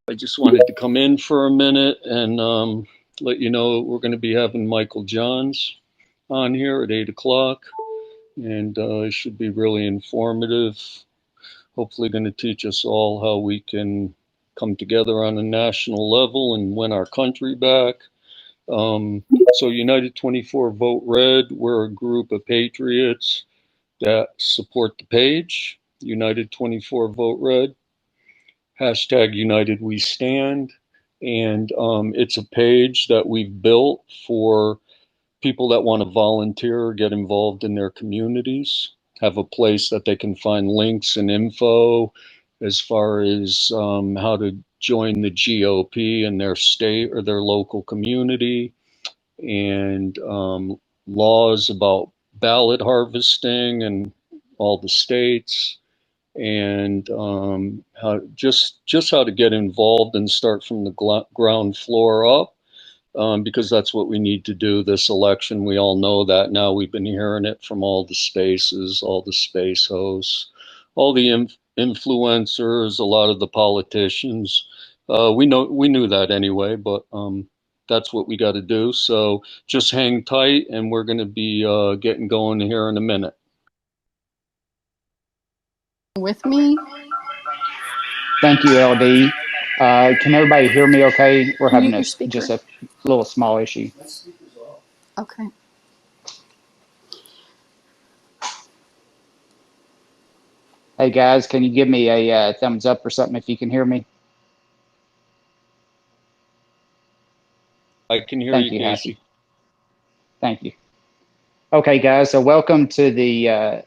I just wanted to come in for a minute and let you know we're going to be having Michael Johns on here at 8 o'clock, and it should be really informative. Hopefully, going to teach us all how we can come together on a national level and win our country back. Um, so, United 24 Vote Red, we're a group of patriots that support the page. United 24 Vote Red. Hashtag United We Stand. And it's a page that we've built for people that want to volunteer or get involved in their communities, have a place that they can find links and info as far as how to join the GOP in their state or their local community, and laws about ballot harvesting in all the states, and how just how to get involved and start from the ground floor up, because that's what we need to do this election. We all know that now. We've been hearing it from all the spaces, all the space hosts, all the influencers, a lot of the politicians. We knew that anyway, but that's what we got to do. So just hang tight, and we're going to be getting going here in a minute. With me? Thank you, LD. Can everybody hear me okay? We're having Mute your just speaker. a little small issue. Okay. Hey guys, can you give me a thumbs up or something if you can hear me? I can hear Thank you, you, Casey. Happy. Thank you. Okay, guys, so welcome to the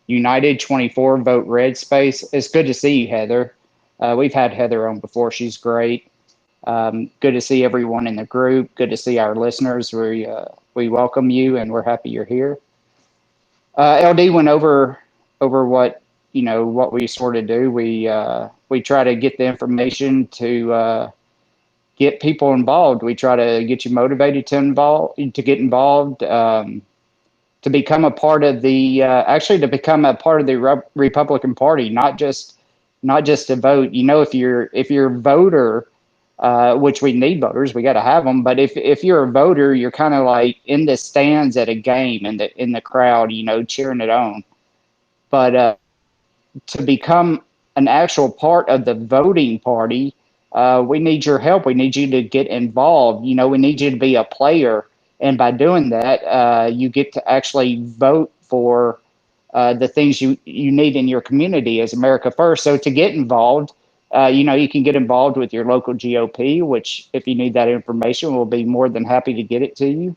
United 24 Vote Red space. It's good to see you, Heather. We've had Heather on before. She's great. Good to see everyone in the group. Good to see our listeners. We welcome you, and we're happy you're here. LD went over what what we sort of do. We try to get the information to get people involved. We try to get you motivated to get involved, to become a part of the actually to become a part of the Republican Party, not just to vote. If you're a voter, which we need voters, we got to have them. But if you're a voter, you're kind of like in the stands at a game, in the crowd, cheering it on. But to become an actual part of the voting party, we need your help. We need you to get involved. We need you to be a player. And by doing that, you get to actually vote for the things you need in your community as America First. So to get involved, you can get involved with your local GOP, which if you need that information, we'll be more than happy to get it to you.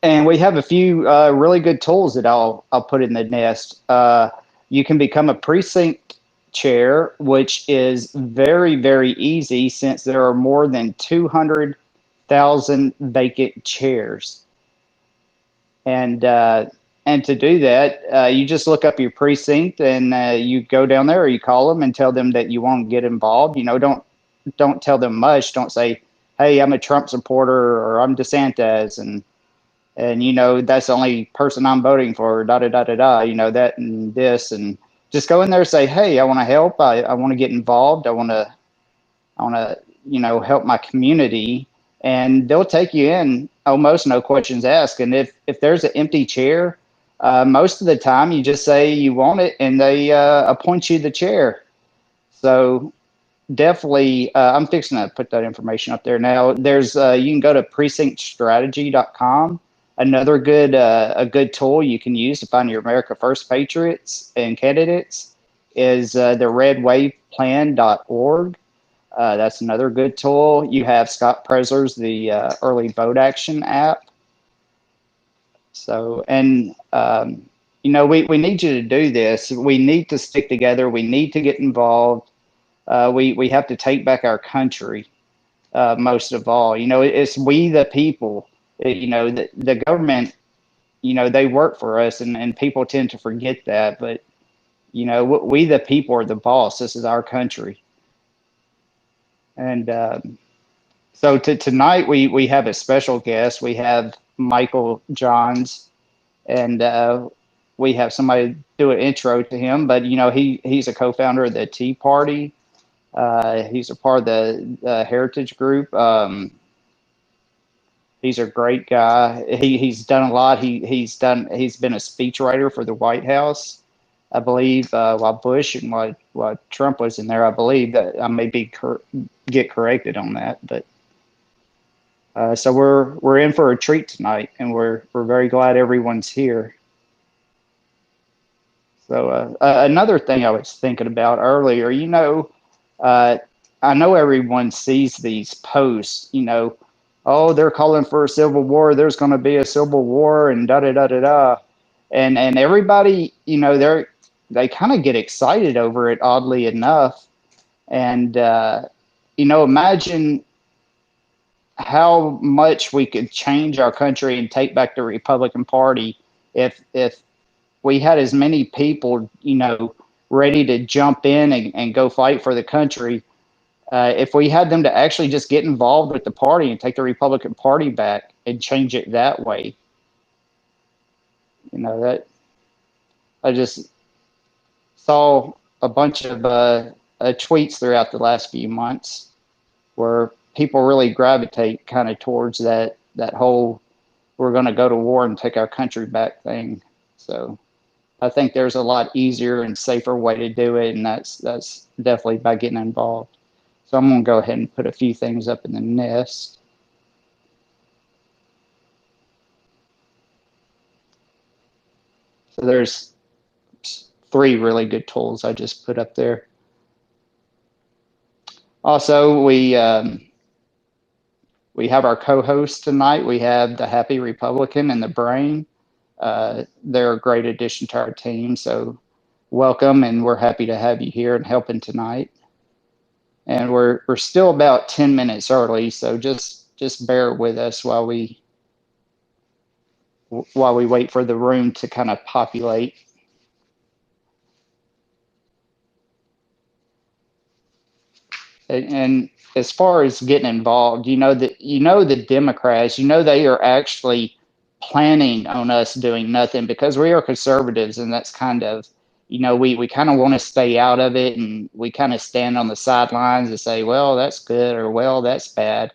And we have a few really good tools that I'll put in the nest. You can become a precinct chair, which is very, very easy since there are more than 200,000 vacant chairs. And to do that, you just look up your precinct and you go down there, or you call them and tell them that you want to get involved. Don't tell them much. Don't say, "Hey, I'm a Trump supporter," or "I'm DeSantis," and that's the only person I'm voting for, da da da da da, that and this, and just go in there and say, hey, I want to help. I want to get involved. I want to help my community, and they'll take you in almost no questions asked. And if there's an empty chair, most of the time you just say you want it, and they appoint you the chair. So definitely, I'm fixing to put that information up there now. There's you can go to precinctstrategy.com. Another good a good tool you can use to find your America First patriots and candidates is the redwaveplan.org. That's another good tool. You have Scott Preser's the Early Vote Action app. So, and we need you to do this. We need to stick together. We need to get involved. We have to take back our country. Most of all, it's we the people. The government, they work for us, and people tend to forget that. But we the people are the boss. This is our country. And so tonight we have a special guest. We have Michael Johns, and we have somebody do an intro to him. But he's a co-founder of the Tea Party. He's a part of the Heritage Group. He's a great guy. He's done a lot. He's been a speechwriter for the White House, I believe, while Bush and while Trump was in there. I believe that I may get corrected on that, but so we're in for a treat tonight, and we're very glad everyone's here. So another thing I was thinking about earlier, I know everyone sees these posts, oh, they're calling for a civil war. There's going to be a civil war, and da da da da da, and everybody, they kind of get excited over it, oddly enough, and imagine how much we could change our country and take back the Republican Party if we had as many people, ready to jump in and go fight for the country. If we had them to actually just get involved with the party and take the Republican Party back and change it that way, that I just saw a bunch of tweets throughout the last few months where people really gravitate kind of towards that whole we're going to go to war and take our country back thing. So I think there's a lot easier and safer way to do it, and that's definitely by getting involved. So I'm going to go ahead and put a few things up in the nest. So there's 3 really good tools I just put up there. Also, we have our co-hosts tonight. We have the Happy Republican and the Brain. They're a great addition to our team. So welcome, and we're happy to have you here and helping tonight. And we're still about 10 minutes early, so just bear with us while we wait for the room to kind of populate. And as far as getting involved, the Democrats, they are actually planning on us doing nothing because we are conservatives, and that's kind of, we kind of want to stay out of it, and we kind of stand on the sidelines and say, well, that's good, or well, that's bad.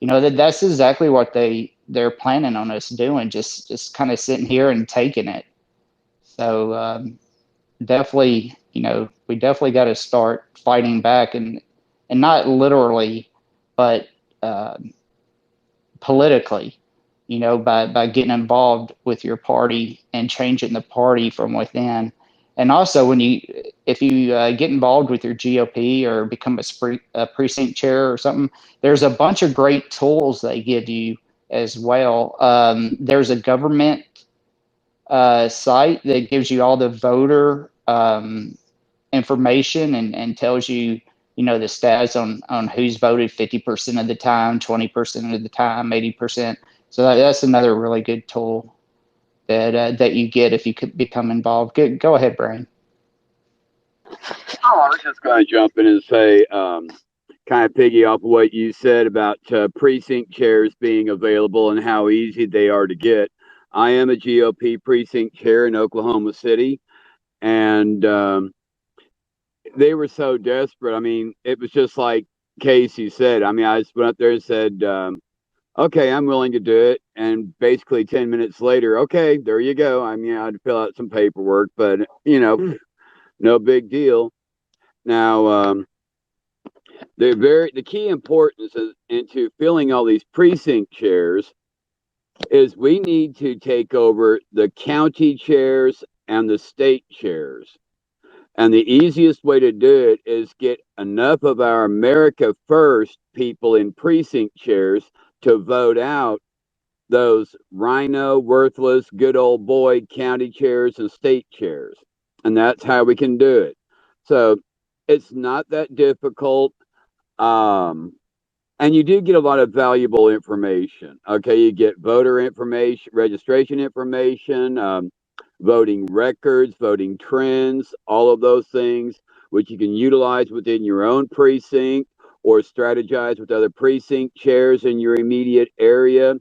That's exactly what they're planning on us doing, just kind of sitting here and taking it. So definitely, we definitely got to start fighting back, and not literally, but politically, by getting involved with your party and changing the party from within. And also, if you get involved with your GOP or become a precinct chair or something, there's a bunch of great tools they give you as well. There's a government site that gives you all the voter information and tells you, the stats on who's voted 50% of the time, 20% of the time, 80%. So that's another really good tool that you get if you could become involved. Go ahead, Brian. Oh, I was just going to jump in and say, kind of piggy off what you said about precinct chairs being available and how easy they are to get. I am a GOP precinct chair in Oklahoma City, and they were so desperate. I mean, it was just like Casey said. I mean, I just went up there and said, okay, I'm willing to do it. And basically 10 minutes later, okay, there you go. I mean, I had to fill out some paperwork, but, no big deal. Now, the key importance into filling all these precinct chairs is we need to take over the county chairs and the state chairs. And the easiest way to do it is get enough of our America First people in precinct chairs to vote out those rhino, worthless, good old boy county chairs and state chairs. And that's how we can do it. So it's not that difficult. And you do get a lot of valuable information. Okay, you get voter information, registration information, voting records, voting trends, all of those things, which you can utilize within your own precinct or strategize with other precinct chairs in your immediate area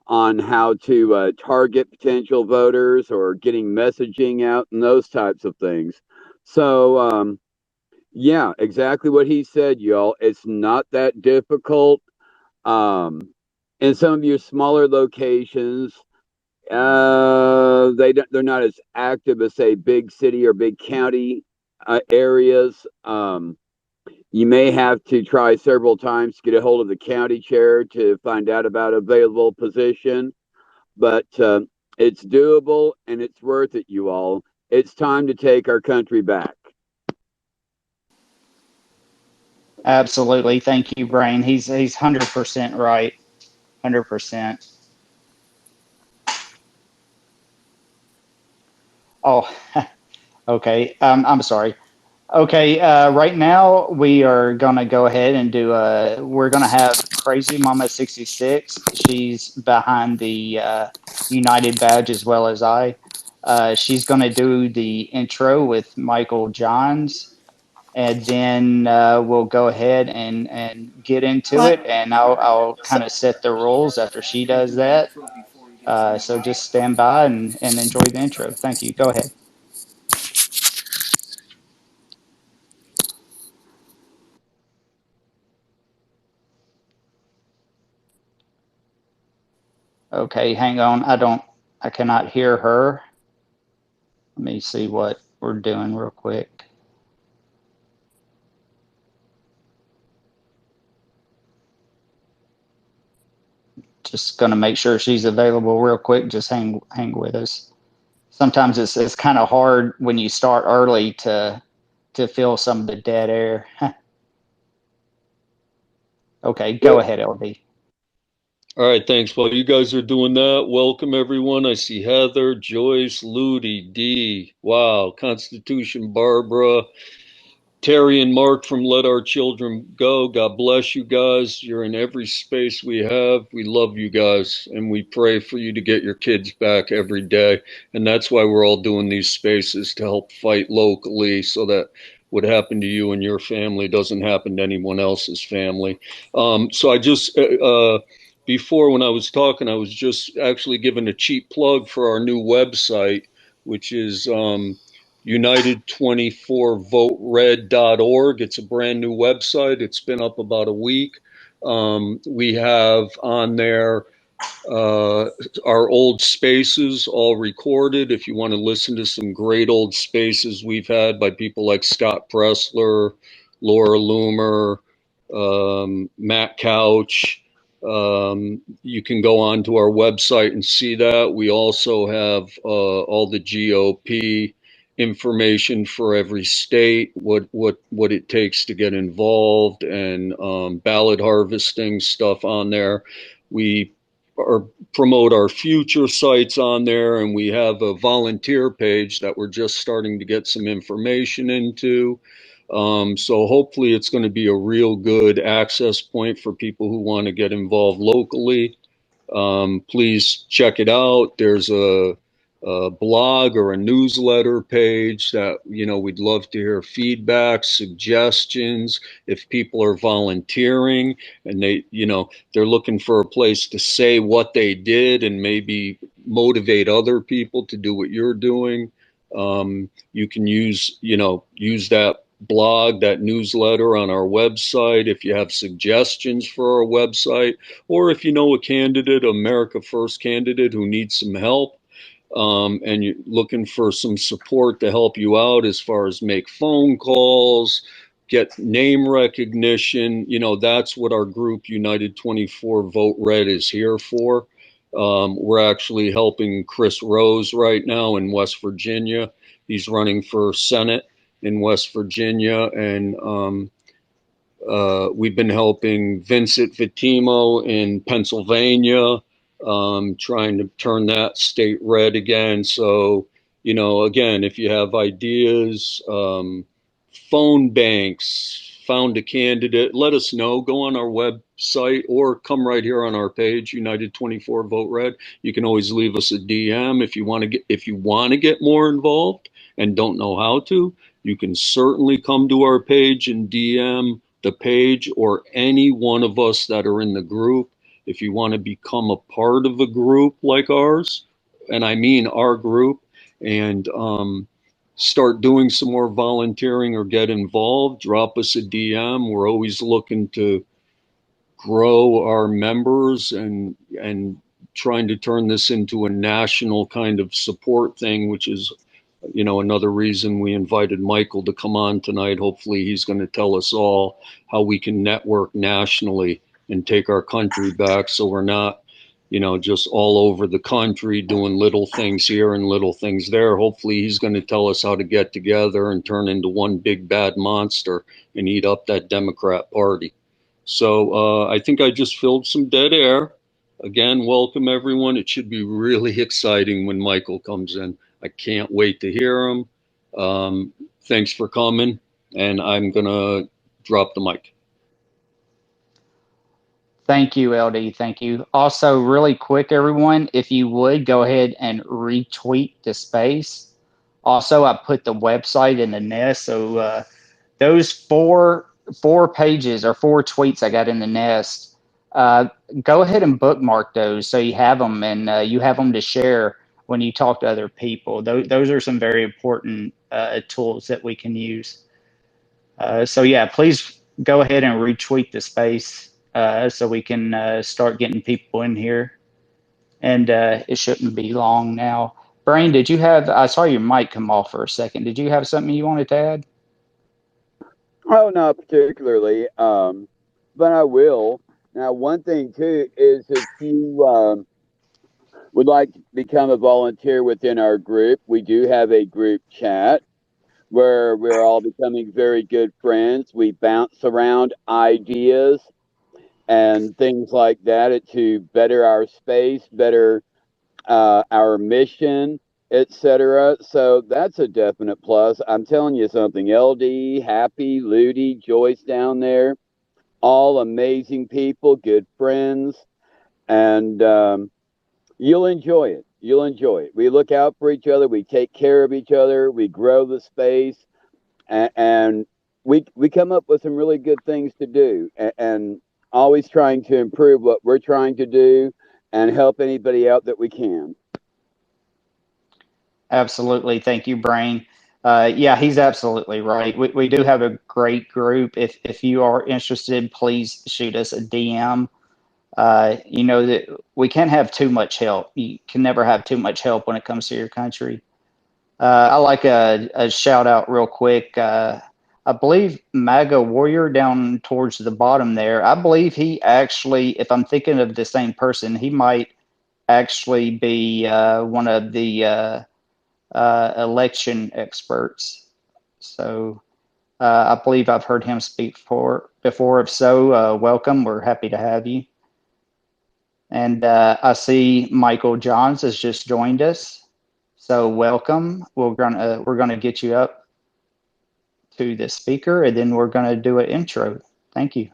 on how to target potential voters or getting messaging out and those types of things. So, Yeah, exactly what he said, y'all. It's not that difficult. In some of your smaller locations, they're not as active as say big city or big county areas. You may have to try several times to get a hold of the county chair to find out about available position, but it's doable and it's worth it, you all. It's time to take our country back. Absolutely. Thank you, Brain. He's 100% right. 100%. Oh, okay. I'm sorry. Okay, right now we are gonna go ahead and we're gonna have Crazy Mama 66. She's behind the United badge as well as I. She's gonna do the intro with Michael Johns, and then we'll go ahead and get into What? it, and I'll kind of set the rules after she does that. So just stand by and enjoy the intro. Thank you. Go ahead. Okay, hang on. I cannot hear her. Let me see what we're doing real quick. Just gonna make sure she's available real quick. Just hang with us. Sometimes it's kind of hard when you start early to fill some of the dead air. Okay, go Well, ahead, LD. all right, thanks. While you guys are doing that, welcome everyone. I see Heather, Joyce, Ludi, Dee. Wow, Constitution, Barbara, Terry and Mark from Let Our Children Go. God bless you guys. You're in every space we have. We love you guys, and we pray for you to get your kids back every day. And that's why we're all doing these spaces, to help fight locally so that what happened to you and your family doesn't happen to anyone else's family. So I just, before when I was talking, I was just actually giving a cheap plug for our new website, which is United24votered.org. It's a brand new website. It's been up about a week. We have on there our old spaces all recorded. If you want to listen to some great old spaces we've had by people like Scott Pressler, Laura Loomer, Matt Couch, you can go on to our website and see that. We also have all the GOP information for every state, what it takes to get involved, and ballot harvesting stuff on there. We promote our future sites on there, and we have a volunteer page that we're just starting to get some information into. So hopefully it's going to be a real good access point for people who want to get involved locally. Please check it out. There's a blog or a newsletter page that, we'd love to hear feedback, suggestions. If people are volunteering and they're looking for a place to say what they did and maybe motivate other people to do what you're doing, you can use that blog, that newsletter on our website. If you have suggestions for our website, or if you know a candidate, America First candidate who needs some help, and you're looking for some support to help you out as far as make phone calls, get name recognition, that's what our group United 24 Vote Red is here for. We're actually helping Chris Rose right now in West Virginia. He's running for Senate in West Virginia, and we've been helping Vincent Vitimo in Pennsylvania, trying to turn that state red again. So, again, if you have ideas, phone banks, found a candidate, let us know. Go on our website or come right here on our page, United 24 Vote Red. You can always leave us a DM if you want to get more involved and don't know how to. You can certainly come to our page and DM the page or any one of us that are in the group. If you want to become a part of a group like ours, and I mean our group, and start doing some more volunteering or get involved, drop us a DM. We're always looking to grow our members and trying to turn this into a national kind of support thing, which is, you know, another reason we invited Michael to come on tonight. Hopefully he's going to tell us all how we can network nationally and take our country back, so we're not, you know, just all over the country doing little things here and little things there. Hopefully he's going to tell us how to get together and turn into one big bad monster and eat up that Democrat Party. So I think I just filled some dead air. Again, welcome everyone. It should be really exciting when Michael comes in. I can't wait to hear him. Thanks for coming, and I'm going to drop the mic. Thank you, LD. Thank you. Also, really quick, everyone, if you would go ahead and retweet the space. Also, I put the website in the nest. So those four pages or 4 tweets I got in the nest, go ahead and bookmark those so you have them and you have them to share when you talk to other people. Those are some very important tools that we can use. So yeah, please go ahead and retweet the space so we can start getting people in here. And it shouldn't be long now. Brain, did you have, I saw your mic come off for a second. Did you have something you wanted to add? Oh, not particularly, but I will. Now, one thing too is if you would like to become a volunteer within our group, we do have a group chat where we're all becoming very good friends. We bounce around ideas and things like that to better our space, better our mission, etc. So that's a definite plus. I'm telling you something. LD, Happy, Ludi, Joyce down there, all amazing people, good friends, and you'll enjoy it. You'll enjoy it. We look out for each other. We take care of each other. We grow the space, and we come up with some really good things to do, and always trying to improve what we're trying to do and help anybody out that we can. Absolutely. Thank you, Brain. Yeah, he's absolutely right. We do have a great group. If you are interested, please shoot us a DM. You know that we can't have too much help. You can never have too much help when it comes to your country. I like a shout out real quick. I believe MAGA Warrior down towards the bottom there. I believe he actually, if I'm thinking of the same person, he might actually be one of the election experts. So I believe I've heard him speak before. If so, welcome. We're happy to have you. And I see Michael Johns has just joined us. So welcome. We're gonna get you up to the speaker, and then we're gonna do an intro. Thank you.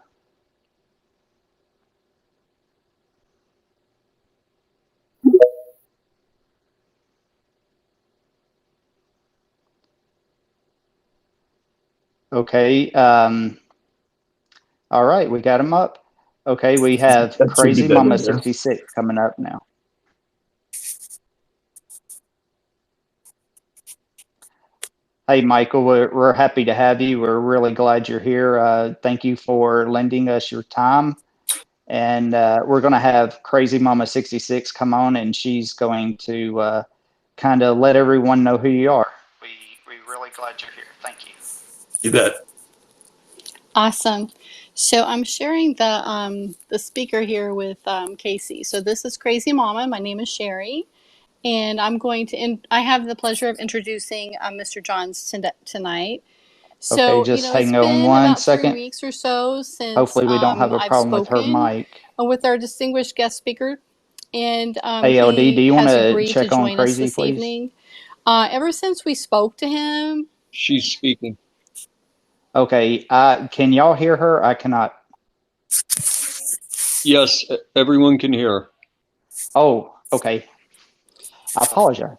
Okay. All right, we got him up. Okay, we have Crazy Mama 66 coming up now. Hey, Michael, we're happy to have you. We're really glad you're here. Thank you for lending us your time. And we're going to have Crazy Mama 66 come on, and she's going to kind of let everyone know who you are. We're really glad you're here. Thank you. You bet. Awesome. So I'm sharing the speaker here with Casey. So this is Crazy Mama. My name is Sherry, and I'm going to. I have the pleasure of introducing Mr. Johns tonight. So Okay, just it's hang on been one about second. 3 weeks or so since hopefully we don't have a I've problem with her spoken mic. with our distinguished guest speaker, and Hey, LD, do he you want has to agreed to check on join us Crazy, this please? evening. Ever since we spoke to him, She's speaking. Okay, can y'all hear her? I cannot. Yes, everyone can hear. Oh, okay. I apologize.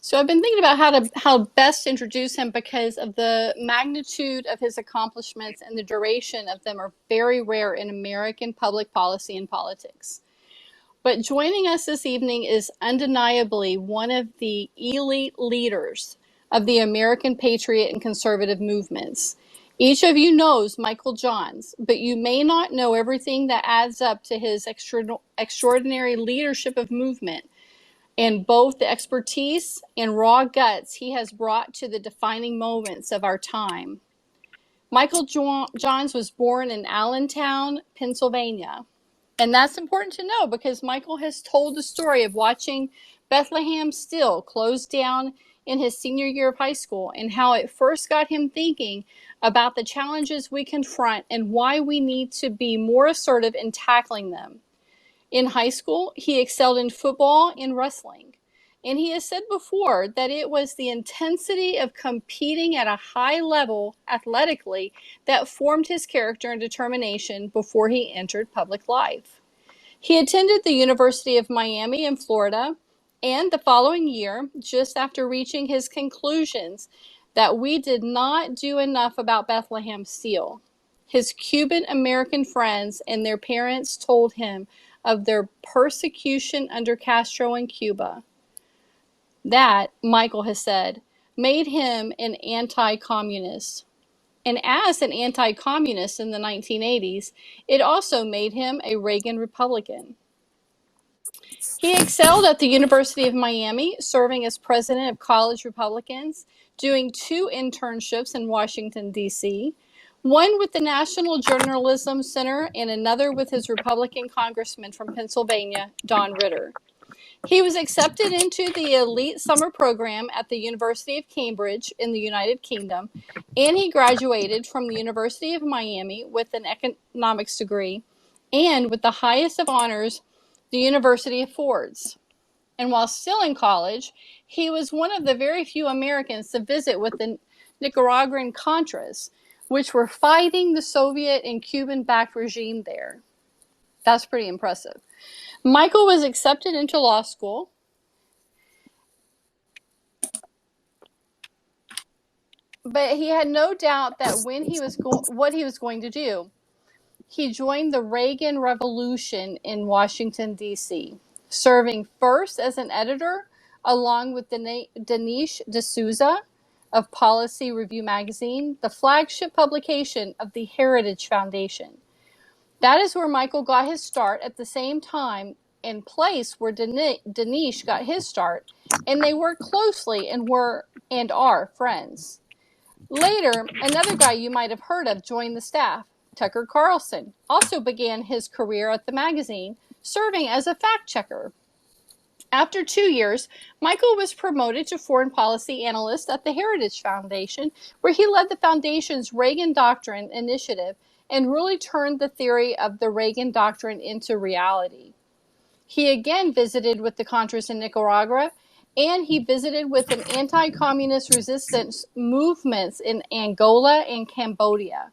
So I've been thinking about how best to introduce him, because of the magnitude of his accomplishments and the duration of them are very rare in American public policy and politics. But joining us this evening is undeniably one of the elite leaders of the American patriot and conservative movements. Each of you knows Michael Johns, but you may not know everything that adds up to his extraordinary leadership of movement and both the expertise and raw guts he has brought to the defining moments of our time. Michael Johns was born in Allentown, Pennsylvania. And that's important to know because Michael has told the story of watching Bethlehem Steel close down in his senior year of high school and how it first got him thinking about the challenges we confront and why we need to be more assertive in tackling them. In high school, he excelled in football and wrestling. And he has said before that it was the intensity of competing at a high level athletically that formed his character and determination before he entered public life. He attended the University of Miami in Florida, and the following year, just after reaching his conclusions that we did not do enough about Bethlehem Steel, his Cuban American friends and their parents told him of their persecution under Castro in Cuba. That, Michael has said, made him an anti-communist. And as an anti-communist in the 1980s, it also made him a Reagan Republican. He excelled at the University of Miami, serving as president of College Republicans, doing 2 internships in Washington, D.C., one with the National Journalism Center and another with his Republican congressman from Pennsylvania, Don Ritter. He was accepted into the elite summer program at the University of Cambridge in the United Kingdom, and he graduated from the University of Miami with an economics degree and with the highest of honors the university affords. And while still in college, he was one of the very few Americans to visit with the Nicaraguan Contras, which were fighting the Soviet and Cuban-backed regime there. That's pretty impressive. Michael was accepted into law school. But he had no doubt that when he was what he was going to do. He joined the Reagan Revolution in Washington, D.C., serving first as an editor along with Dinesh D'Souza of Policy Review magazine, the flagship publication of the Heritage Foundation. That is where Michael got his start at the same time and place where Dinesh got his start, and they worked closely and are friends. Later, another guy you might have heard of joined the staff. Tucker Carlson also began his career at the magazine, serving as a fact checker. After 2 years, Michael was promoted to foreign policy analyst at the Heritage Foundation, where he led the foundation's Reagan Doctrine initiative and really turned the theory of the Reagan Doctrine into reality. He again visited with the Contras in Nicaragua, and he visited with an anti-communist resistance movements in Angola and Cambodia.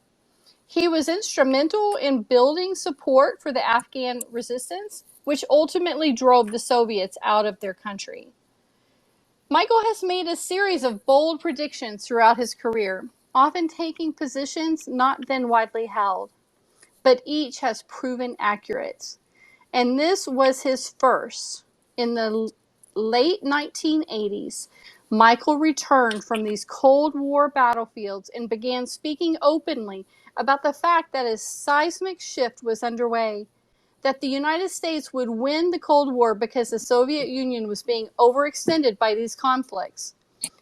He was instrumental in building support for the Afghan resistance, which ultimately drove the Soviets out of their country. Michael has made a series of bold predictions throughout his career, often taking positions not then widely held, but each has proven accurate. And this was his first. In the late 1980s, Michael returned from these Cold War battlefields and began speaking openly about the fact that a seismic shift was underway, that the United States would win the Cold War because the Soviet Union was being overextended by these conflicts.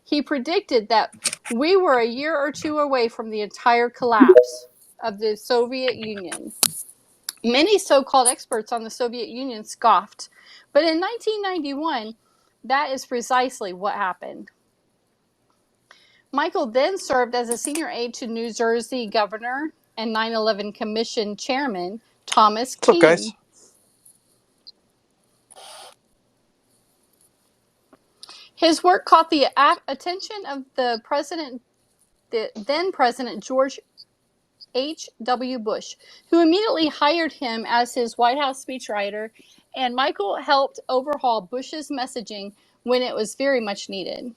He predicted that we were a year or 2 away from the entire collapse of the Soviet Union. Many so-called experts on the Soviet Union scoffed, but in 1991, that is precisely what happened. Michael then served as a senior aide to New Jersey Governor and 9/11 Commission Chairman Thomas Kean. What's up, guys? His work caught the attention of the then President George H.W. Bush, who immediately hired him as his White House speechwriter, and Michael helped overhaul Bush's messaging when it was very much needed.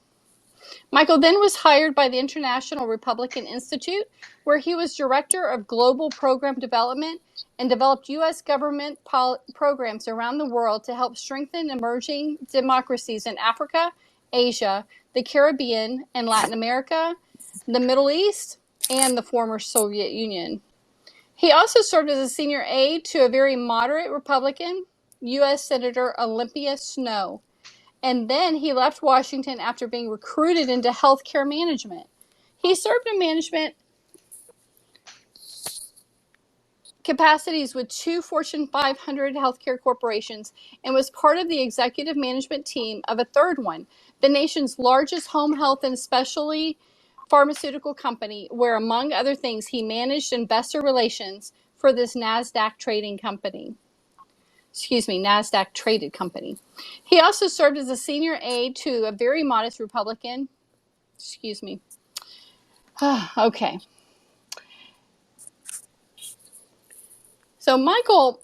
Michael then was hired by the International Republican Institute, where he was director of global program development and developed U.S. government programs around the world to help strengthen emerging democracies in Africa, Asia, the Caribbean, and Latin America, the Middle East, and the former Soviet Union. He also served as a senior aide to a very moderate Republican, U.S. Senator Olympia Snowe. And then he left Washington after being recruited into healthcare management. He served in management capacities with 2 Fortune 500 healthcare corporations and was part of the executive management team of a third one, the nation's largest home health and specialty pharmaceutical company, where, among other things, he managed investor relations for this NASDAQ traded company. He also served as a senior aide to a very modest Republican. Okay. So Michael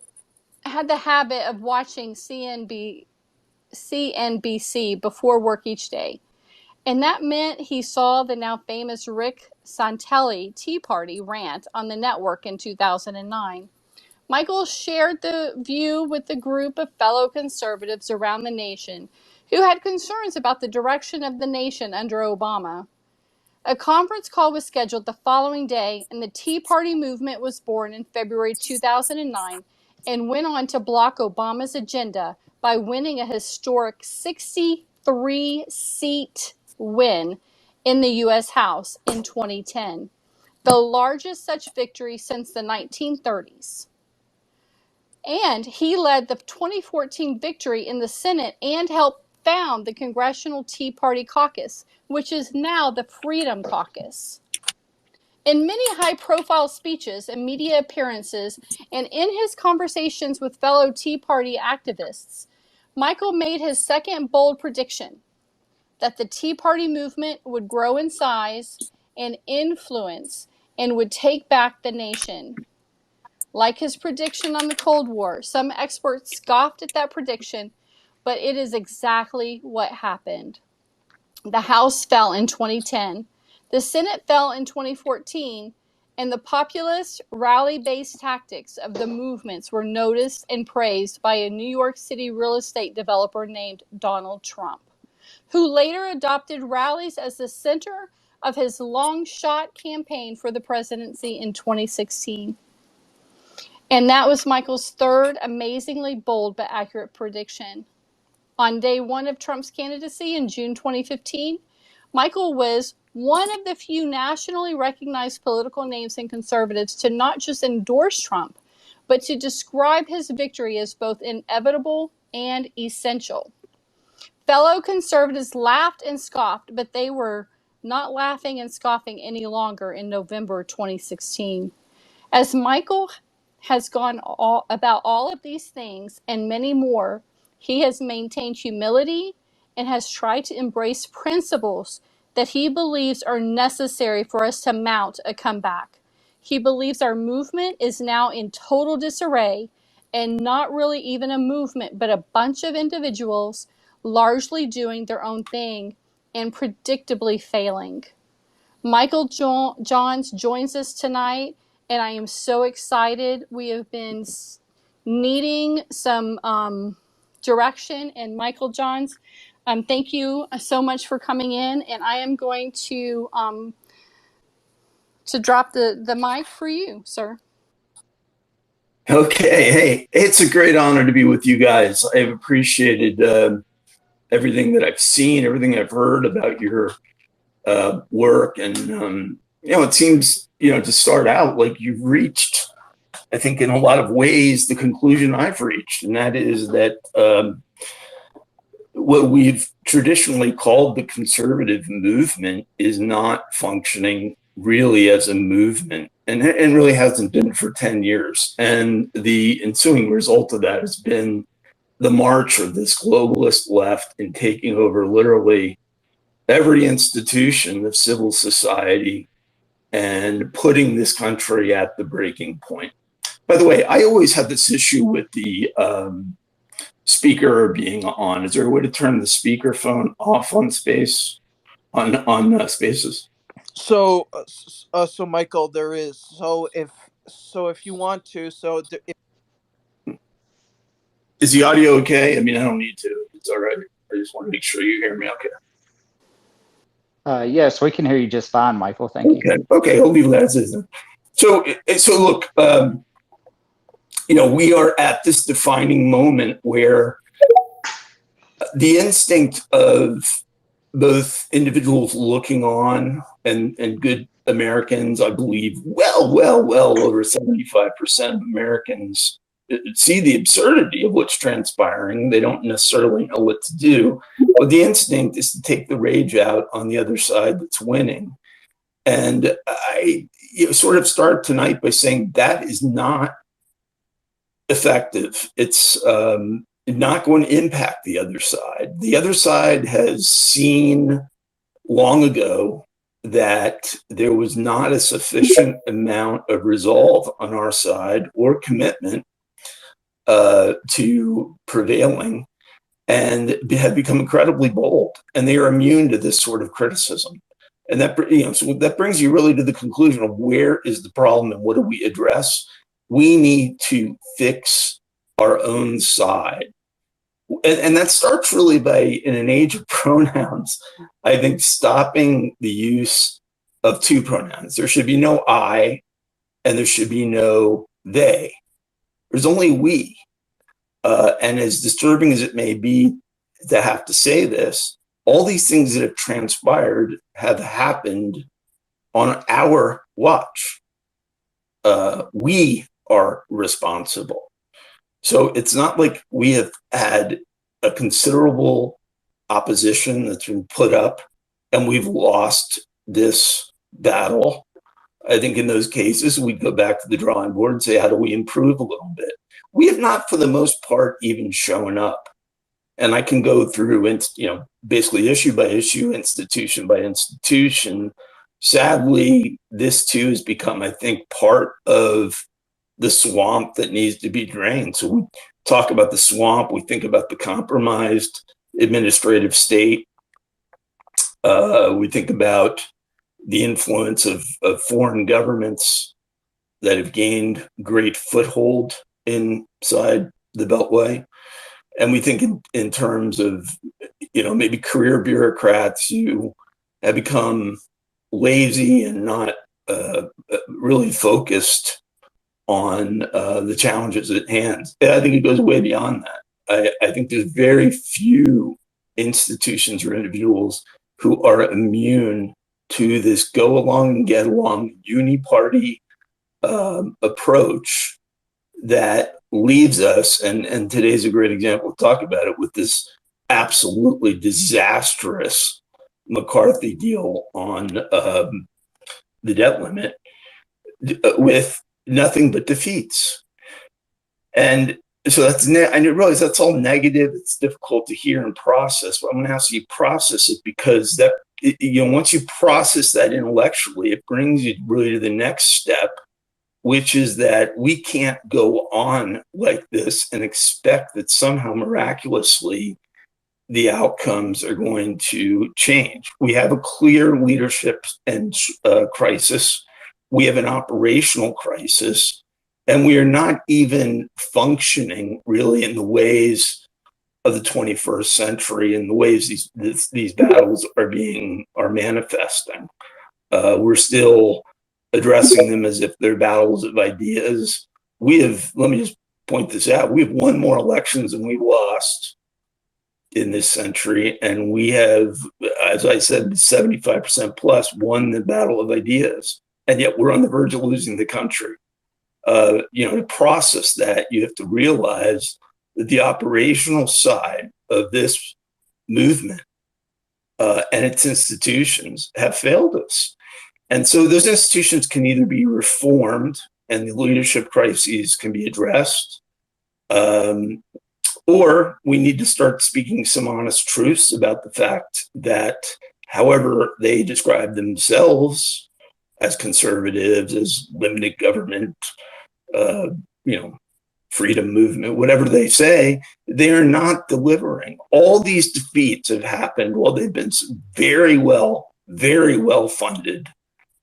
had the habit of watching CNBC before work each day. And that meant he saw the now famous Rick Santelli Tea Party rant on the network in 2009. Michael shared the view with a group of fellow conservatives around the nation who had concerns about the direction of the nation under Obama. A conference call was scheduled the following day, and the Tea Party movement was born in February 2009 and went on to block Obama's agenda by winning a historic 63-seat win in the U.S. House in 2010, the largest such victory since the 1930s. And he led the 2014 victory in the Senate and helped found the Congressional Tea Party Caucus, which is now the Freedom Caucus. In many high-profile speeches and media appearances, and in his conversations with fellow Tea Party activists, Michael made his second bold prediction that the Tea Party movement would grow in size and influence and would take back the nation. Like his prediction on the Cold War, some experts scoffed at that prediction, but it is exactly what happened. The House fell in 2010, the Senate fell in 2014, and the populist, rally-based tactics of the movements were noticed and praised by a New York City real estate developer named Donald Trump, who later adopted rallies as the center of his long-shot campaign for the presidency in 2016. And that was Michael's third amazingly bold but accurate prediction. On day one of Trump's candidacy in June 2015, Michael was one of the few nationally recognized political names and conservatives to not just endorse Trump, but to describe his victory as both inevitable and essential. Fellow conservatives laughed and scoffed, but they were not laughing and scoffing any longer in November 2016. As Michael has gone about all of these things and many more, he has maintained humility and has tried to embrace principles that he believes are necessary for us to mount a comeback. He believes our movement is now in total disarray and not really even a movement, but a bunch of individuals largely doing their own thing and predictably failing. Michael Johns joins us tonight, and I am so excited. We have been needing some direction, and Michael Johns, thank you so much for coming in, and I am going to drop the mic for you, sir. Okay, hey, it's a great honor to be with you guys. I've appreciated everything that I've seen, everything I've heard about your work, and it seems, to start out, like you've reached, I think in a lot of ways, the conclusion I've reached, and that is that what we've traditionally called the conservative movement is not functioning really as a movement, and really hasn't been for 10 years. And the ensuing result of that has been the march of this globalist left in taking over literally every institution of civil society and putting this country at the breaking point. By the way, I always have this issue with the speaker being on. Is there a way to turn the speaker phone off on Space? on Spaces. So, so Michael, there is. So if you want to, Is the audio okay? I mean, I don't need to. It's all right. I just want to make sure you hear me okay. Yes, we can hear you just fine, Michael. Thank you. Okay. I'll leave that as is. So look, we are at this defining moment where the instinct of both individuals looking on and good Americans, I believe, well over 75% of Americans see the absurdity of what's transpiring. They don't necessarily know what to do, but the instinct is to take the rage out on the other side that's winning. And I sort of start tonight by saying that is not effective. It's not going to impact the other side. The other side has seen long ago that there was not a sufficient amount of resolve on our side or commitment to prevailing, and have become incredibly bold, and they are immune to this sort of criticism. And that, so that brings you really to the conclusion of where is the problem and what do we address? We need to fix our own side. And that starts really by, in an age of pronouns, I think stopping the use of two pronouns. There should be no I, and there should be no they. There's only we. And as disturbing as it may be to have to say this, all these things that have transpired have happened on our watch. We are responsible. So it's not like we have had a considerable opposition that's been put up and we've lost this battle. I think in those cases, we go back to the drawing board and say, how do we improve a little bit? We have not, for the most part, even shown up. And I can go through, basically issue by issue, institution by institution. Sadly, this too has become, I think, part of the swamp that needs to be drained. So we talk about the swamp, we think about the compromised administrative state. We think about the influence of foreign governments that have gained great foothold inside the Beltway. And we think in terms of, maybe career bureaucrats who have become lazy and not really focused on the challenges at hand. And I think it goes way beyond that. I think there's very few institutions or individuals who are immune to this go along and get along uni-party approach that leaves us, and today's a great example to talk about it, with this absolutely disastrous McCarthy deal on the debt limit, with nothing but defeats. And so I realize that's all negative. It's difficult to hear and process, but I'm going to ask you to process it, because that, once you process that intellectually, it brings you really to the next step, which is that we can't go on like this and expect that somehow miraculously the outcomes are going to change. We have a clear leadership and crisis. We have an operational crisis, and we are not even functioning really in the ways of the 21st century, in the ways these battles are manifesting. We're still addressing them as if they're battles of ideas. Let me just point this out, we have won more elections than we've lost in this century, and we have, as I said, 75% plus won the battle of ideas, and yet we're on the verge of losing the country. To process that, you have to realize that the operational side of this movement and its institutions have failed us. And so those institutions can either be reformed and the leadership crises can be addressed, or we need to start speaking some honest truths about the fact that, however they describe themselves as conservatives, as limited government, freedom movement, whatever they say, they are not delivering. All these defeats have happened while they've been very well funded,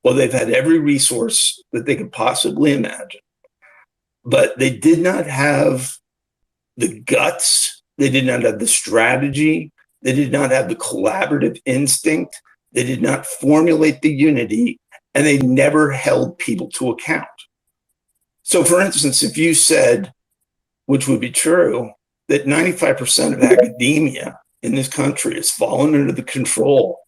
while they've had every resource that they could possibly imagine. But they did not have the guts, they did not have the strategy, they did not have the collaborative instinct, they did not formulate the unity, and they never held people to account. So, for instance, if you said, which would be true, that 95% of academia in this country has fallen under the control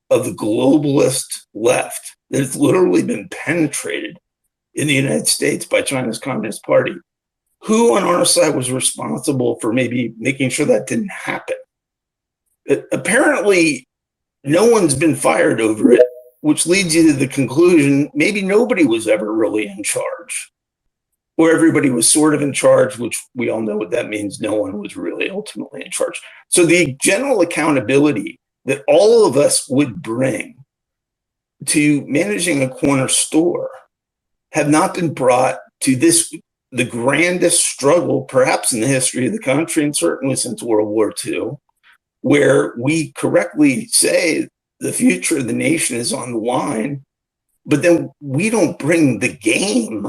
of the globalist left, that it's literally been penetrated in the United States by China's Communist Party, who on our side was responsible for maybe making sure that didn't happen? Apparently, no one's been fired over it, which leads you to the conclusion maybe nobody was ever really in charge, or everybody was sort of in charge, which we all know what that means. No one was really ultimately in charge. So the general accountability that all of us would bring to managing a corner store have not been brought to this, the grandest struggle perhaps in the history of the country, and certainly since World War II, where we correctly say the future of the nation is on the line, but then we don't bring the game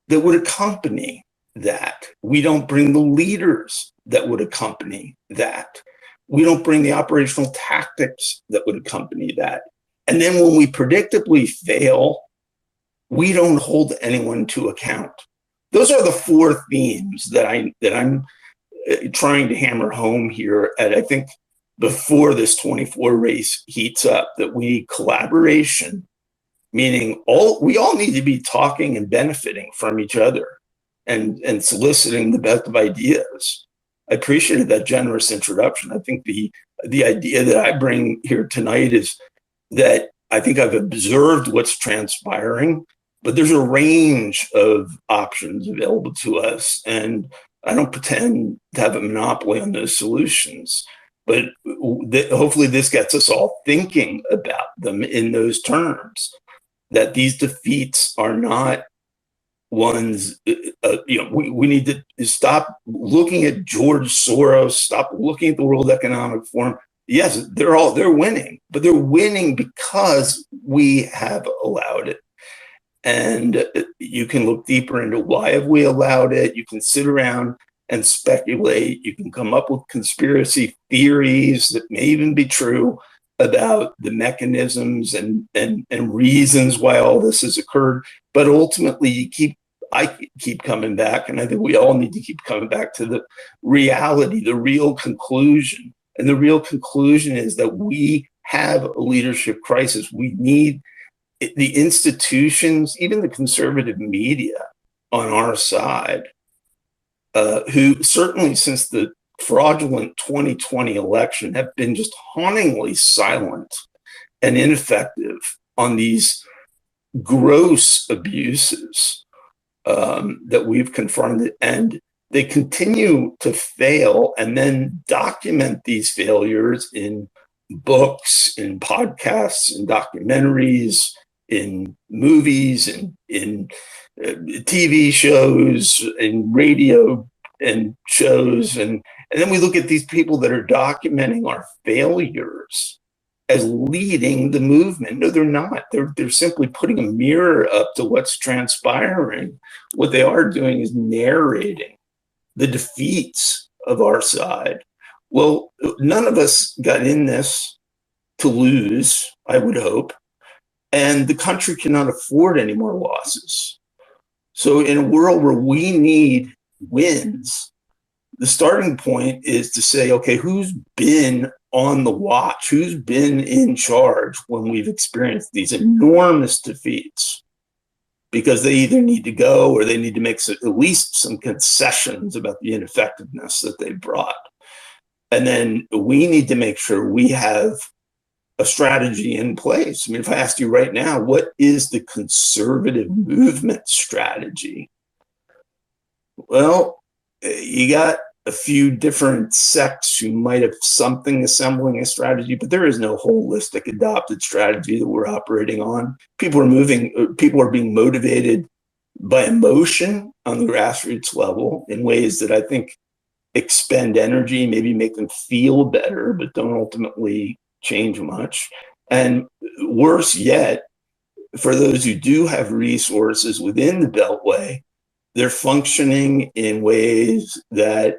that would accompany that. We don't bring the leaders that would accompany that. We don't bring the operational tactics that would accompany that. And then when we predictably fail, we don't hold anyone to account. Those are the four themes that I'm trying to hammer home here at, I think, before this 24 race heats up, that we need collaboration, meaning we all need to be talking and benefiting from each other and soliciting the best of ideas. I appreciated that generous introduction. I think the idea that I bring here tonight is that I think I've observed what's transpiring, but there's a range of options available to us. And I don't pretend to have a monopoly on those solutions, but hopefully this gets us all thinking about them in those terms, that these defeats are not ones, we need to stop looking at George Soros, stop looking at the World Economic Forum. Yes, they're winning, but they're winning because we have allowed it. And you can look deeper into why have we allowed it. You can sit around and speculate. You can come up with conspiracy theories that may even be true about the mechanisms and reasons why all this has occurred. But ultimately, I keep coming back, and I think we all need to keep coming back to the reality, the real conclusion. And the real conclusion is that we have a leadership crisis. We need the institutions, even the conservative media on our side, who certainly since the fraudulent 2020 election have been just hauntingly silent and ineffective on these gross abuses that we've confronted. And they continue to fail and then document these failures in books, in podcasts, in documentaries, in movies, in TV shows, in radio and shows. And then we look at these people that are documenting our failures as leading the movement. No, they're not. They're simply putting a mirror up to what's transpiring. What they are doing is narrating the defeats of our side. Well, none of us got in this to lose, I would hope. And the country cannot afford any more losses. So in a world where we need wins, the starting point is to say, okay, who's been on the watch? Who's been in charge when we've experienced these enormous defeats? Because they either need to go or they need to make at least some concessions about the ineffectiveness that they brought. And then we need to make sure we have a strategy in place. I mean, if I asked you right now, what is the conservative movement strategy? Well, you got a few different sects who might have something assembling a strategy, but there is no holistic adopted strategy that we're operating on. People are being motivated by emotion. on the grassroots level in ways that I think expend energy, maybe make them feel better, but don't ultimately change much. And worse yet, for those who do have resources within the Beltway, they're functioning in ways that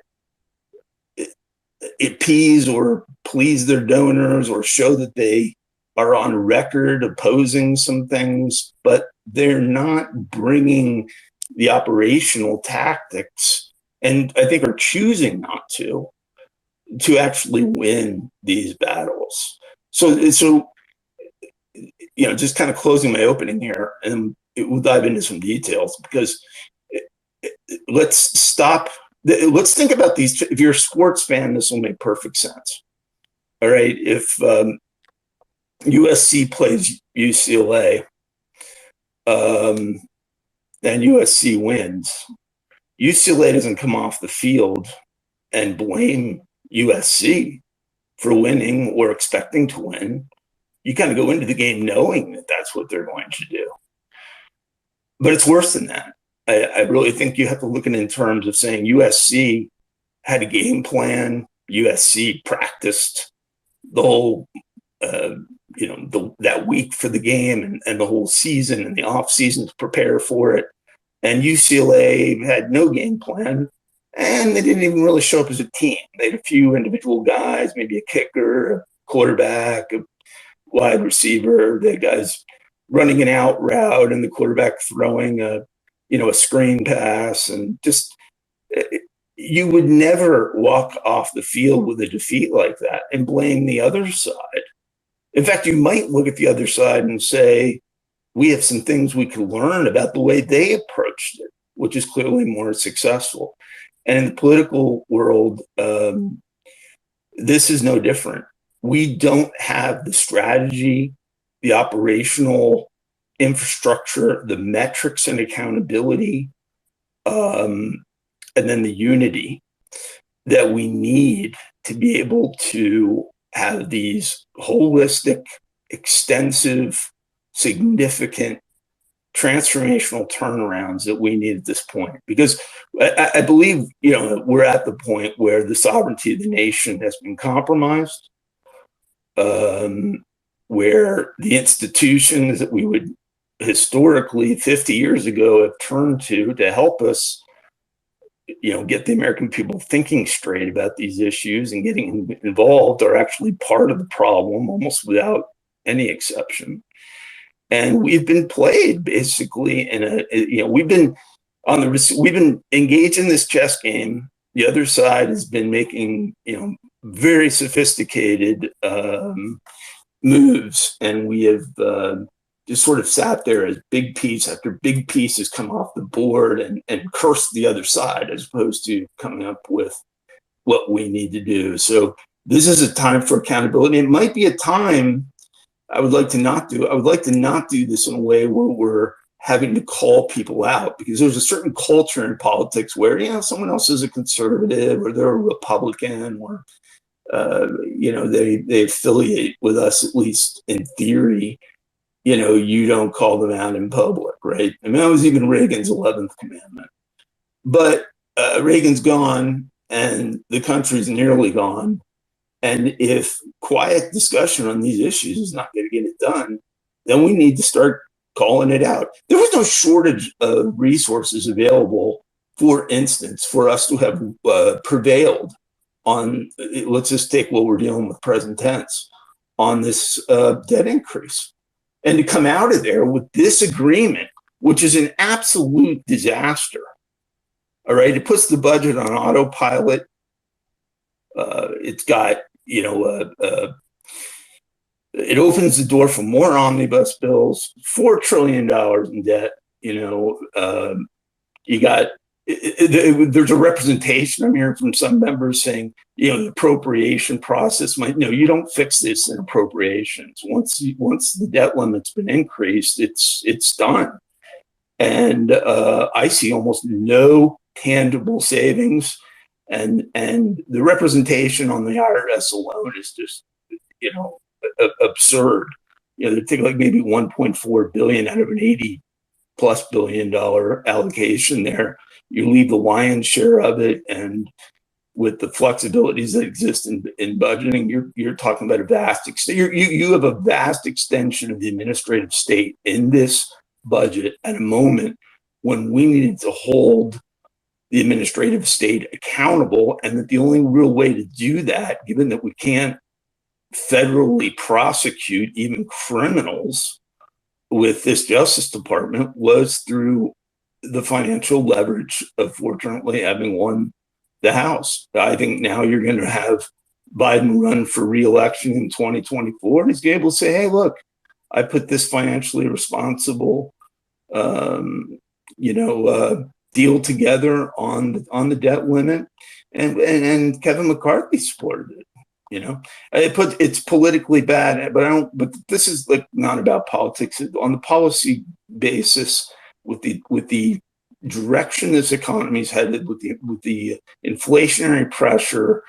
appease or please their donors or show that they are on record opposing some things, but they're not bringing the operational tactics, and I think are choosing not to actually win these battles. So just kind of closing my opening here, and we'll dive into some details, because let's think about these. If you're a sports fan, this will make perfect sense. All right. If USC plays UCLA, and USC wins, UCLA doesn't come off the field and blame USC for winning or expecting to win. You kind of go into the game knowing that that's what they're going to do. But it's worse than that. I really think you have to look at it in terms of saying USC had a game plan. USC practiced the whole, that week for the game and the whole season and the off season to prepare for it. And UCLA had no game plan, and they didn't even really show up as a team. They had a few individual guys, maybe a kicker, a quarterback, a wide receiver, the guys running an out route, and the quarterback throwing a screen pass. And just, you would never walk off the field with a defeat like that and blame the other side. In fact, you might look at the other side and say, we have some things we can learn about the way they approached it, which is clearly more successful. And in the political world, this is no different. We don't have the strategy, the operational infrastructure, the metrics and accountability, and then the unity that we need to be able to have these holistic, extensive, significant, transformational turnarounds that we need at this point. Because I believe, we're at the point where the sovereignty of the nation has been compromised, where the institutions that we would historically 50 years ago have turned to help us, get the American people thinking straight about these issues and getting involved, are actually part of the problem, almost without any exception. And we've been played basically we've been engaged in this chess game. The other side has been making, very sophisticated moves, and we have just sort of sat there as big piece after big piece has come off the board and cursed the other side, as opposed to coming up with what we need to do. So this is a time for accountability. It might be a time I would like to not do this in a way where we're having to call people out, because there's a certain culture in politics where, someone else is a conservative or they're a Republican, or, they affiliate with us, at least in theory. You don't call them out in public, right? I mean, that was even Reagan's 11th commandment. But Reagan's gone and the country's nearly gone. And if quiet discussion on these issues is not going to get it done, then we need to start calling it out. There was no shortage of resources available, for instance, for us to have prevailed on, let's just take what we're dealing with present tense, on this debt increase. And to come out of there with this agreement, which is an absolute disaster. All right, it puts the budget on autopilot. It's got, it opens the door for more omnibus bills, $4 trillion in debt. You got, there's a representation I'm hearing from some members saying, the appropriation process might, no, you don't fix this in appropriations. Once the debt limit's been increased, it's done. And I see almost no tangible savings. And the representation on the IRS alone is just, absurd. They take like maybe 1.4 billion out of an $80+ billion allocation there. you leave the lion's share of it, and with the flexibilities that exist in budgeting, you're talking about a vast extent. You have a vast extension of the administrative state in this budget at a moment when we needed to hold the administrative state accountable, and that the only real way to do that, given that we can't federally prosecute even criminals with this Justice Department, was through the financial leverage of fortunately having won the House. I think now you're going to have Biden run for re-election in 2024, and he's going to be able to say, hey, look, I put this financially responsible, deal together on the debt limit, and Kevin McCarthy supported it. It's politically bad, but this is like not about politics. On the policy basis, with the direction this economy is headed, with the inflationary pressure,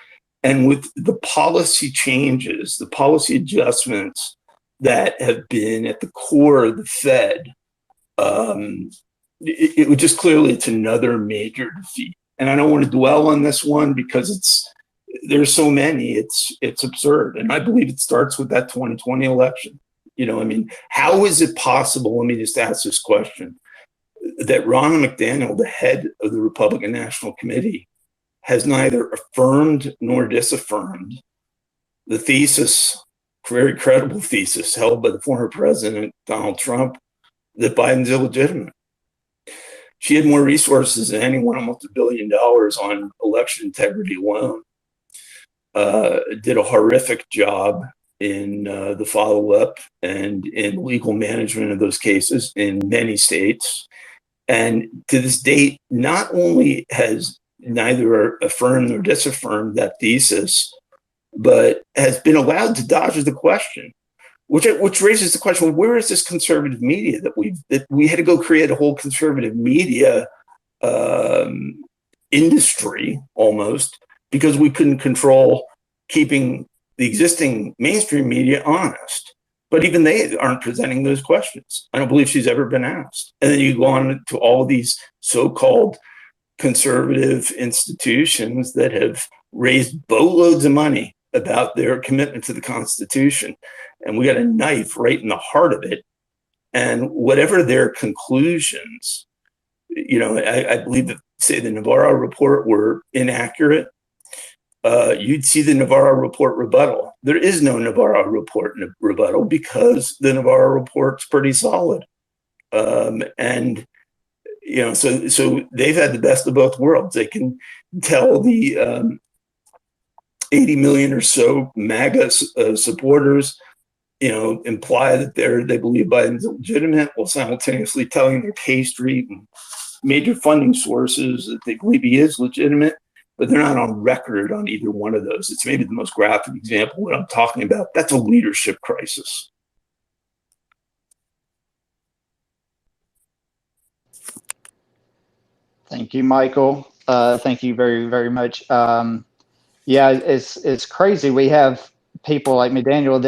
and with the policy changes, the policy adjustments that have been at the core of the Fed, it would just clearly, it's another major defeat. And I don't want to dwell on this one because there's so many, it's absurd. And I believe it starts with that 2020 election. How is it possible, let me just ask this question, that Ronna McDaniel, the head of the Republican National Committee, has neither affirmed nor disaffirmed the thesis, very credible thesis held by the former president, Donald Trump, that Biden's illegitimate? She had more resources than anyone, almost $1 billion on election integrity alone. Did a horrific job in the follow-up and in legal management of those cases in many states. And to this date, not only has neither affirmed nor disaffirmed that thesis, but has been allowed to dodge the question, which raises the question, well, where is this conservative media that we had to go create a whole conservative media industry almost, because we couldn't control keeping the existing mainstream media honest. But even they aren't presenting those questions. I don't believe she's ever been asked. And then you go on to all these so-called conservative institutions that have raised boatloads of money about their commitment to the Constitution. And we got a knife right in the heart of it. And whatever their conclusions, I believe that, say, the Navarro report were inaccurate, you'd see the Navarro report rebuttal. There is no Navarro report rebuttal because the Navarro report's pretty solid. So they've had the best of both worlds. They can tell the 80 million or so MAGA supporters, imply that they believe Biden's legitimate, while simultaneously telling their K Street and major funding sources that they believe he is legitimate. But they're not on record on either one of those. It's maybe the most graphic example of what I'm talking about. That's a leadership crisis. Thank you, Michael. Thank you very, very much. It's crazy. We have people like McDaniel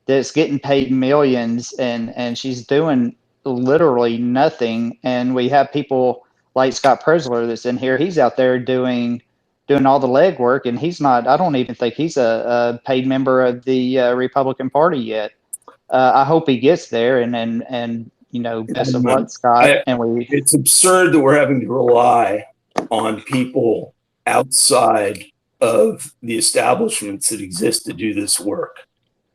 that's getting paid millions, and she's doing literally nothing. And we have people like Scott Presler that's in here. He's out there doing all the legwork, and he's not. I don't even think he's a paid member of the Republican Party yet. I hope he gets there, and best of luck, Scott. It's absurd that we're having to rely on people outside of the establishments that exist to do this work,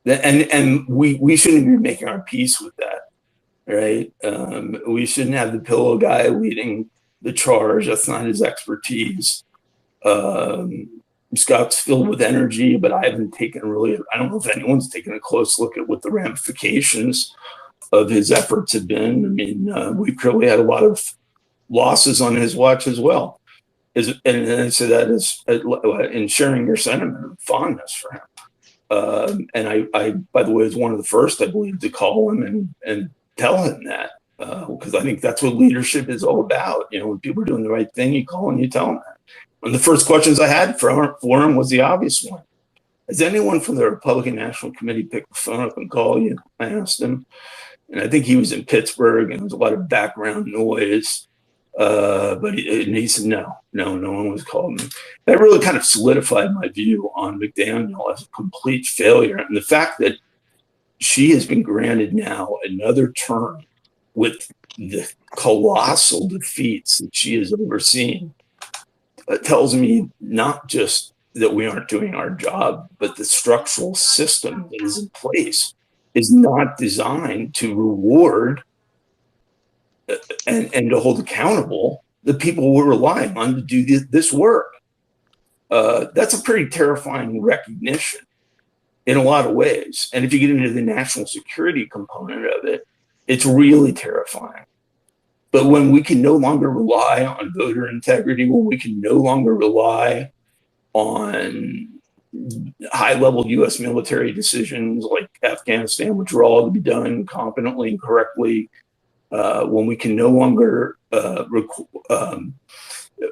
and we shouldn't be making our peace with that, right? We shouldn't have the pillow guy leading the charge. That's not his expertise. Scott's filled with energy, but I don't know if anyone's taken a close look at what the ramifications of his efforts have been. I mean, we've clearly had a lot of losses on his watch as well. And I say that as in sharing your sentiment of fondness for him. And I, by the way, was one of the first, I believe, to call him and tell him that. Because I think that's what leadership is all about. When people are doing the right thing, you call and you tell them that. One of the first questions I had for him was the obvious one. Has anyone from the Republican National Committee picked the phone up and called you? I asked him. And I think he was in Pittsburgh, and there was a lot of background noise. And he said, no one was calling me. That really kind of solidified my view on McDaniel as a complete failure. And the fact that she has been granted now another term with the colossal defeats that she has overseen tells me not just that we aren't doing our job, but the structural system that is in place is not designed to reward and to hold accountable the people we're relying on to do this work. That's a pretty terrifying recognition in a lot of ways. And if you get into the national security component of it, it's really terrifying. But when we can no longer rely on voter integrity, when we can no longer rely on high-level U.S. military decisions like Afghanistan withdrawal to be done competently and correctly, when we can no longer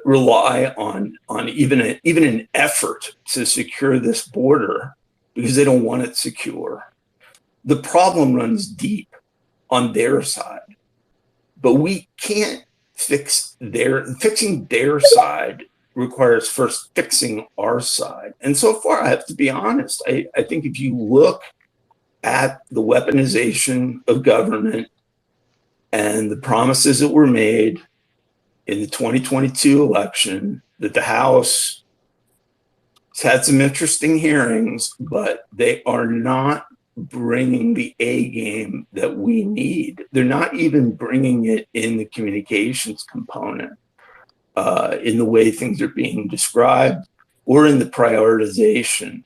rely on even an effort to secure this border because they don't want it secure, the problem runs deep on their side. But we can't fixing their side requires first fixing our side. And so far, I have to be honest, I think if you look at the weaponization of government and the promises that were made in the 2022 election, that the House has had some interesting hearings, but they are not bringing the A game that we need. They're not even bringing it in the communications component, in the way things are being described, or in the prioritization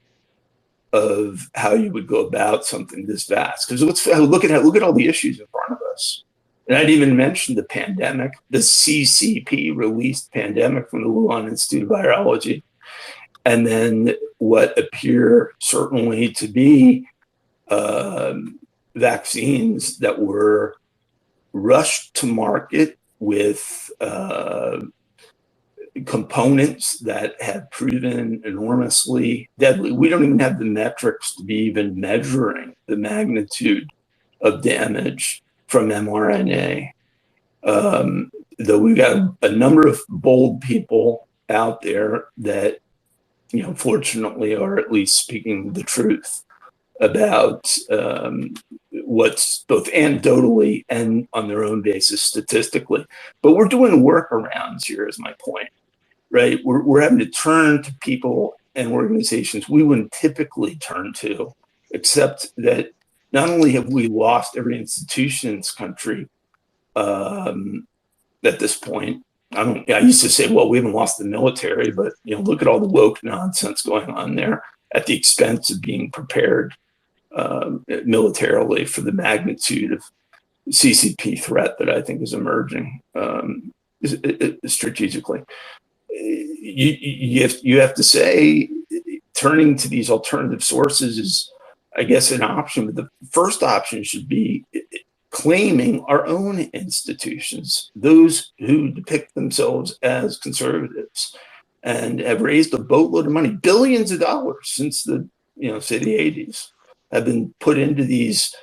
of how you would go about something this vast. Because look at all the issues in front of us. And I didn't even mention the pandemic, the CCP released pandemic from the Wuhan Institute of Virology, and then what appear certainly to be vaccines that were rushed to market with components that have proven enormously deadly. We don't even have the metrics to be even measuring the magnitude of damage from mRNA. Though we've got a number of bold people out there that, fortunately are at least speaking the truth about what's both anecdotally and on their own basis statistically. But we're doing workarounds here is my point, right? We're having to turn to people and organizations we wouldn't typically turn to, except that not only have we lost every institution in this country at this point. I used to say, well, we haven't lost the military, but look at all the woke nonsense going on there at the expense of being prepared militarily for the magnitude of CCP threat that I think is emerging strategically. You have to say turning to these alternative sources is, I guess, an option, but the first option should be claiming our own institutions, those who depict themselves as conservatives and have raised a boatload of money, billions of dollars since say the 80s, have been put into these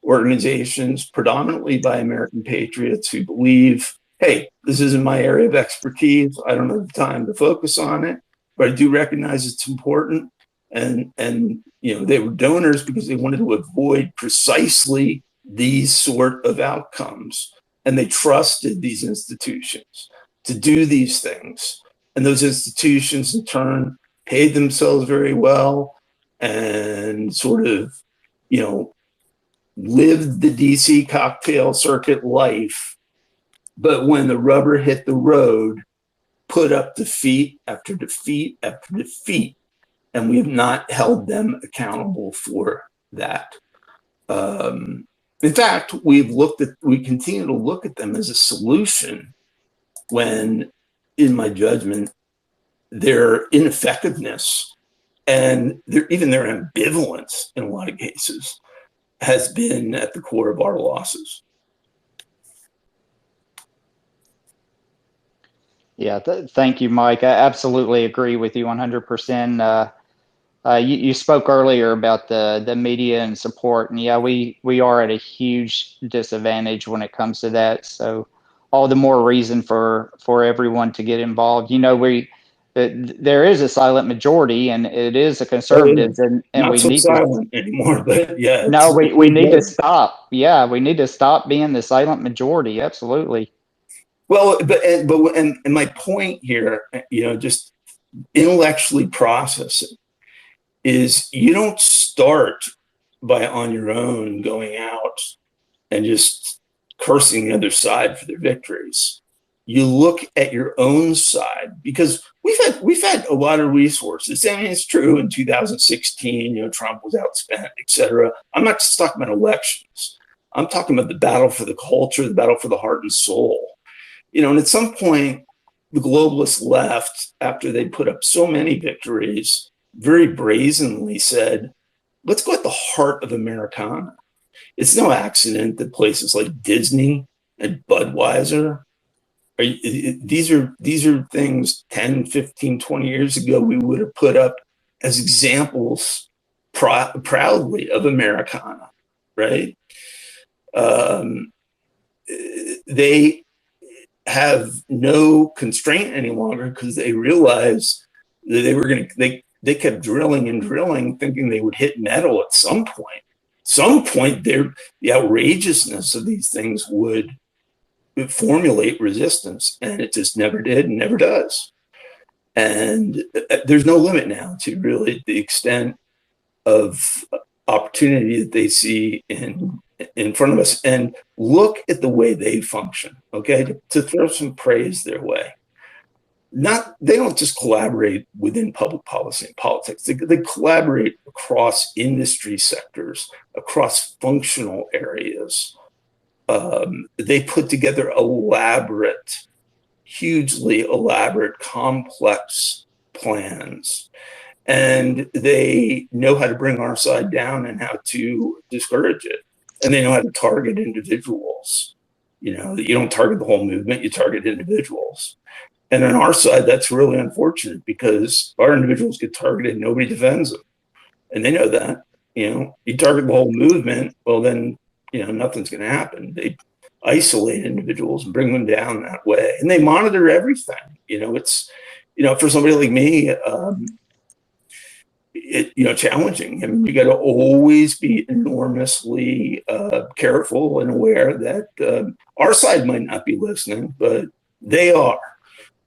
organizations predominantly by American patriots who believe, hey, this isn't my area of expertise. I don't have the time to focus on it, but I do recognize it's important. And they were donors because they wanted to avoid precisely these sort of outcomes. And they trusted these institutions to do these things. And those institutions in turn paid themselves very well and sort of, lived the DC cocktail circuit life. But when the rubber hit the road, put up defeat after defeat after defeat. And we have not held them accountable for that. In fact, we continue to look at them as a solution when, in my judgment, their ineffectiveness and even their ambivalence in a lot of cases has been at the core of our losses. Yeah, thank you, Mike. I absolutely agree with you 100%. You spoke earlier about the media and support, and yeah, we are at a huge disadvantage when it comes to that. So all the more reason for everyone to get involved. You know, there is a silent majority, and it is the conservatives, and Not we so need to. silent anymore, but yeah, No, we need to good. stop. Yeah, we need to stop being the silent majority. Absolutely. Well, and my point here, you know, just intellectually processing, is you don't start by on your own going out and just cursing the other side for their victories. You look at your own side, because we've had a lot of resources. I mean, it's true in 2016, you know, Trump was outspent, et cetera. I'm not just talking about elections. I'm talking about the battle for the culture, the battle for the heart and soul. You know, and at some point, the globalist left, after they put up so many victories, very brazenly said, let's go at the heart of Americana. It's no accident that places like Disney and Budweiser, these are things 10, 15, 20 years ago we would have put up as examples proudly of Americana, right? They have no constraint any longer because they realized that they kept drilling and drilling, thinking they would hit metal at some point. Some point, the outrageousness of these things would formulate resistance, and it just never did and never does. And there's no limit now to really the extent of opportunity that they see in front of us. And look at the way they function, okay? To throw some praise their way. They don't just collaborate within public policy and politics. They collaborate across industry sectors, across functional areas. They put together hugely elaborate, complex plans. And they know how to bring our side down and how to discourage it. And they know how to target individuals. You know, you don't target the whole movement, you target individuals. And on our side, that's really unfortunate because our individuals get targeted and nobody defends them. And they know that. You know, you target the whole movement, well, then, you know, nothing's going to happen. They isolate individuals and bring them down that way. And they monitor everything. You know, it's, you know, for somebody like me, challenging. I mean, you got to always be enormously careful and aware that our side might not be listening, but they are.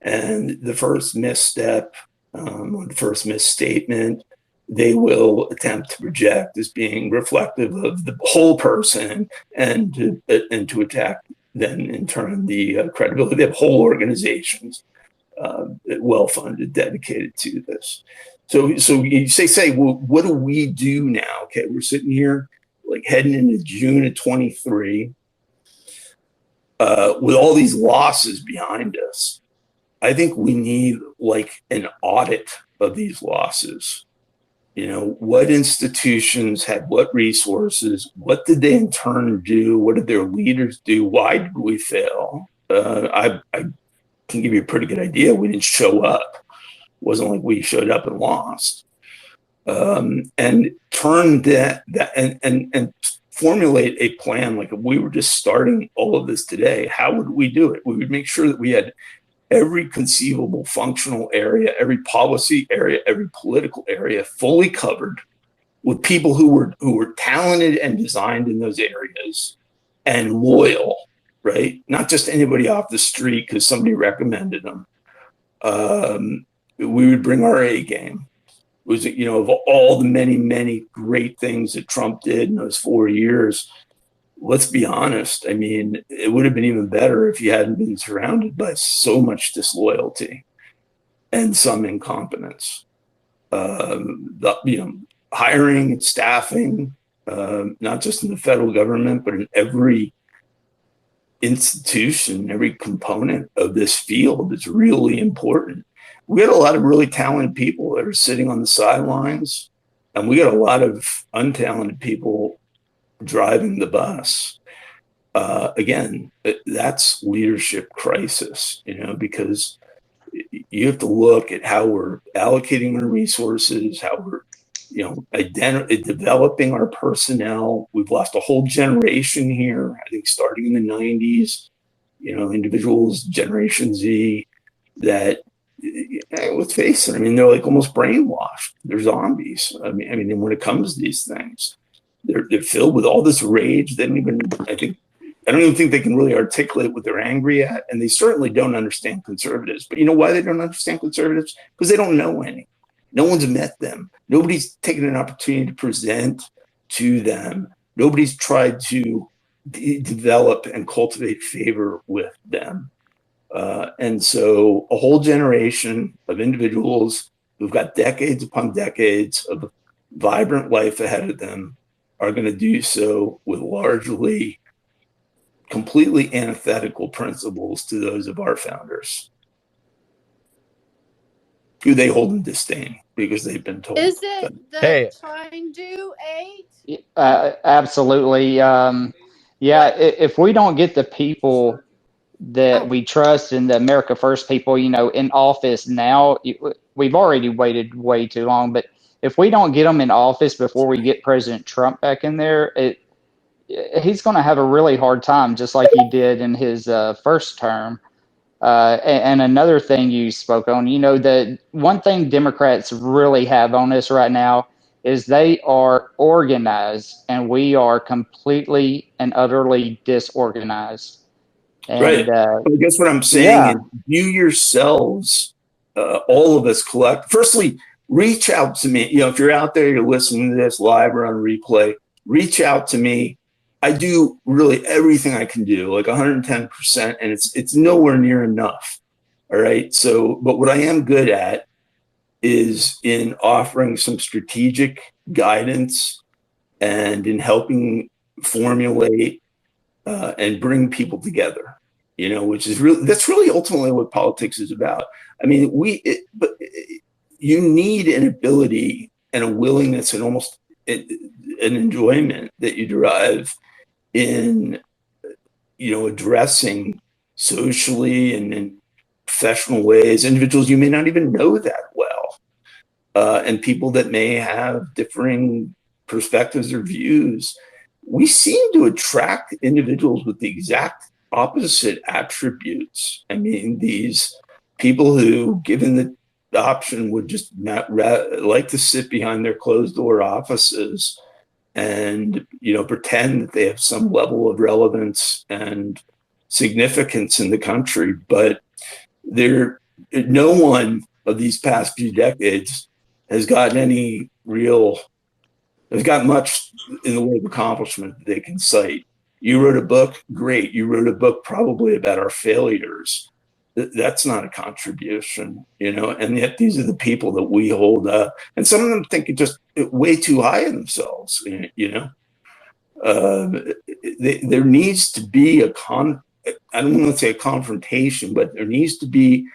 And the first misstep, or the first misstatement, they will attempt to project as being reflective of the whole person and to attack then in turn the credibility. They have whole organizations well-funded, dedicated to this. So you say, well, what do we do now? Okay, we're sitting here like heading into June of 23 with all these losses behind us. I think we need like an audit of these losses. You know, what institutions had what resources? What did they in turn do? What did their leaders do? Why did we fail? I can give you a pretty good idea. We didn't show up. It wasn't like we showed up and lost. And turn that and formulate a plan. Like if we were just starting all of this today, how would we do it? We would make sure that we had every conceivable functional area, every policy area, every political area fully covered with people who were talented and designed in those areas and loyal, right? Not just anybody off the street because somebody recommended them. We would bring our A game. It was, you know, of all the many, many great things that Trump did in those 4 years, let's be honest. I mean, it would have been even better if you hadn't been surrounded by so much disloyalty and some incompetence. Hiring, staffing, not just in the federal government, but in every institution, every component of this field is really important. We got a lot of really talented people that are sitting on the sidelines, and we got a lot of untalented people driving the bus. Again, that's leadership crisis, you know, because you have to look at how we're allocating our resources, how we're, you know, developing our personnel. We've lost a whole generation here, I think starting in the 90s. individuals, Generation Z, that, let's face it, I mean, they're like almost brainwashed. They're zombies. I mean, when it comes to these things, they're filled with all this rage. I don't even think they can really articulate what they're angry at, and they certainly don't understand conservatives. But you know why they don't understand conservatives? Because they don't know any. No one's met them. Nobody's taken an opportunity to present to them. Nobody's tried to develop and cultivate favor with them. And so a whole generation of individuals who've got decades upon decades of vibrant life ahead of them are going to do so with largely completely antithetical principles to those of our founders, who they hold in disdain because they've been told. Is it the Trying Do 8? Absolutely. If we don't get the people that we trust and the America First people, in office now, we've already waited way too long, but if we don't get them in office before we get President Trump back in there, he's going to have a really hard time, just like he did in his first term. And another thing you spoke on, the one thing Democrats really have on us right now is they are organized and we are completely and utterly disorganized. And, right. I guess what I'm saying is view yourselves, all of us firstly, reach out to me. If you're out there, you're listening to this live or on replay, reach out to me. I do really everything I can do, like 110%, and it's nowhere near enough. All right. So, but what I am good at is in offering some strategic guidance and in helping formulate and bring people together, which is that's really ultimately what politics is about. I mean, but you need an ability and a willingness and almost an enjoyment that you derive in, addressing socially and in professional ways individuals you may not even know that well, and people that may have differing perspectives or views. We seem to attract individuals with the exact opposite attributes. I mean, these people who, given the option, would just not like to sit behind their closed door offices and pretend that they have some level of relevance and significance in the country. But no one of these past few decades has gotten much in the way of accomplishment that they can cite. You wrote a book, great. You wrote a book probably about our failures. That's not a contribution, and yet these are the people that we hold up. And some of them think just way too high in themselves, there needs to be I don't want to say a confrontation, but there needs to be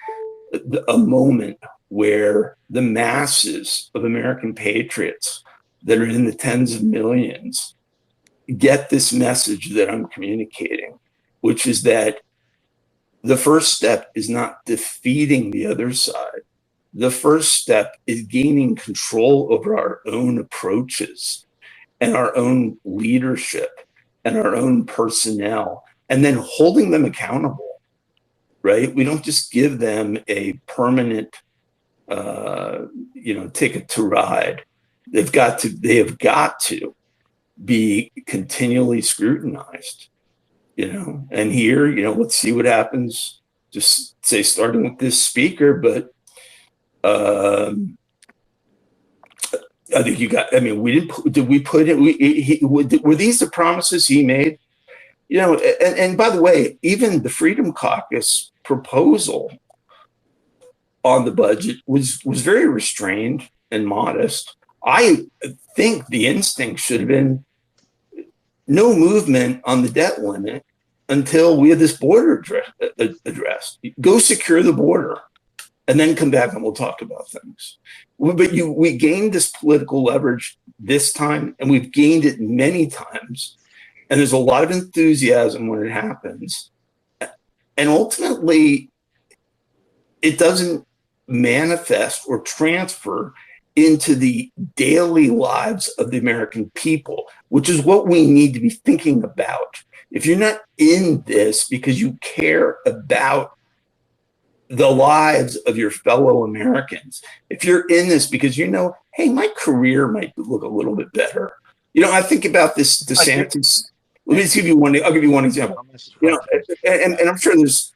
a moment where the masses of American patriots that are in the tens of millions get this message that I'm communicating, which is that the first step is not defeating the other side. The first step is gaining control over our own approaches and our own leadership and our own personnel, and then holding them accountable, right? We don't just give them a permanent, ticket to ride. They have got to be continually scrutinized. And here, let's see what happens. Just say, starting with this speaker, but I think were these the promises he made? And by the way, even the Freedom Caucus proposal on the budget was very restrained and modest. I think the instinct should have been no movement on the debt limit until we have this border addressed. Go secure the border and then come back and we'll talk about things. But we gained this political leverage this time, and we've gained it many times. And there's a lot of enthusiasm when it happens. And ultimately, it doesn't manifest or transfer into the daily lives of the American people, which is what we need to be thinking about, if you're not in this because you care about the lives of your fellow Americans, if you're in this because you know, hey, my career might look a little bit better. You know, I think about this DeSantis. Let me just give you one. I'll give you one example. You know, and I'm sure there's.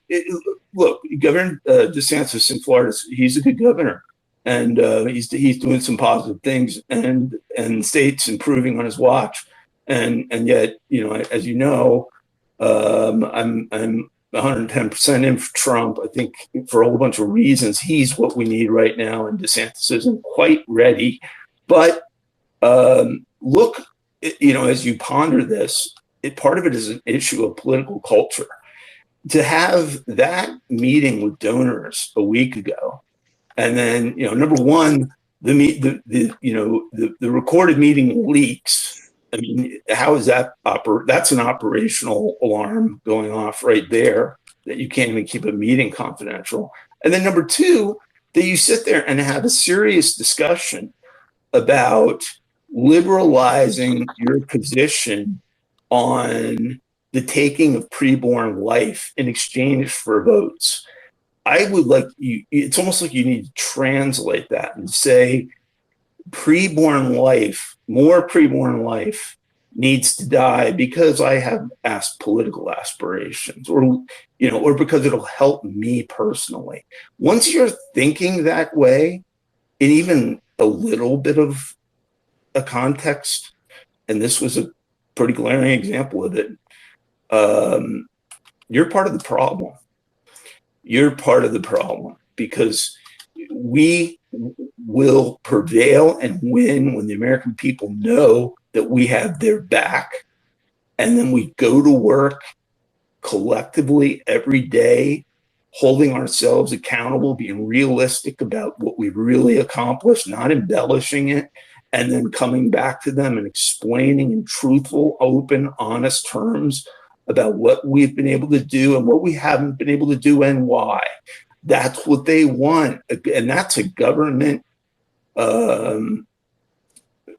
Look, Governor DeSantis in Florida, he's a good governor, and he's doing some positive things, and the state's improving on his watch, and yet, you know, as you know, I'm 110% in for Trump. I think for a whole bunch of reasons, he's what we need right now, and DeSantis isn't quite ready. But look, you know, as you ponder this, part of it is an issue of political culture. To have that meeting with donors a week ago, and then, you know, number one, the recorded meeting leaks. I mean, how is that that's an operational alarm going off right there, that you can't even keep a meeting confidential. And then number two, that you sit there and have a serious discussion about liberalizing your position on the taking of preborn life in exchange for votes. I would like you, it's almost like you need to translate that and say preborn life, more preborn life needs to die because I have political aspirations, or, you know, or because it'll help me personally. Once you're thinking that way, in even a little bit of a context, and this was a pretty glaring example of it, you're part of the problem. You're part of the problem, because we will prevail and win when the American people know that we have their back, and then we go to work collectively every day, holding ourselves accountable, being realistic about what we've really accomplished, not embellishing it, and then coming back to them and explaining in truthful, open, honest terms about what we've been able to do and what we haven't been able to do and why. That's what they want. And that's a government of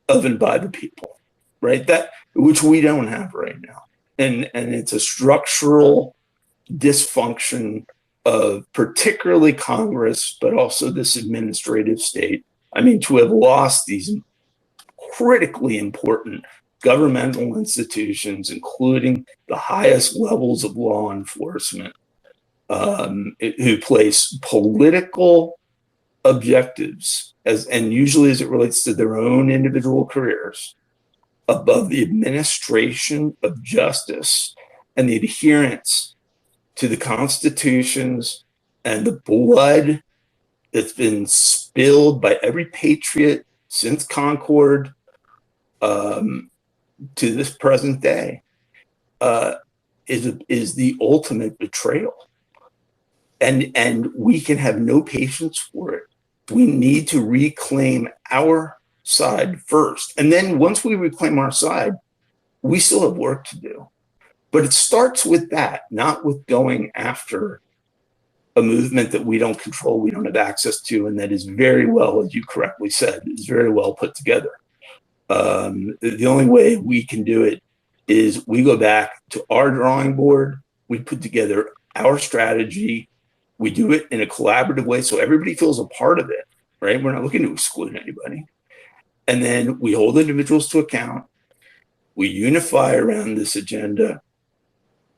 and by the people, right? That, which we don't have right now. And it's a structural dysfunction of particularly Congress, but also this administrative state. I mean, to have lost these critically important governmental institutions, including the highest levels of law enforcement, who place political objectives, and usually as it relates to their own individual careers, above the administration of justice and the adherence to the constitutions and the blood that's been spilled by every patriot since Concord to this present day, is the ultimate betrayal. And we can have no patience for it. We need to reclaim our side first. And then once we reclaim our side, we still have work to do. But it starts with that, not with going after a movement that we don't control, we don't have access to, and that is very well, as you correctly said, is very well put together. The only way we can do it is we go back to our drawing board, we put together our strategy, we do it in a collaborative way so everybody feels a part of it, right? We're not looking to exclude anybody. And then we hold individuals to account, we unify around this agenda,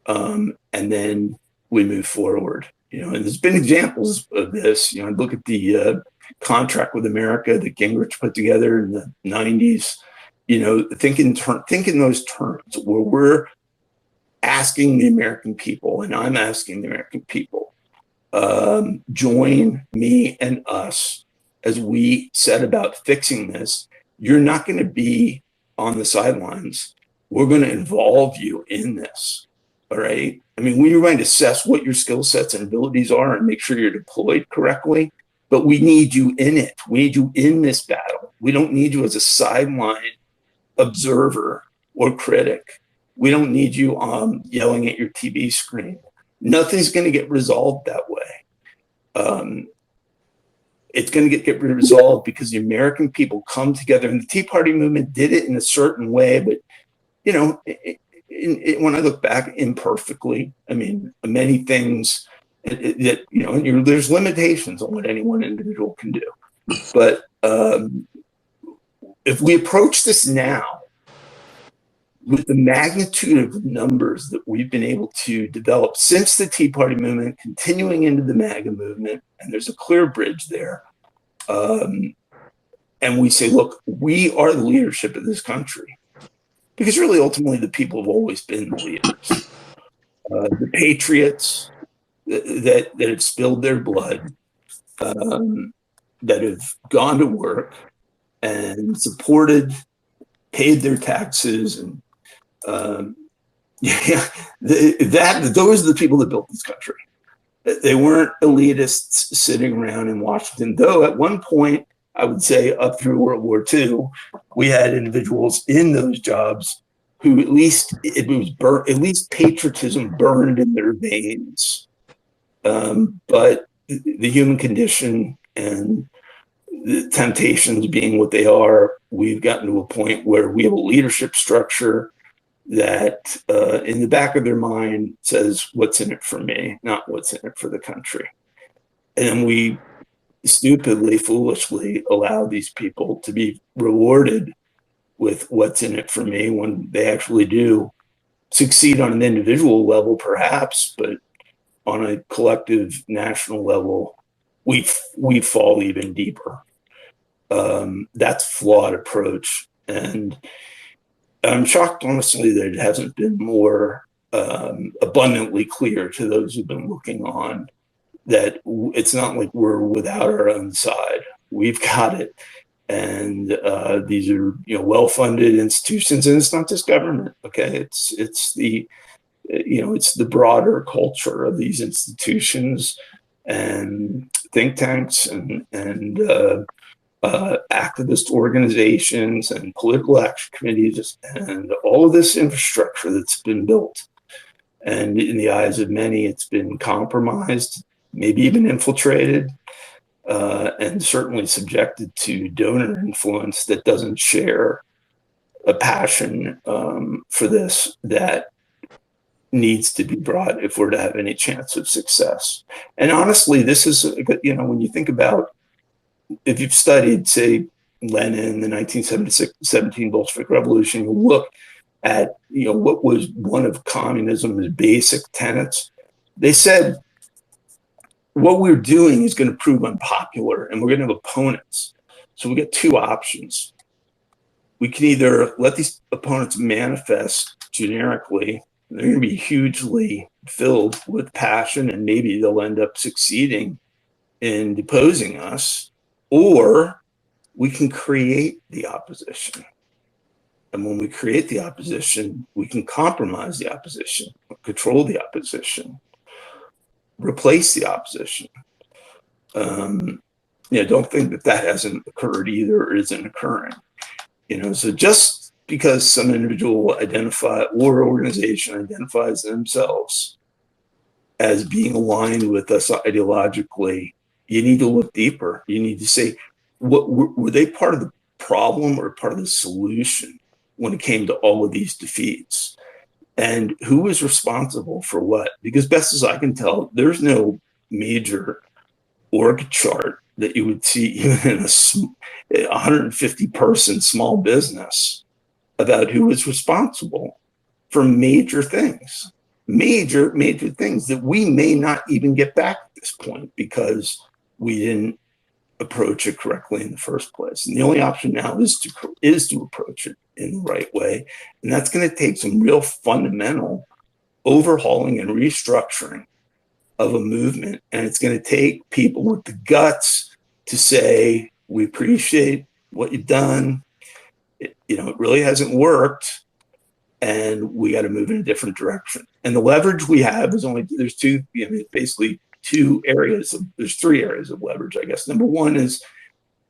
and then we move forward. You know, and there's been examples of this. You know, look at the contract with America that Gingrich put together in the 90s. You know, think in those terms, where we're asking the American people, and I'm asking the American people, join me and us as we set about fixing this. You're not going to be on the sidelines. We're going to involve you in this. All right. I mean, we're going to assess what your skill sets and abilities are and make sure you're deployed correctly. But we need you in it. We need you in this battle. We don't need you as a sideline observer or critic. We don't need you yelling at your TV screen. Nothing's going to get resolved that way. It's going to get resolved because the American people come together, and the Tea Party movement did it in a certain way. But, you know, when I look back imperfectly, I mean, many things that, you know, there's limitations on what any one individual can do. But if we approach this now with the magnitude of numbers that we've been able to develop since the Tea Party movement, continuing into the MAGA movement, and there's a clear bridge there, and we say, look, we are the leadership of this country. Because really, ultimately, the people have always been the leaders. The patriots that have spilled their blood, that have gone to work and supported, paid their taxes, and those are the people that built this country. They weren't elitists sitting around in Washington, though at one point, I would say up through World War II, we had individuals in those jobs who at least patriotism burned in their veins. But the human condition and the temptations being what they are, we've gotten to a point where we have a leadership structure that in the back of their mind says, what's in it for me, not what's in it for the country. And we stupidly, foolishly allow these people to be rewarded with what's in it for me when they actually do succeed on an individual level, perhaps, but on a collective national level, we fall even deeper. That's a flawed approach. And I'm shocked, honestly, that it hasn't been more abundantly clear to those who've been looking on that it's not like we're without our own side. We've got it. And these are, you know, well-funded institutions, and it's not just government. Okay, it's the, you know, it's the broader culture of these institutions and think tanks and activist organizations and political action committees and all of this infrastructure that's been built. And in the eyes of many, it's been compromised, maybe even infiltrated, and certainly subjected to donor influence that doesn't share a passion for this that needs to be brought if we're to have any chance of success. And honestly, this is, you know, when you think about, if you've studied, say, Lenin, the 1917 Bolshevik Revolution, you look at, you know, what was one of communism's basic tenets. They said, what we're doing is going to prove unpopular and we're going to have opponents. So we get two options. We can either let these opponents manifest generically, they're going to be hugely filled with passion and maybe they'll end up succeeding in deposing us, or we can create the opposition. And when we create the opposition, we can compromise the opposition, control the opposition, replace the opposition. You know, don't think that that hasn't occurred either or isn't occurring. You know, so just because some individual identify or organization identifies themselves as being aligned with us ideologically, you need to look deeper. You need to say, what were they part of the problem or part of the solution when it came to all of these defeats? And who was responsible for what? Because best as I can tell, there's no major org chart that you would see even in a 150 person small business about who was responsible for major things, major things that we may not even get back at this point because we didn't approach it correctly in the first place. And the only option now is to approach it in the right way. And that's going to take some real fundamental overhauling and restructuring of a movement. And it's going to take people with the guts to say, we appreciate what you've done. It really hasn't worked. And we got to move in a different direction. And the leverage we have is there's basically two areas. There's three areas of leverage, I guess. Number one is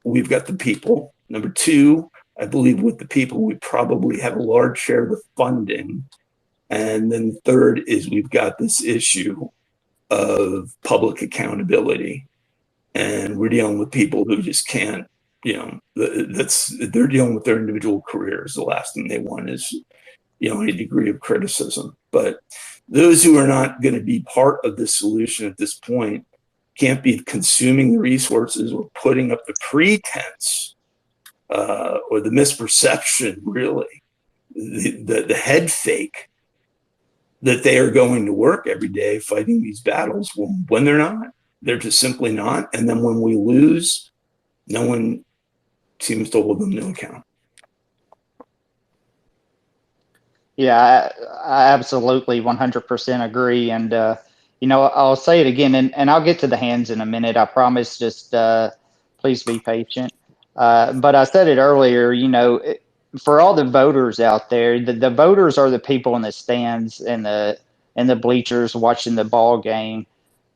we've got the people. Number two, I believe with the people, we probably have a large share of the funding. And then third is we've got this issue of public accountability. And we're dealing with people who just can't, they're dealing with their individual careers. The last thing they want is any degree of criticism. But those who are not going to be part of the solution at this point can't be consuming the resources or putting up the pretense or the misperception, really, the head fake that they are going to work every day fighting these battles when they're not. They're just simply not. And then when we lose, no one seems to hold them to account. Yeah, I absolutely 100% agree. And, I'll say it again, and I'll get to the hands in a minute. I promise. Just please be patient. But I said it earlier, for all the voters out there, the voters are the people in the stands and the bleachers watching the ball game.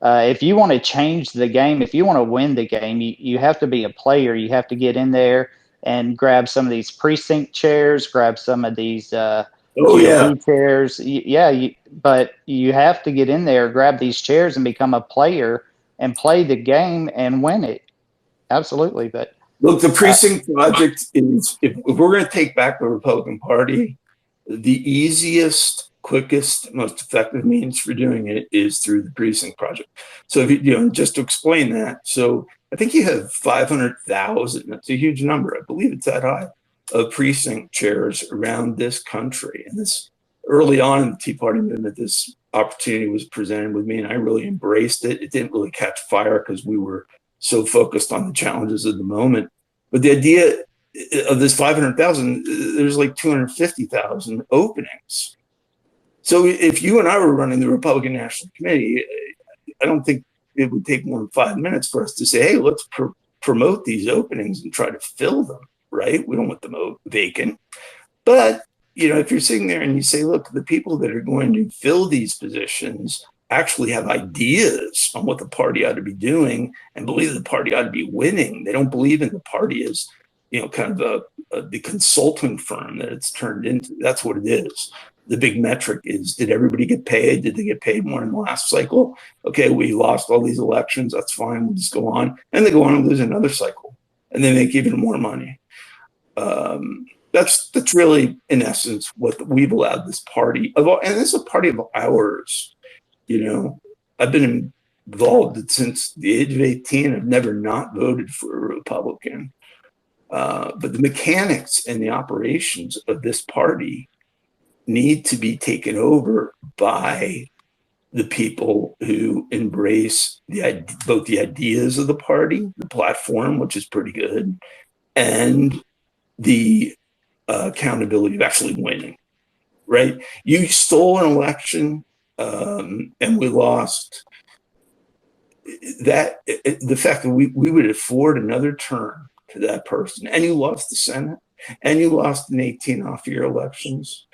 If you want to change the game, if you want to win the game, you have to be a player. You have to get in there and grab some of these precinct chairs, grab some of these GOP chairs. But you have to get in there, grab these chairs, and become a player and play the game and win it. Absolutely, but. Look, the precinct project is, if we're going to take back the Republican Party, the easiest, quickest, most effective means for doing it is through the precinct project. So if just to explain that, so I think you have 500,000, that's a huge number, I believe it's that high, of precinct chairs around this country. And this early on in the Tea Party movement, this opportunity was presented with me and I really embraced it. It didn't really catch fire because we were so focused on the challenges of the moment. But the idea of this 500,000, there's like 250,000 openings. So if you and I were running the Republican National Committee, I don't think it would take more than 5 minutes for us to say, hey, let's promote these openings and try to fill them, right? We don't want them vacant. But, if you're sitting there and you say, look, the people that are going to fill these positions actually have ideas on what the party ought to be doing and believe the party ought to be winning. They don't believe in the party as, kind of the consulting firm that it's turned into. That's what it is. The big metric is, did everybody get paid? Did they get paid more in the last cycle? Okay, we lost all these elections. That's fine. We'll just go on. And they go on and lose another cycle. And they make even more money. That's really, in essence, what we've allowed this party, and this is a party of ours. I've been involved since the age of 18. I've never not voted for a Republican. But the mechanics and the operations of this party need to be taken over by the people who embrace both the ideas of the party, the platform, which is pretty good, and the accountability of actually winning, right? You stole an election and we lost. That the fact that we would afford another term to that person, and you lost the Senate, and you lost in 18 off-year elections,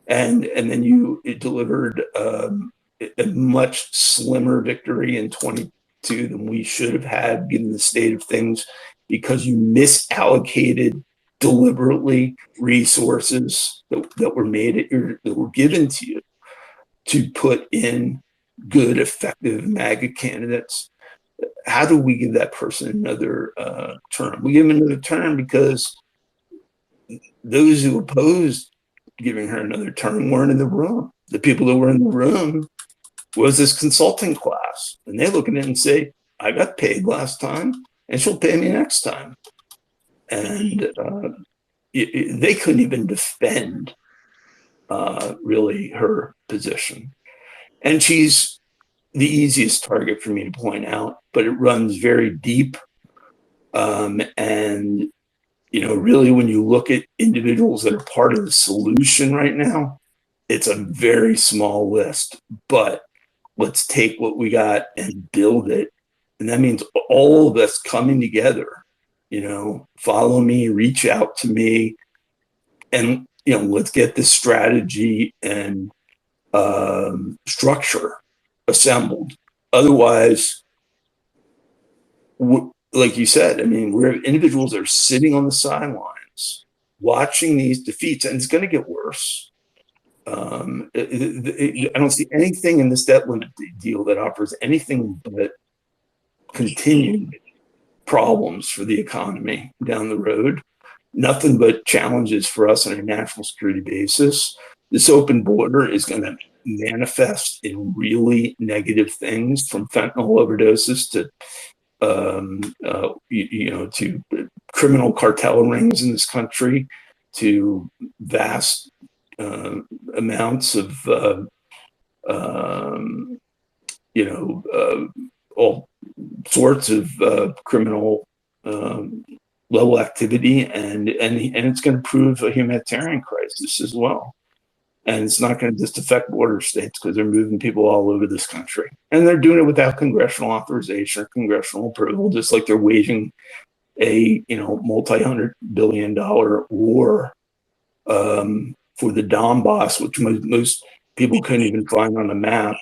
and then you delivered a much slimmer victory in 22 than we should have had given the state of things, because you misallocated deliberately resources that were that were given to you to put in good, effective MAGA candidates. How do we give that person another term? We give him another term because those who opposed giving her another term weren't in the room. The people that were in the room was this consulting class. And they look at it and say, I got paid last time and she'll pay me next time. And they couldn't even defend really her position. And she's the easiest target for me to point out, but it runs very deep. And, really when you look at individuals that are part of the solution right now, it's a very small list, but let's take what we got and build it. And that means all of us coming together, follow me, reach out to me, and, let's get this strategy and structure assembled. Otherwise, like you said, we're individuals that are sitting on the sidelines watching these defeats, and it's going to get worse. I don't see anything in this debt limit deal that offers anything but continued problems for the economy down the road. Nothing but challenges for us on a national security basis. this open border is going to manifest in really negative things, from fentanyl overdoses to to criminal cartel rings in this country, to vast amounts of all sorts of criminal level activity, and it's going to prove a humanitarian crisis as well. And it's not going to just affect border states, because they're moving people all over this country, and they're doing it without congressional authorization or congressional approval, just like they're waging a multi-$100 billion war for the Donbass, which most people couldn't even find on a map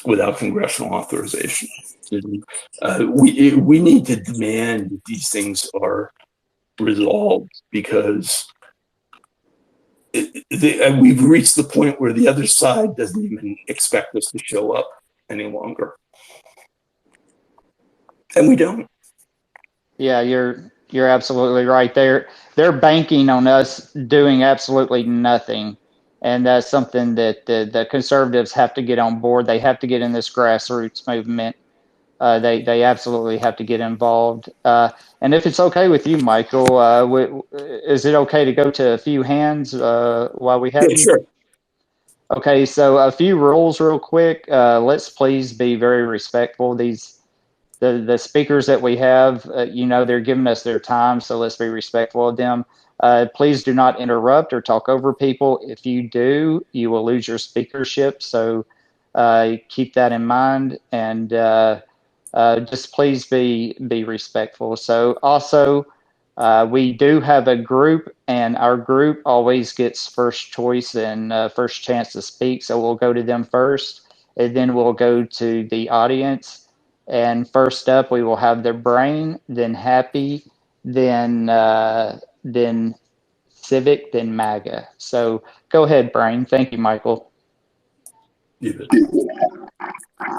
without congressional authorization. We need to demand that these things are resolved, because we've reached the point where the other side doesn't even expect us to show up any longer, and we don't. Yeah, you're absolutely right. They're banking on us doing absolutely nothing, and that's something that the conservatives have to get on board. They have to get in this grassroots movement. They absolutely have to get involved. And if it's okay with you, Michael, is it okay to go to a few hands while we have you? Sure. Okay, so a few rules real quick. Let's please be very respectful. The speakers that we have, they're giving us their time, so let's be respectful of them. Please do not interrupt or talk over people. If you do, you will lose your speakership, so keep that in mind, and just please be respectful. So also, we do have a group, and our group always gets first choice and first chance to speak, so we'll go to them first, and then we'll go to the audience. And first up, we will have the Brain, then Happy, then Civic, then MAGA. So go ahead, Brain. Thank you, Michael.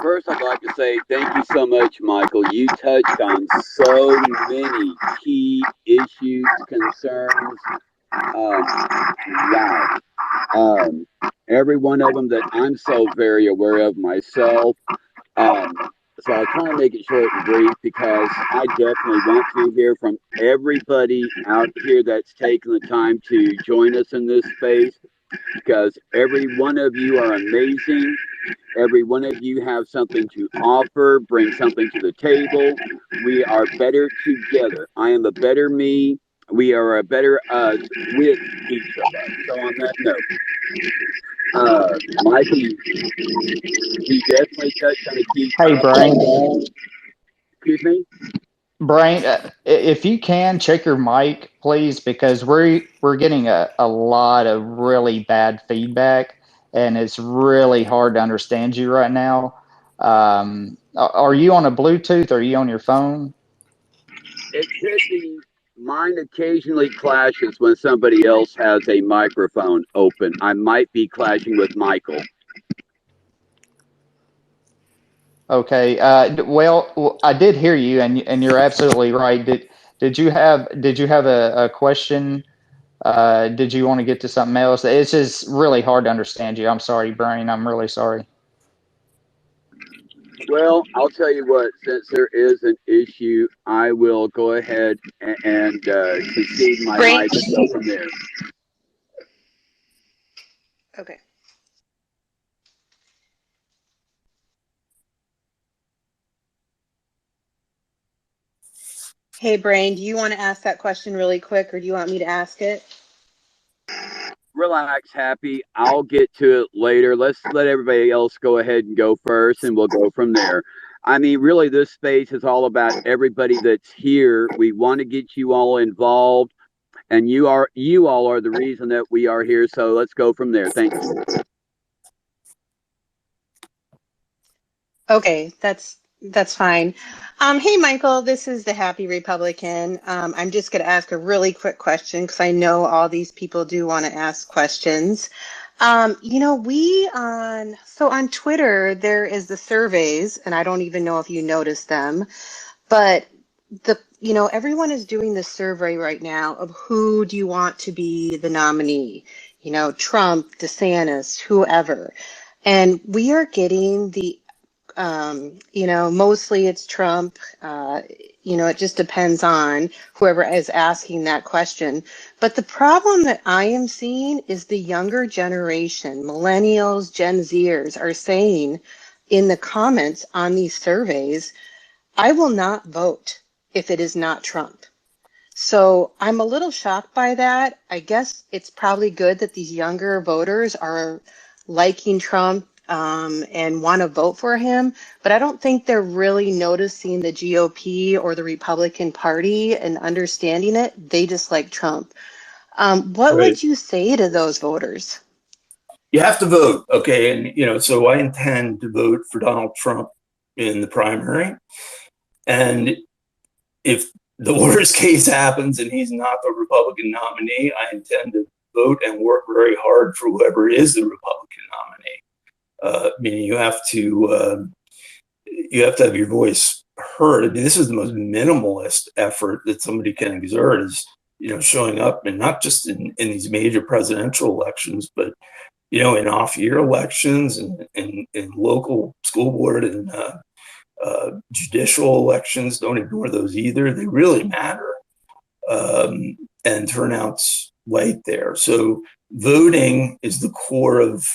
First, I'd like to say thank you so much, Michael. You touched on so many key issues, concerns. Wow. Every one of them that I'm so very aware of myself. So I'll try and make it short and brief, because I definitely want to hear from everybody out here that's taken the time to join us in this space, because every one of you are amazing. Every one of you have something to offer, bring something to the table. We are better together. I am a better me. We are a better us with each of us. So on that note, Michael, you definitely touched on a key Hey, Brain. Excuse me? Brain, if you can, check your mic, please, because we're getting a lot of really bad feedback, and it's really hard to understand you right now. Are you on a Bluetooth, or are you on your phone? It could be. Mine occasionally clashes when somebody else has a microphone open. I might be clashing with Michael. Okay. Well, I did hear you, and you're absolutely right. Did you have a question? Did you want to get to something else? It's just really hard to understand you. I'm sorry, Brain. I'm really sorry. Well, I'll tell you what, since there is an issue, I will go ahead and concede my mic and go from there. Okay. Hey, Brain, do you want to ask that question really quick, or do you want me to ask it? Relax, Happy. I'll get to it later. Let's let everybody else go ahead and go first, and we'll go from there. I mean, really, this space is all about everybody that's here. We want to get you all involved, and you all are the reason that we are here. So let's go from there. Thank you. Okay, that's fine. Hey, Michael, this is the Happy Republican. I'm just going to ask a really quick question, because I know all these people do want to ask questions. On Twitter, there is the surveys, and I don't even know if you noticed them, but everyone is doing this survey right now of who do you want to be the nominee? Trump, DeSantis, whoever. And we are getting mostly it's Trump. It just depends on whoever is asking that question. But the problem that I am seeing is the younger generation, millennials, Gen Zers, are saying in the comments on these surveys, I will not vote if it is not Trump. So I'm a little shocked by that. I guess it's probably good that these younger voters are liking Trump and want to vote for him, but I don't think they're really noticing the GOP or the Republican Party and understanding it. They just like Trump. What Right. would you say to those voters? You have to vote, okay? And, so I intend to vote for Donald Trump in the primary. And if the worst case happens and he's not the Republican nominee, I intend to vote and work very hard for whoever is the Republican nominee. Meaning you have to have your voice heard. I mean, this is the most minimalist effort that somebody can exert, is showing up, and not just in these major presidential elections, but in off-year elections and in local school board and judicial elections. Don't ignore those either. They really matter. And turnout's light there. So voting is the core of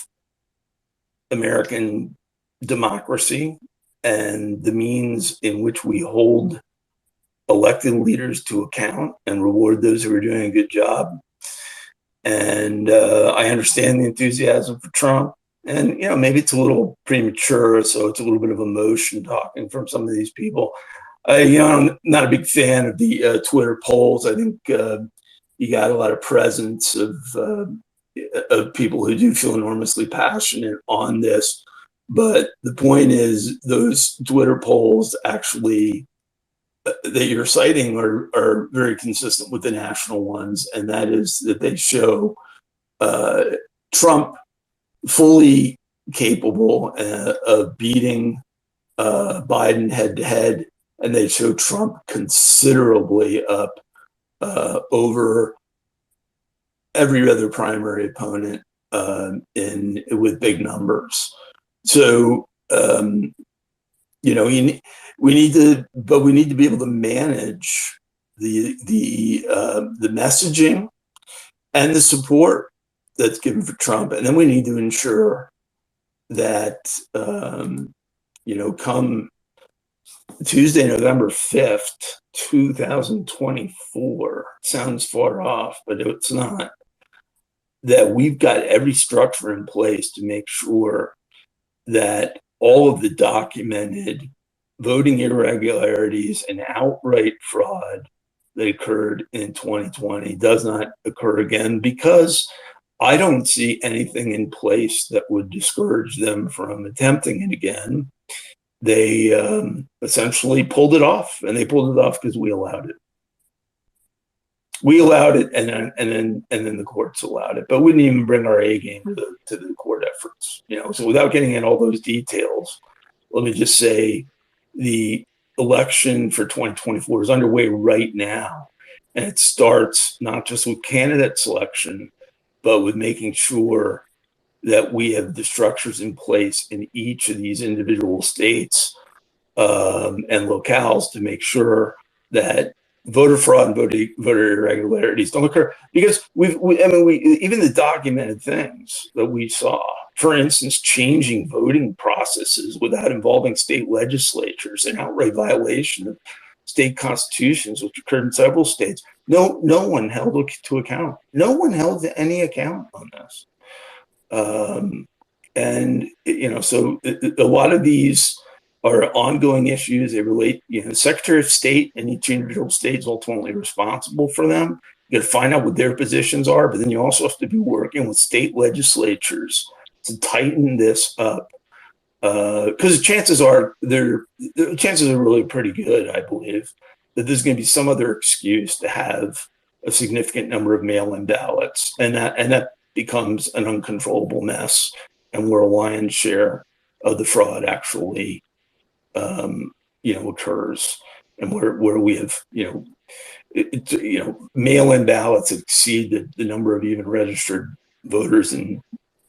American democracy and the means in which we hold elected leaders to account and reward those who are doing a good job. And I understand the enthusiasm for Trump. And, maybe it's a little premature, so it's a little bit of emotion talking from some of these people. I'm not a big fan of the Twitter polls. I think you got a lot of presence of people who do feel enormously passionate on this. But the point is, those Twitter polls actually that you're citing are very consistent with the national ones, and that is that they show Trump fully capable of beating Biden head to head, and they show Trump considerably up over every other primary opponent with big numbers. So we need to be able to manage the messaging and the support that's given for Trump, and then we need to ensure that come Tuesday, November 5th, 2024, sounds far off, but it's not, that we've got every structure in place to make sure that all of the documented voting irregularities and outright fraud that occurred in 2020 does not occur again, because I don't see anything in place that would discourage them from attempting it again. They essentially pulled it off, and they pulled it off because we allowed it. We allowed it, and then the courts allowed it, but we didn't even bring our A game to the court efforts. So without getting in all those details, let me just say the election for 2024 is underway right now, and it starts not just with candidate selection, but with making sure that we have the structures in place in each of these individual states and locales to make sure that voter fraud and voter irregularities don't occur. Because even the documented things that we saw, for instance, changing voting processes without involving state legislatures, an outright violation of state constitutions, which occurred in several states. No one held to account. No one held to any account on this. So a lot of these are ongoing issues. They relate, the Secretary of State and each individual state is ultimately responsible for them. You got to find out what their positions are, but then you also have to be working with state legislatures to tighten this up. Because the chances are really pretty good, I believe, that there's going to be some other excuse to have a significant number of mail-in ballots, and that becomes an uncontrollable mess, and where a lion's share of the fraud actually, occurs. and where we have, mail-in ballots exceed the number of even registered voters in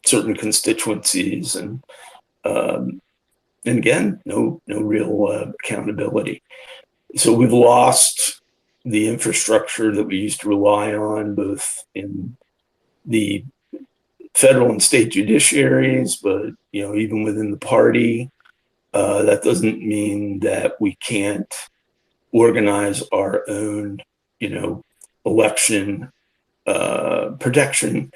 certain constituencies, and again, no real accountability. So we've lost the infrastructure that we used to rely on, both in the federal and state judiciaries, but even within the party. That doesn't mean that we can't organize our own, election protection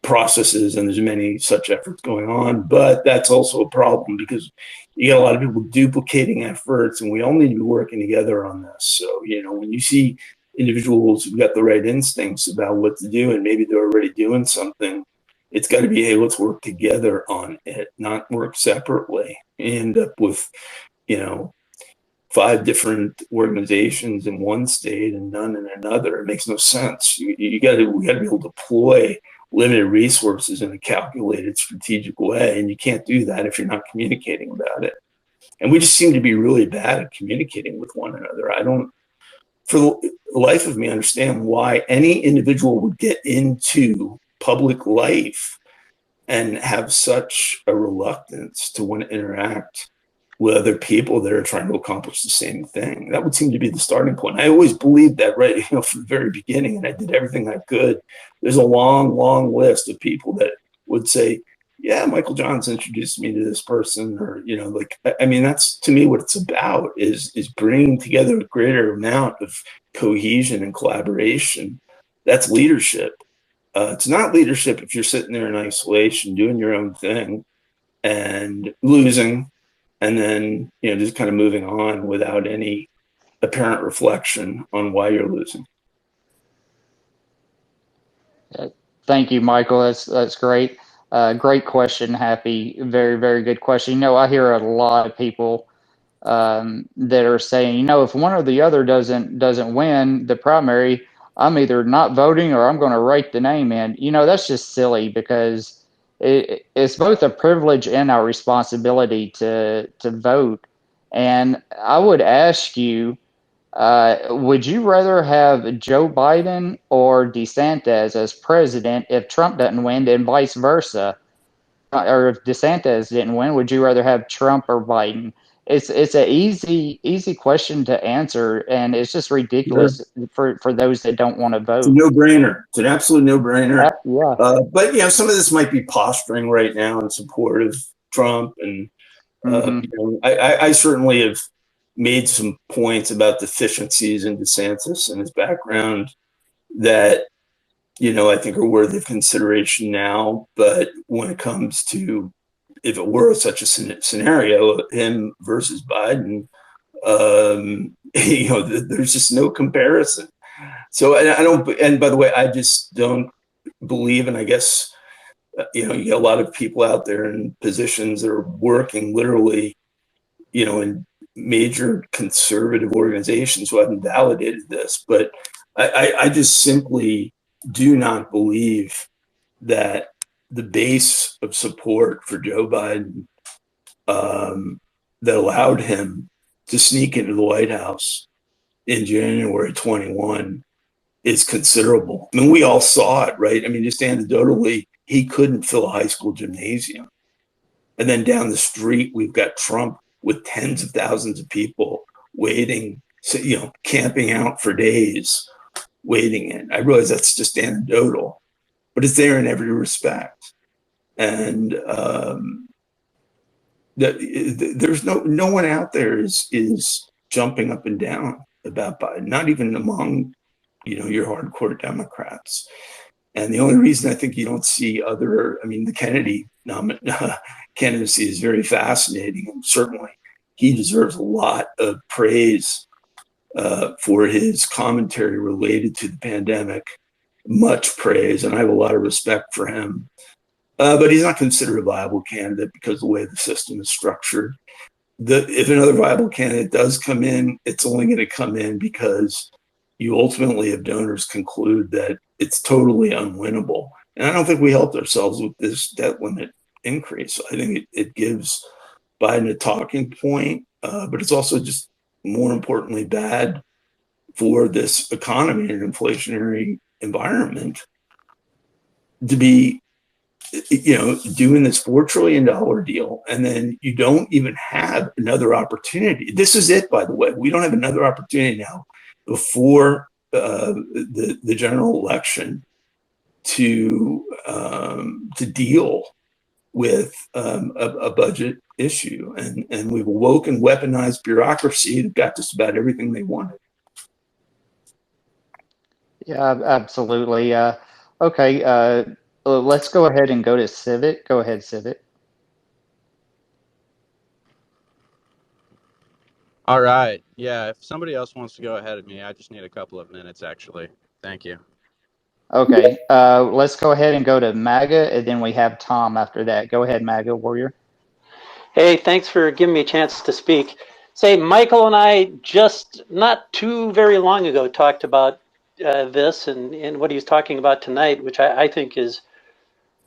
processes, and there's many such efforts going on. But that's also a problem because you get a lot of people duplicating efforts, and we all need to be working together on this. So, when you see individuals who've got the right instincts about what to do, and maybe they're already doing something, it's got to be, hey, let's work together on it, not work separately. You end up with, 5 different organizations in one state and none in another. It makes no sense. We got to be able to deploy limited resources in a calculated, strategic way, and you can't do that if you're not communicating about it. And we just seem to be really bad at communicating with one another. I don't, for the life of me, understand why any individual would get into public life and have such a reluctance to want to interact with other people that are trying to accomplish the same thing. That would seem to be the starting point. I always believed that, right, from the very beginning, and I did everything I could. There's a long, long list of people that would say, yeah, Michael Johns introduced me to this person, or, that's to me what it's about, is bringing together a greater amount of cohesion and collaboration. That's leadership. It's not leadership if you're sitting there in isolation, doing your own thing and losing, and then, just kind of moving on without any apparent reflection on why you're losing. Thank you, Michael. That's great. Great question, Happy. Very, very good question. I hear a lot of people that are saying, if one or the other doesn't win the primary, I'm either not voting or I'm going to write the name in. That's just silly, because it's both a privilege and our responsibility to vote. And I would ask you, would you rather have Joe Biden or DeSantis as president if Trump doesn't win, and vice versa? Or if DeSantis didn't win, would you rather have Trump or Biden? It's an easy question to answer, and it's just ridiculous for those that don't want to vote. It's a no-brainer. It's an absolute no-brainer. Yeah. But some of this might be posturing right now in support of Trump, and I certainly have made some points about deficiencies in DeSantis and his background that I think are worthy of consideration now. But when it comes to, if it were such a scenario, him versus Biden, there's just no comparison. So I don't, and by the way, I just don't believe, and I guess, you get a lot of people out there in positions that are working literally, in major conservative organizations who haven't validated this. But I just simply do not believe that the base of support for Joe Biden that allowed him to sneak into the White House in January 21 is considerable. I mean, we all saw it, right? I mean, just anecdotally, he couldn't fill a high school gymnasium. And then down the street, we've got Trump with tens of thousands of people waiting, camping out for days, waiting in. I realize that's just anecdotal, but it's there in every respect. And there's no one out there is jumping up and down about Biden, not even among, your hardcore Democrats. And the only reason I think you don't see the Kennedy candidacy is very fascinating. And certainly he deserves a lot of praise for his commentary related to the pandemic, much praise. And I have a lot of respect for him. But he's not considered a viable candidate because of the way the system is structured. If another viable candidate does come in, it's only going to come in because you ultimately have donors conclude that it's totally unwinnable. And I don't think we helped ourselves with this debt limit increase. I think it gives Biden a talking point, but it's also just more importantly, bad for this economy and inflationary environment to be, doing this $4 trillion deal, and then you don't even have another opportunity. This is it, by the way. We don't have another opportunity now before the general election to deal with a budget issue, and we've awoken weaponized bureaucracy that got just about everything they wanted. Yeah, absolutely. Okay, let's go ahead and go to Civic. Go ahead, Civic. All right. Yeah, if somebody else wants to go ahead of me, I just need a couple of minutes, actually. Thank you. Okay, let's go ahead and go to MAGA, and then we have Tom after that. Go ahead, MAGA warrior. Hey, thanks for giving me a chance to speak. Say, Michael and I just not too very long ago talked about this and what he was talking about tonight, which I think is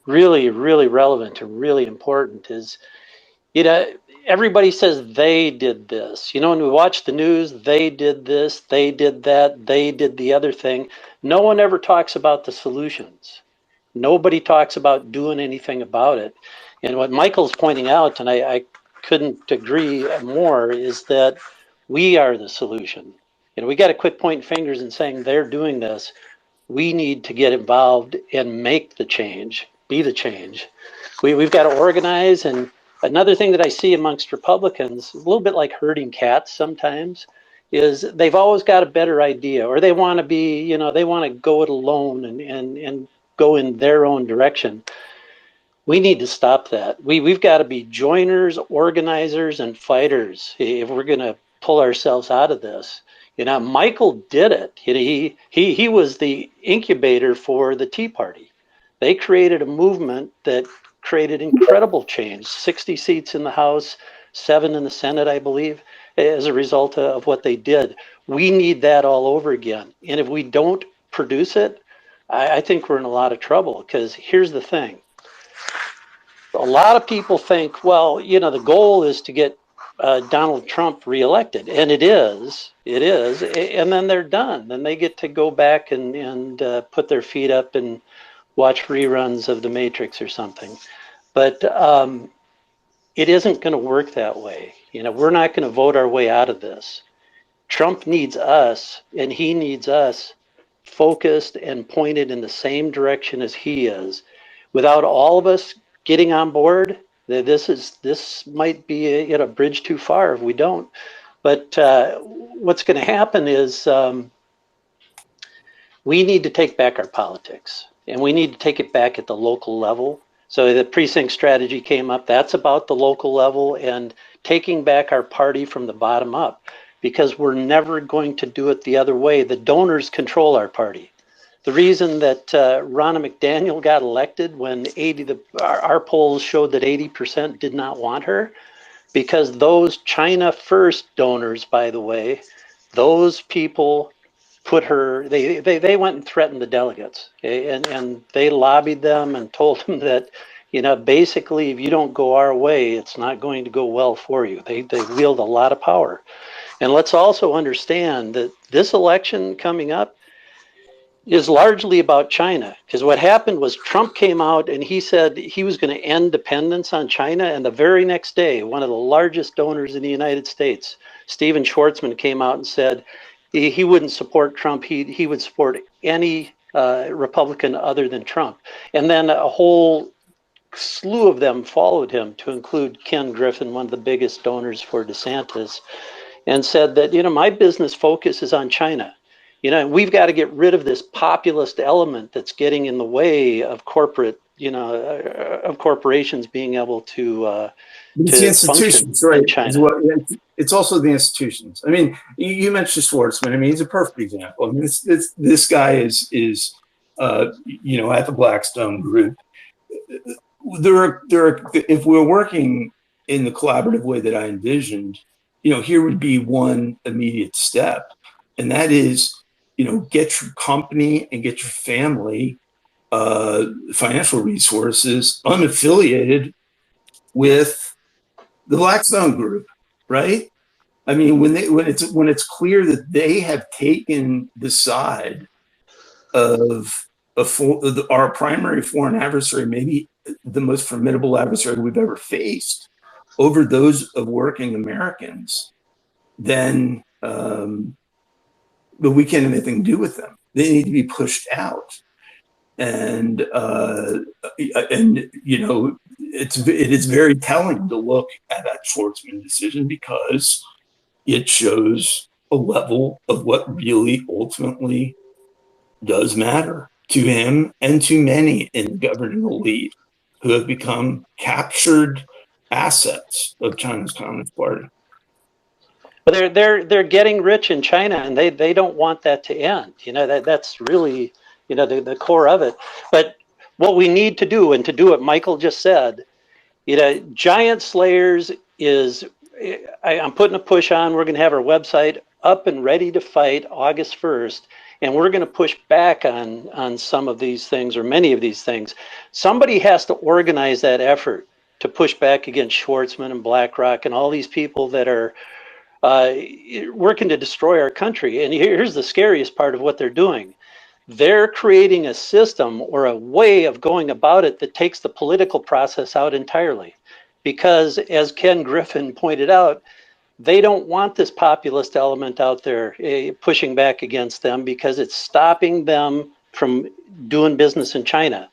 really, really relevant and really important. Is, everybody says they did this. When we watch the news, they did this, they did that, they did the other thing. No one ever talks about the solutions. Nobody talks about doing anything about it. And what Michael's pointing out, and I couldn't agree more, is that we are the solution. We got to quit pointing fingers and saying they're doing this. We need to get involved and make the change, be the change. We've got to organize. And another thing that I see amongst Republicans, a little bit like herding cats sometimes, is they've always got a better idea, or they want to be, they want to go it alone and go in their own direction. We need to stop that. We've got to be joiners, organizers, and fighters if we're going to pull ourselves out of this. Michael did it. He was the incubator for the Tea Party. They created a movement that created incredible change. 60 seats in the House, 7 in the Senate, I believe, as a result of what they did. We need that all over again. And if we don't produce it, I think we're in a lot of trouble, because here's the thing. A lot of people think, well, the goal is to get Donald Trump reelected, and it is, and then they're done. Then they get to go back and put their feet up and watch reruns of The Matrix or something. But it isn't going to work that way. We're not going to vote our way out of this. Trump needs us, and he needs us focused and pointed in the same direction as he is. Without all of us getting on board, this might be a bridge too far if we don't. But what's going to happen is we need to take back our politics, and we need to take it back at the local level. So the precinct strategy came up. That's about the local level and taking back our party from the bottom up, because we're never going to do it the other way. The donors control our party. The reason that Ronna McDaniel got elected when our polls showed that 80% did not want her, because those China First donors, by the way, those people put her, they went and threatened the delegates, okay? And they lobbied them and told them that, basically, if you don't go our way, it's not going to go well for you. They wield a lot of power. And let's also understand that this election coming up is largely about China, because what happened was Trump came out and he said he was going to end dependence on China, and the very next day, one of the largest donors in the United States, Steven Schwartzman, came out and said he wouldn't support Trump. He would support any Republican other than Trump. And then a whole slew of them followed him, to include Ken Griffin, one of the biggest donors for DeSantis, and said that, my business focus is on China. We've got to get rid of this populist element that's getting in the way of corporate, of corporations being able to it's the institutions, right? In China. It's also the institutions. I mean, you mentioned Schwartzman. I mean, he's a perfect example. I mean, this guy is at the Blackstone Group. If we're working in the collaborative way that I envisioned, here would be one immediate step, and that is, get your company and get your family financial resources unaffiliated with the Blackstone Group, right? I mean, when it's clear that they have taken the side of our primary foreign adversary, maybe the most formidable adversary we've ever faced, over those of working Americans, then but we can't have anything to do with them. They need to be pushed out. And you know, it is very telling to look at that Schwartzman decision, because it shows a level of what really ultimately does matter to him and to many in the governing elite who have become captured assets of China's Communist Party. But they're getting rich in China, and they don't want that to end. You know, that's really, you know, the core of it. But what we need to do, and to do what Michael just said, you know, Giant Slayers is, I'm putting a push on. We're going to have our website up and ready to fight August 1st. And we're going to push back on some of these things, or many of these things. Somebody has to organize that effort to push back against Schwartzman and BlackRock and all these people that are working to destroy our country. And here's the scariest part of what they're doing. They're creating a system or a way of going about it that takes the political process out entirely. Because, as Ken Griffin pointed out, they don't want this populist element out there pushing back against them, because it's stopping them from doing business in China.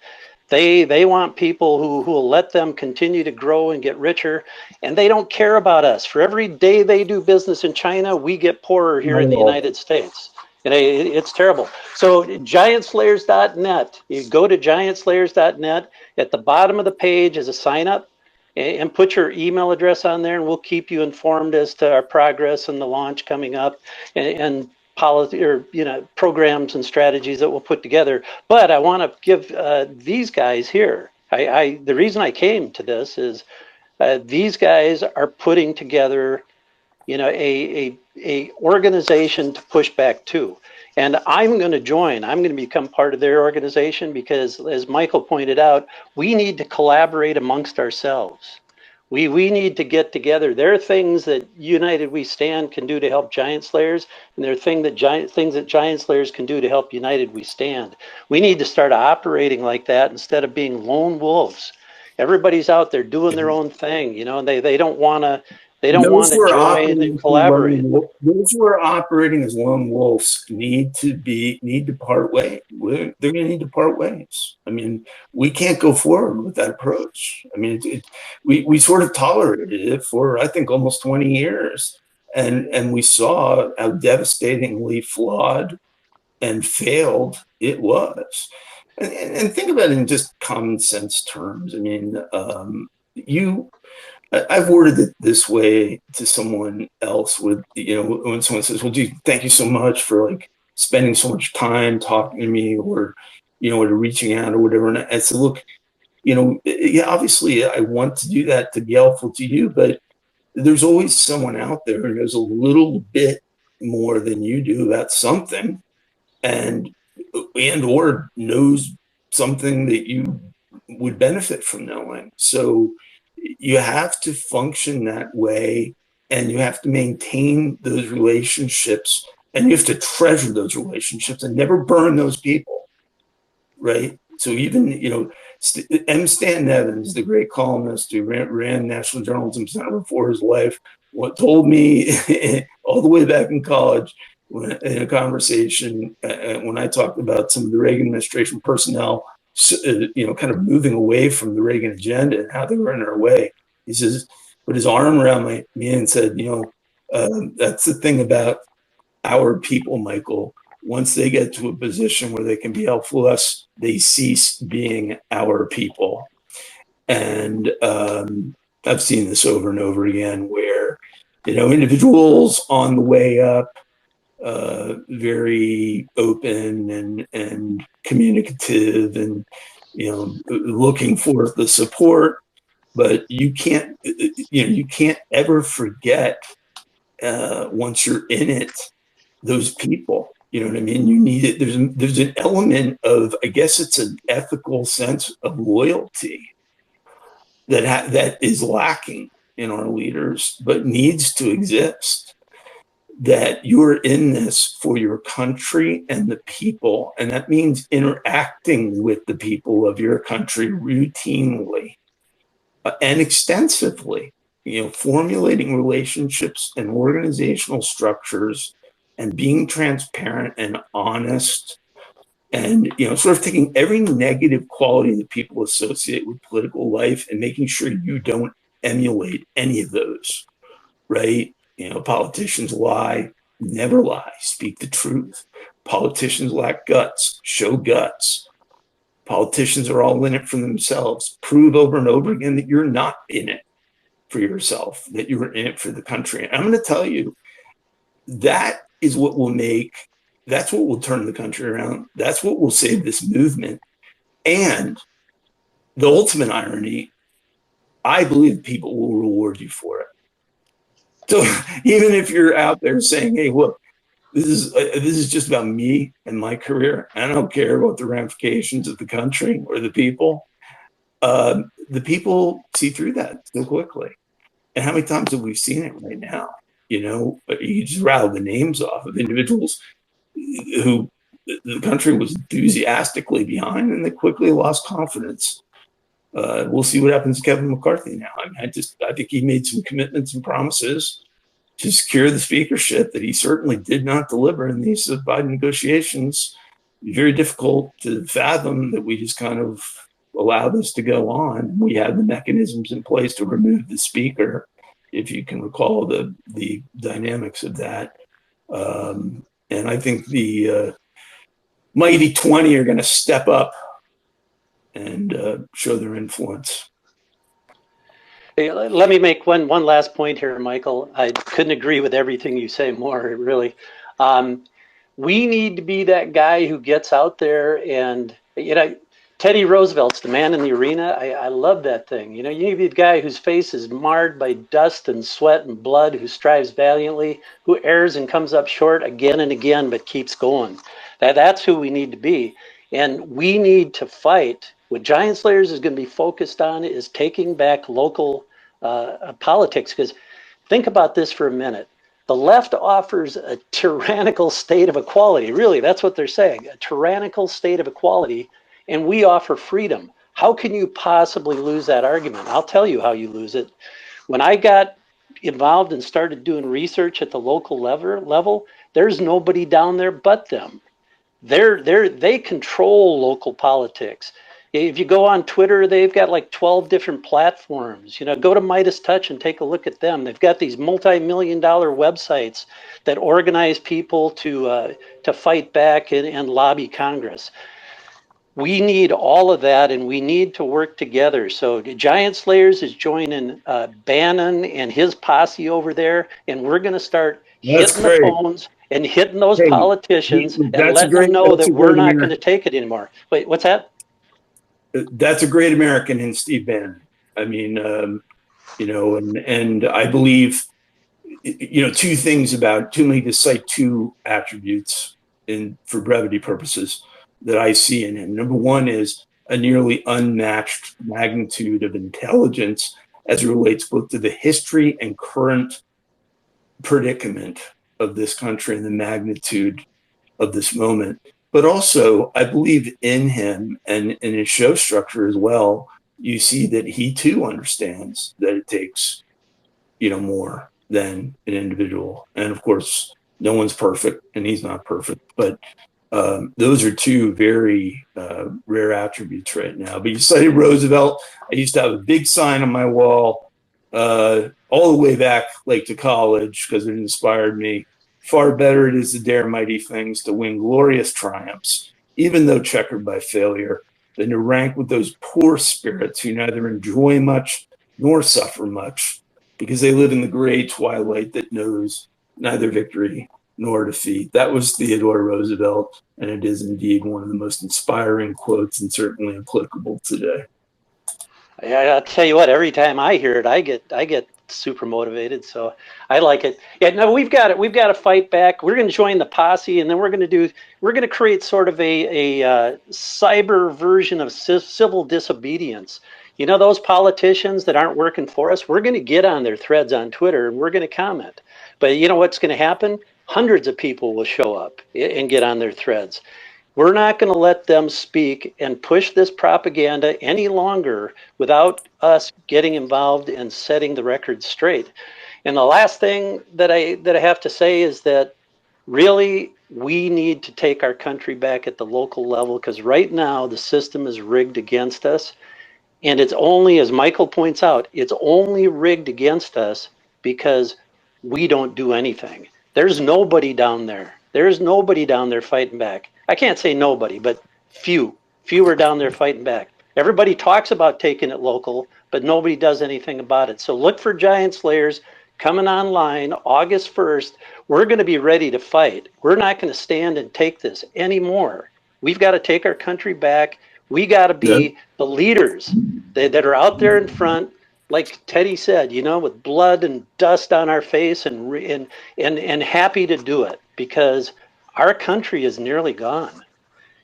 They want people who will let them continue to grow and get richer, and they don't care about us. For every day they do business in China, we get poorer here in the United States. And it's terrible. So giantslayers.net, you go to giantslayers.net. At the bottom of the page is a sign up, and put your email address on there, and we'll keep you informed as to our progress and the launch coming up, and policy, or, you know, programs and strategies that we'll put together. But I want to give these guys here, the reason I came to this is these guys are putting together, you know, a organization to push back to. And I'm going to join. I'm going to become part of their organization, because, as Michael pointed out, we need to collaborate amongst ourselves. We need to get together. There are things that United We Stand can do to help Giant Slayers, and there are things that Giant Slayers can do to help United We Stand. We need to start operating like that instead of being lone wolves. Everybody's out there doing their own thing, you know, and they don't want to. They don't want to join and collaborate. Those who are operating as lone wolves need to part ways. They're going to need to part ways. I mean, we can't go forward with that approach. I mean, we sort of tolerated it for, I think, almost 20 years, and we saw how devastatingly flawed and failed it was. And think about it in just common sense terms. I mean, I've worded it this way to someone else, with, you know, when someone says, well, gee, thank you so much for like spending so much time talking to me, or, you know, or reaching out or whatever. And I said, look, you know, yeah, obviously I want to do that to be helpful to you, but there's always someone out there who knows a little bit more than you do about something, and or knows something that you would benefit from knowing. So you have to function that way, and you have to maintain those relationships, and you have to treasure those relationships and never burn those people, right? So even, you know, M. Stanton Evans, the great columnist who ran National Journalism Center before his life, what told me all the way back in college, in a conversation when I talked about some of the Reagan administration personnel, you know, kind of moving away from the Reagan agenda and how they were in our way. He says, put his arm around me and said, you know, that's the thing about our people, Michael. Once they get to a position where they can be helpful to us, they cease being our people. And I've seen this over and over again, where, you know, individuals on the way up, very open and communicative, and, you know, looking for the support, but you can't ever forget, once you're in it, those people. You know what I mean? You need it. There's an element of, I guess it's an ethical sense of loyalty that is lacking in our leaders, but needs to exist. that you're in this for your country and the people. And that means interacting with the people of your country routinely and extensively, formulating relationships and organizational structures and being transparent and honest and, sort of taking every negative quality that people associate with political life and making sure you don't emulate any of those, right? Politicians lie, never lie, speak the truth. Politicians lack guts, show guts. Politicians are all in it for themselves. Prove over and over again that you're not in it for yourself, that you're in it for the country. And I'm going to tell you, that is what will that's what will turn the country around. That's what will save this movement. And the ultimate irony, I believe people will reward you for it. So even if you're out there saying, hey, look, this is just about me and my career, I don't care about the ramifications of the country or the people see through that so quickly. And how many times have we seen it right now? You just rattle the names off of individuals who the country was enthusiastically behind, and they quickly lost confidence. We'll see what happens to Kevin McCarthy now. I think he made some commitments and promises to secure the speakership that he certainly did not deliver in these Biden negotiations. Very difficult to fathom that we just kind of allow this to go on. We had the mechanisms in place to remove the speaker, if you can recall the dynamics of that. And I think the mighty 20 are going to step up and show their influence. Hey, let me make one last point here, Michael. I couldn't agree with everything you say more, really. We need to be that guy who gets out there and, Teddy Roosevelt's the man in the arena. I love that thing. You need the guy whose face is marred by dust and sweat and blood, who strives valiantly, who errs and comes up short again and again, but keeps going. That's who we need to be. And we need to fight. What Giant Slayers is going to be focused on is taking back local politics. Because think about this for a minute. The left offers a tyrannical state of equality. Really, that's what they're saying, a tyrannical state of equality. And we offer freedom. How can you possibly lose that argument? I'll tell you how you lose it. When I got involved and started doing research at the local level, there's nobody down there but them. They control local politics. If you go on Twitter, they've got like 12 different platforms. Go to Midas Touch and take a look at them. They've got these multi-million-dollar websites that organize people to fight back and lobby Congress. We need all of that, and we need to work together. So Giant Slayers is joining Bannon and his posse over there, and we're going to start hitting the phones and hitting those politicians and letting them know that we're not going to take it anymore. Wait, what's that? That's a great American in Steve Bannon. I mean, and I believe, two things about, too many to cite two attributes for brevity purposes that I see in him. Number one is a nearly unmatched magnitude of intelligence as it relates both to the history and current predicament of this country and the magnitude of this moment. But also, I believe in him and in his show structure as well, you see that he too understands that it takes, more than an individual. And of course, no one's perfect and he's not perfect, but those are two very rare attributes right now. But you cited Roosevelt. I used to have a big sign on my wall all the way back to college because it inspired me. Far better it is to dare mighty things, to win glorious triumphs, even though checkered by failure, than to rank with those poor spirits who neither enjoy much nor suffer much, because they live in the gray twilight that knows neither victory nor defeat. That was Theodore Roosevelt, and it is indeed one of the most inspiring quotes and certainly applicable today. I'll tell you what, every time I hear it, I get super motivated, so I like it. Yeah, no, we've got to fight back. We're going to join the posse, and then we're going to create sort of a cyber version of civil disobedience. Those politicians that aren't working for us, we're going to get on their threads on Twitter and we're going to comment. But you know what's going to happen? Hundreds of people will show up and get on their threads. We're not going to let them speak and push this propaganda any longer without us getting involved and setting the record straight. And the last thing that I have to say is that really we need to take our country back at the local level, because right now the system is rigged against us. And it's only, as Michael points out, it's only rigged against us because we don't do anything. There's nobody down there. There's nobody down there fighting back. I can't say nobody, but few are down there fighting back. Everybody talks about taking it local, but nobody does anything about it. So look for Giant Slayers coming online August 1st. We're going to be ready to fight. We're not going to stand and take this anymore. We've got to take our country back. We got to be the leaders that are out there in front, like Teddy said, you know, with blood and dust on our face, and happy to do it, because our country is nearly gone.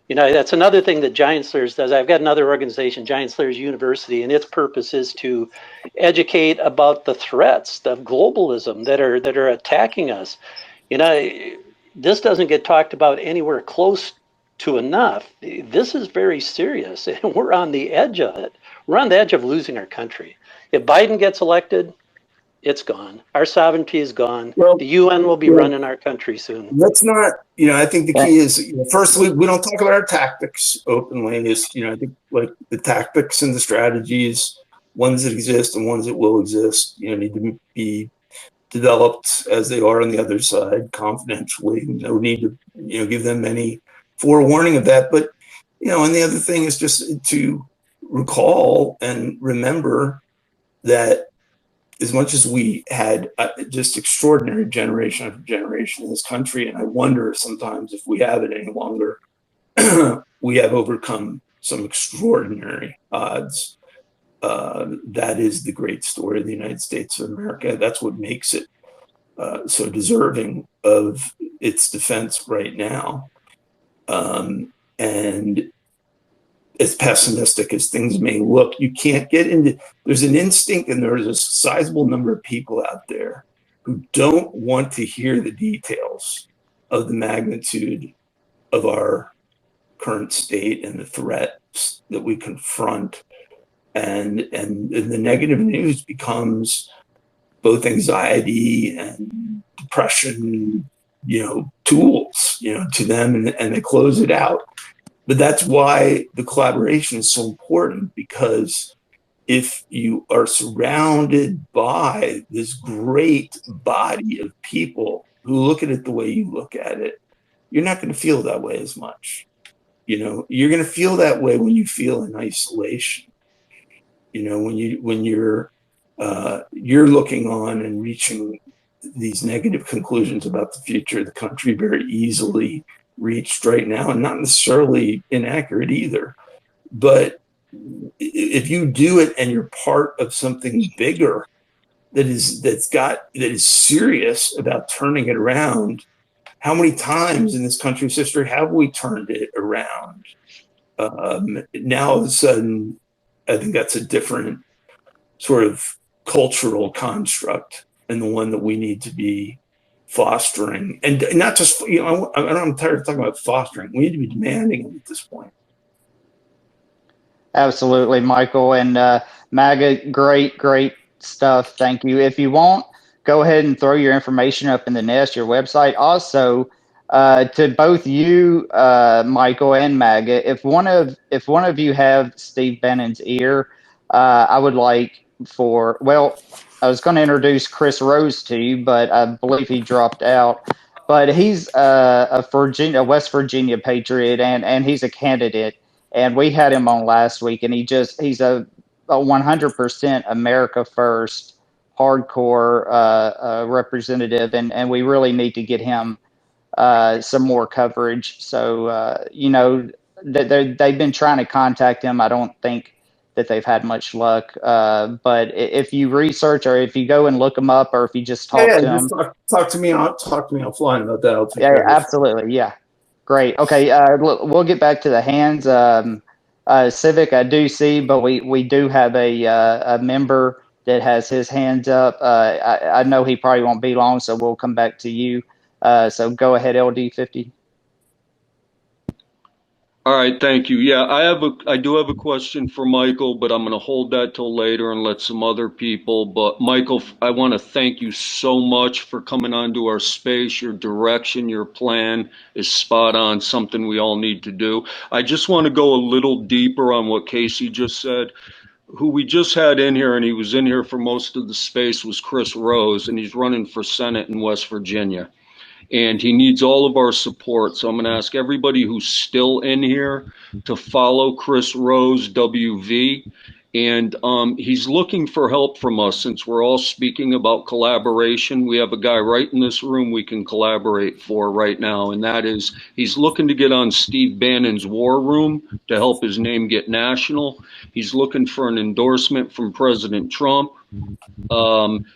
You know, that's another thing that Giant Slayers does. I've got another organization, Giant Slayers University, and its purpose is to educate about the threats of globalism that are attacking us. You know, this doesn't get talked about anywhere close to enough. This is very serious, and we're on the edge of it. We're on the edge of losing our country. If Biden gets elected, it's gone. Our sovereignty is gone. Well, the UN will be running our country soon. Let's not, you know, I think the key is, you know, firstly, we don't talk about our tactics openly. Is, you know, I think like the tactics and the strategies, ones that exist and ones that will exist, you know, need to be developed as they are on the other side confidentially. No need to, you know, give them any forewarning of that. But, you know, and the other thing is just to recall and remember that as much as we had just extraordinary generation after generation in this country, and I wonder sometimes if we have it any longer, we have overcome some extraordinary odds. That is the great story of the United States of America. That's what makes it so deserving of its defense right now. And as pessimistic as things may look, you can't get into, there's an instinct, and there's a sizable number of people out there who don't want to hear the details of the magnitude of our current state and the threats that we confront. And the negative news becomes both anxiety and depression, you know, tools, you know, to them, and they close it out. But that's why the collaboration is so important, because if you are surrounded by this great body of people who look at it the way you look at it, you're not going to feel that way as much. You know, you're going to feel that way when you feel in isolation. You know, when you're looking on and reaching these negative conclusions about the future of the country very easily reached right now, and not necessarily inaccurate either. But if you do it and you're part of something bigger that is serious about turning it around, how many times in this country's history have we turned it around? Now all of a sudden, I think that's a different sort of cultural construct, and the one that we need to be fostering, and not just, you know, I'm tired of talking about fostering. We need to be demanding it at this point. Absolutely, Michael. And MAGA, great stuff. Thank you. If you want, go ahead and throw your information up in the nest, your website. Also, to both you, Michael, and MAGA, if one of you have Steve Bannon's ear, I would like for, well, I was going to introduce Chris Rose to you, but I believe he dropped out. But he's a West Virginia patriot, and he's a candidate. And we had him on last week, and he's a 100% America First hardcore representative, and we really need to get him some more coverage. So, you know, they've been trying to contact him. I don't think that they've had much luck. But if you research, or if you go and look them up, or if you just talk to them, talk to me offline about that. I'll take yeah, absolutely, yeah, great. Okay, we'll get back to the hands. Civic, I do see, but we do have a member that has his hands up. I know he probably won't be long, so we'll come back to you. So go ahead, LD50. All right, thank you. Yeah, I do have a question for Michael, but I'm going to hold that till later and let some other people. But Michael, I want to thank you so much for coming onto our space. Your direction, your plan is spot on, something we all need to do. I just want to go a little deeper on what Casey just said. Who we just had in here, and he was in here for most of the space, was Chris Rose, and he's running for Senate in West Virginia. And he needs all of our support. So I'm going to ask everybody who's still in here to follow Chris Rose, WV. And he's looking for help from us since we're all speaking about collaboration. We have a guy right in this room we can collaborate for right now. And that is, he's looking to get on Steve Bannon's War Room to help his name get national. He's looking for an endorsement from President Trump.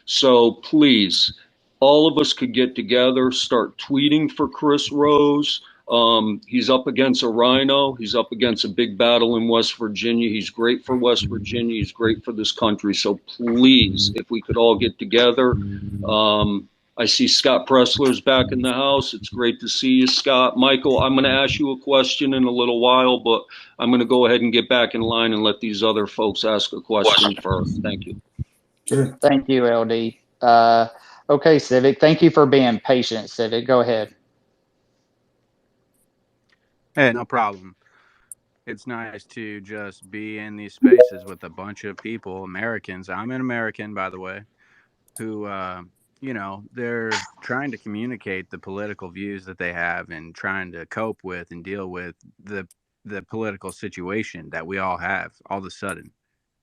So please, all of us could get together, start tweeting for Chris Rose. He's up against a rhino. He's up against a big battle in West Virginia. He's great for West Virginia. He's great for this country. So please, if we could all get together. I see Scott Pressler's back in the house. It's great to see you, Scott. Michael, I'm going to ask you a question in a little while, but I'm going to go ahead and get back in line and let these other folks ask a question first. Thank you. Sure. Thank you, LD. Okay, Civic. Thank you for being patient, Civic. Go ahead. Hey, no problem. It's nice to just be in these spaces with a bunch of people, Americans. I'm an American, by the way, who, you know, they're trying to communicate the political views that they have and trying to cope with and deal with the political situation that we all have all of a sudden.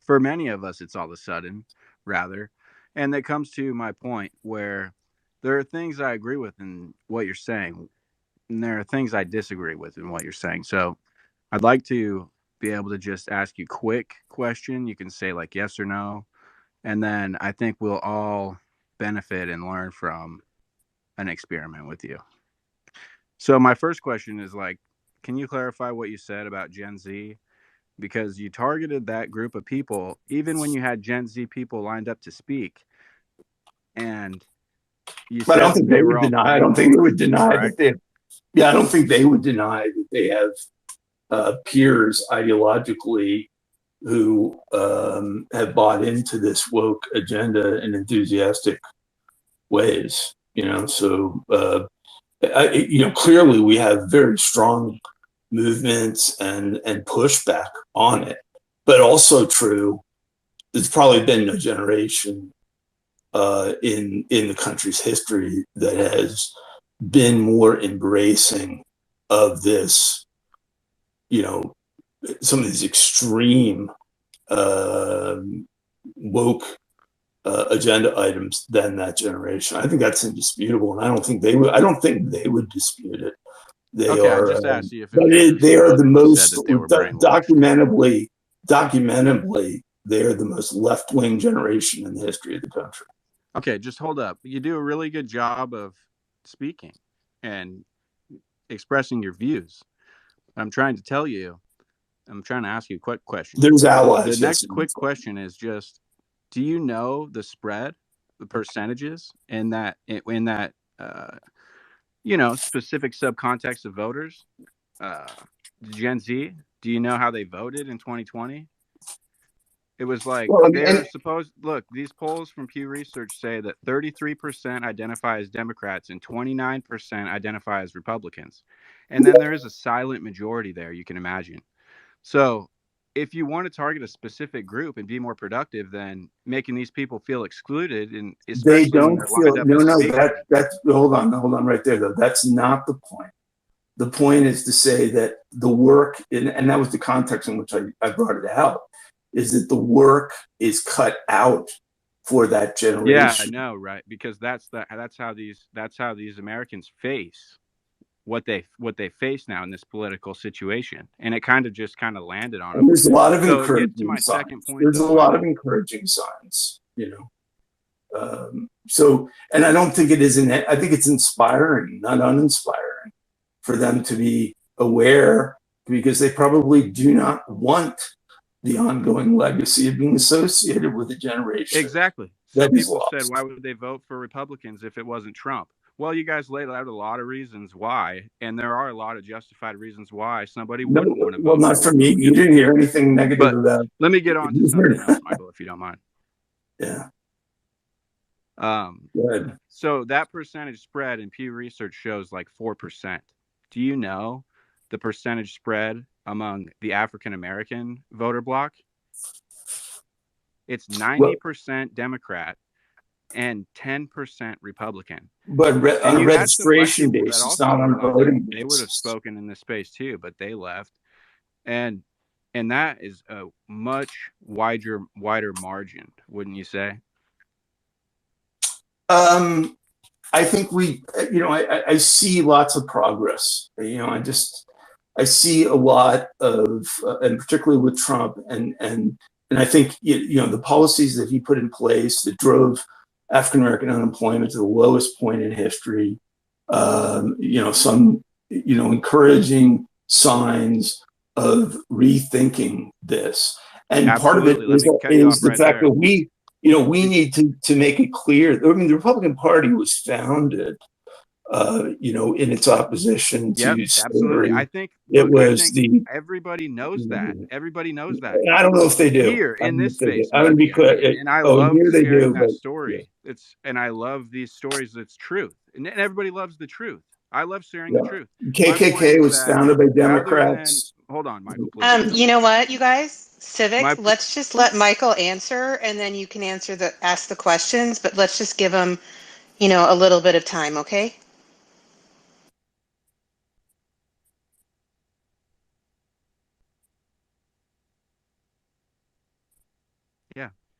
For many of us, it's all of a sudden, rather. And that comes to my point where there are things I agree with in what you're saying, and there are things I disagree with in what you're saying. So I'd like to be able to just ask you a quick question. You can say like yes or no. And then I think we'll all benefit and learn from an experiment with you. So my first question is like, can you clarify what you said about Gen Z? Because you targeted that group of people, even when you had Gen Z people lined up to speak. And you said I don't think they would deny. I don't think they would deny that they. Yeah, I don't think they would deny that they have peers ideologically who have bought into this woke agenda in enthusiastic ways. You know, so clearly we have very strong movements and pushback on it, but also true. There's probably been no generation in the country's history that has been more embracing of this, you know, some of these extreme woke agenda items than that generation. I think that's indisputable, and I don't think they would dispute it. They are. I just asked you if they are the most documentably. They are the most left-wing generation in the history of the country. Okay, just hold up. You do a really good job of speaking and expressing your views. I'm trying to tell you, I'm trying to ask you a quick question. There's allies. The next quick question is just, do you know the spread, the percentages in that specific subcontext of voters? Gen Z, do you know how they voted in 2020? It was like look, these polls from Pew Research say that 33% identify as Democrats and 29% identify as Republicans. And then there is a silent majority there, you can imagine. So if you want to target a specific group and be more productive than making these people feel excluded, and especially they don't feel that's hold on right there though. That's not the point. The point is to say that the work, and that was the context in which I brought it out, is that the work is cut out for that generation. Yeah, I know, right? Because that's how these Americans face what they face now in this political situation, and it kind of landed on them. There's a lot of encouraging signs. There's a lot of encouraging signs, you know. So, and I don't think it isn't. I think it's inspiring, not uninspiring, for them to be aware, because they probably do not want the ongoing legacy of being associated with a generation Exactly. that Some is people lost. said, why would they vote for Republicans if it wasn't Trump? Well, you guys laid out a lot of reasons why, and there are a lot of justified reasons why somebody No, wouldn't want to well, vote not for for me. You didn't hear anything negative But about it. let me get on to something else, Michael, if you don't mind. Yeah. Good. So that percentage spread in Pew Research shows like 4%. Do you know the percentage spread among the African American voter bloc? It's 90% Democrat and 10% Republican. But on registration that basis, also not on went on voting there. They would have spoken in this space too, but they left. And that is a much wider margin, wouldn't you say? I think I see lots of progress. I see a lot of, and particularly with Trump, and I think the policies that he put in place that drove African American unemployment to the lowest point in history. Some encouraging signs of rethinking this, and Absolutely. part of it is the fact that we need to make it clear. I mean, the Republican Party was founded, in its opposition to slavery. Absolutely. I think everybody knows that. Everybody knows that. I don't know if they do here in this space. I'm going to be clear. And I love sharing that story. Yeah. And I love these stories. It's truth, and everybody loves the truth. I love sharing the truth. KKK was founded by Democrats. Hold on, Michael, please. You know what, you guys? Civic, let's just let Michael answer, and then you can ask the questions, but let's just give him, a little bit of time, okay?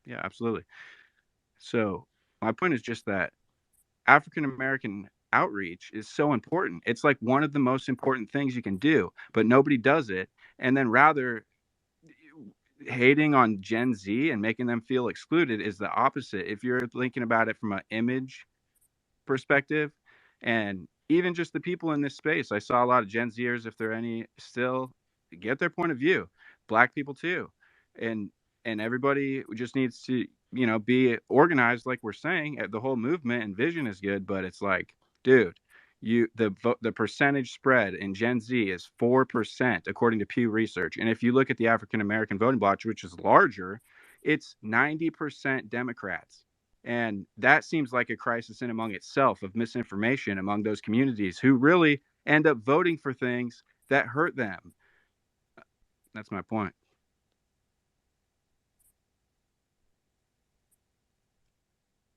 Yeah, absolutely. So my point is just that African American outreach is so important. It's like one of the most important things you can do, but nobody does it. And then rather hating on Gen Z and making them feel excluded is the opposite. If you're thinking about it from an image perspective, and even just the people in this space, I saw a lot of Gen Zers, if there are any still, get their point of view. Black people too. And everybody just needs to, be organized, like we're saying. The whole movement and vision is good, but it's like, dude, the percentage spread in Gen Z is 4%, according to Pew Research. And if you look at the African American voting bloc, which is larger, it's 90% Democrats. And that seems like a crisis in among itself of misinformation among those communities who really end up voting for things that hurt them. That's my point.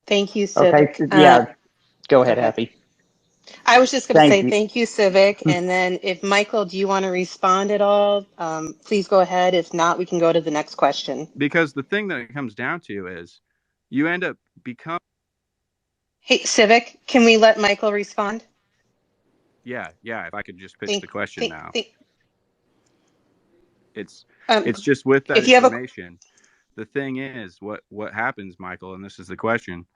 Thank you, Civic. Okay, yeah, go ahead, Happy. I was just going to say thank you, Civic. And then if Michael, do you want to respond at all? Please go ahead. If not, we can go to the next question. Because the thing that it comes down to is you end up becoming. Hey, Civic, can we let Michael respond? Yeah. If I could just pitch the question now. It's just with that information. The thing is, what happens, Michael, and this is the question.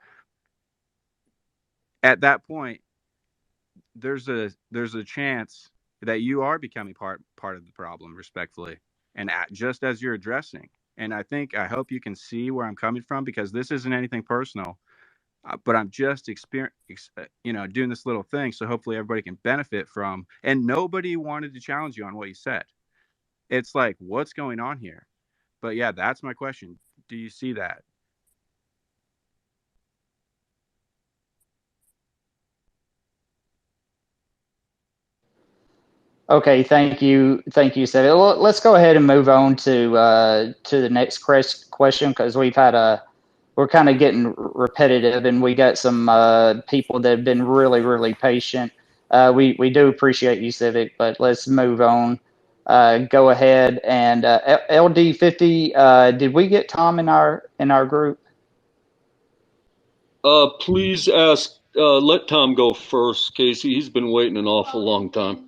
At that point, there's a chance that you are becoming part of the problem, respectfully, and just as you're addressing. And I hope you can see where I'm coming from, because this isn't anything personal, but I'm just doing this little thing, so hopefully everybody can benefit from. And nobody wanted to challenge you on what you said. It's like, what's going on here? But yeah, that's my question. Do you see that? Okay, thank you, Seth. Well, let's go ahead and move on to the next question, because we're kind of getting repetitive, and we got some people that have been really, really patient. We do appreciate you, Civic, but let's move on. Go ahead and LD50. Did we get Tom in our group? Please let Tom go first, Casey. He's been waiting an awful long time.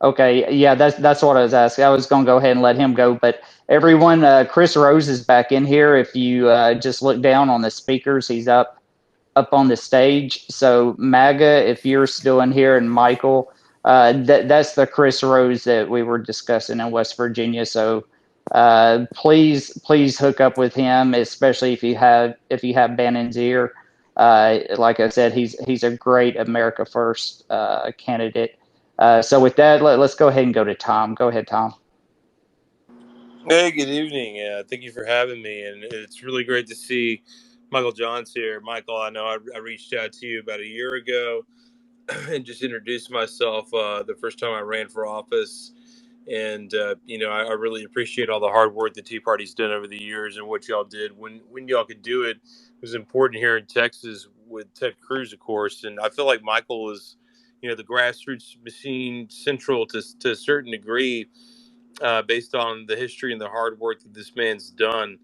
Okay, yeah, that's what I was asking. I was going to go ahead and let him go, but everyone, Chris Rose is back in here. If you just look down on the speakers, he's up on the stage. So MAGA, if you're still in here, and Michael, that's the Chris Rose that we were discussing in West Virginia. So Please hook up with him, especially if you have Bannon's ear. Like I said, he's a great America First candidate. So with that, let's go ahead and go to Tom. Go ahead, Tom. Hey, good evening. Thank you for having me, and it's really great to see Michael Johns here. Michael, I know I reached out to you about a year ago and just introduced myself the first time I ran for office. And I really appreciate all the hard work the Tea Party's done over the years and what y'all did when y'all could do it. It was important here in Texas with Ted Cruz, of course. And I feel like Michael is, the grassroots machine central to a certain degree, based on the history and the hard work that this man's done.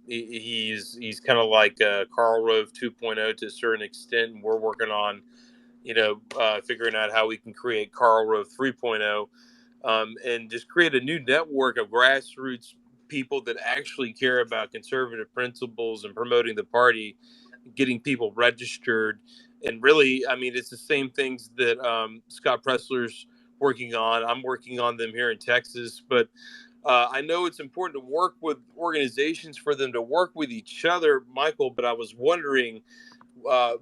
He's kind of like Karl Rove 2.0 to a certain extent, and we're working on figuring out how we can create Karl Rove 3.0, and just create a new network of grassroots people that actually care about conservative principles and promoting the party, getting people registered. And really, I mean, it's the same things that Scott Pressler's working on. I'm working on them here in Texas, but I know it's important to work with organizations for them to work with each other, Michael. But I was wondering,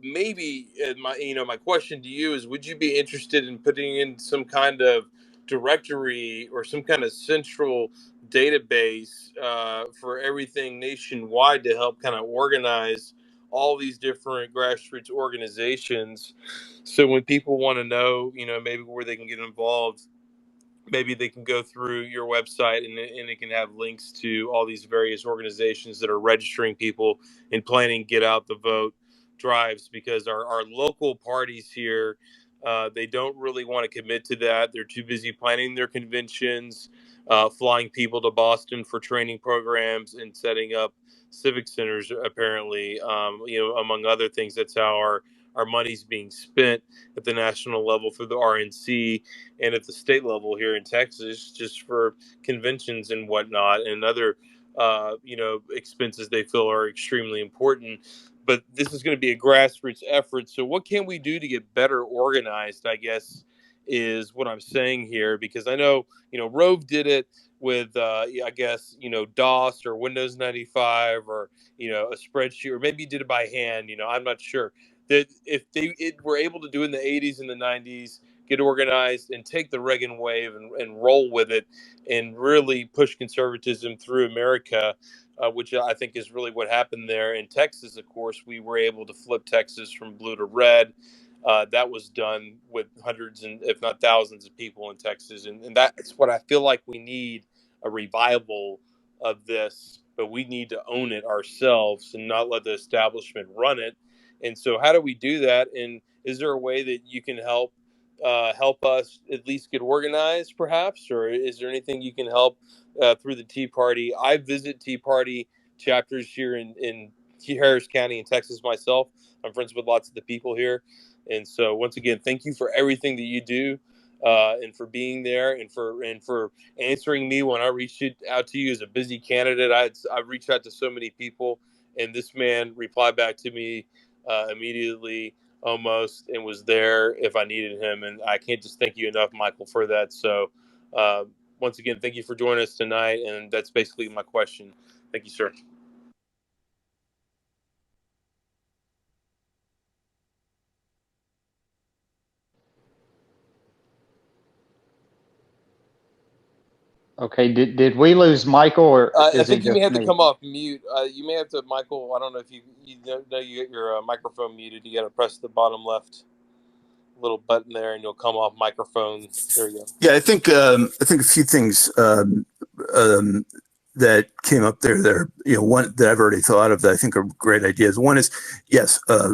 maybe my question to you is: would you be interested in putting in some kind of directory or some kind of central database for everything nationwide to help kind of organize all these different grassroots organizations, so when people want to know, maybe where they can get involved, maybe they can go through your website and it can have links to all these various organizations that are registering people and planning get out the vote drives, because our local parties here, they don't really want to commit to that. They're too busy planning their conventions, flying people to Boston for training programs, and setting up civic centers, apparently, among other things. That's how our money's being spent at the national level through the RNC, and at the state level here in Texas, just for conventions and whatnot, and other expenses they feel are extremely important. But this is going to be a grassroots effort. So what can we do to get better organized, I guess, is what I'm saying here. Because I know, Rove did it with, I guess, DOS or Windows 95 or, a spreadsheet, or maybe he did it by hand. I'm not sure. That if they were able to do it in the 80s and the 90s, get organized and take the Reagan wave and roll with it and really push conservatism through America, which I think is really what happened there. In Texas, of course, we were able to flip Texas from blue to red. That was done with hundreds and if not thousands of people in Texas. And that's what I feel like we need, a revival of this, but we need to own it ourselves and not let the establishment run it. And so how do we do that? And is there a way that you can help us at least get organized, perhaps? Or is there anything you can help through the Tea Party? I visit Tea Party chapters here in Harris County in Texas myself. I'm friends with lots of the people here. And so once again, thank you for everything that you do, and for being there, and for answering me when I reached out to you as a busy candidate. I've reached out to so many people, and this man replied back to me immediately, almost, and was there if I needed him. And I can't just thank you enough, Michael, for that. So once again, thank you for joining us tonight. And that's basically my question. Thank you, sir. Okay, did we lose Michael, or I is it think you may just have to me? come off mute. You may have to, Michael. I don't know if you know you get your microphone muted. You got to press the bottom left little button there, and you'll come off microphone. There you go. Yeah, I think a few things that came up there that are, one that I've already thought of that I think are great ideas. One is, yes, a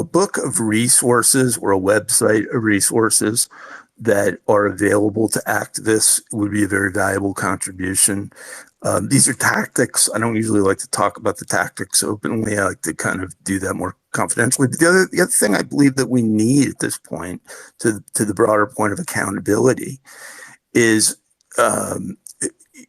book of resources or a website of resources that are available to activists would be a very valuable contribution. These are tactics. I don't usually like to talk about the tactics openly. I like to kind of do that more confidentially. But the other thing I believe that we need at this point, to the broader point of accountability, is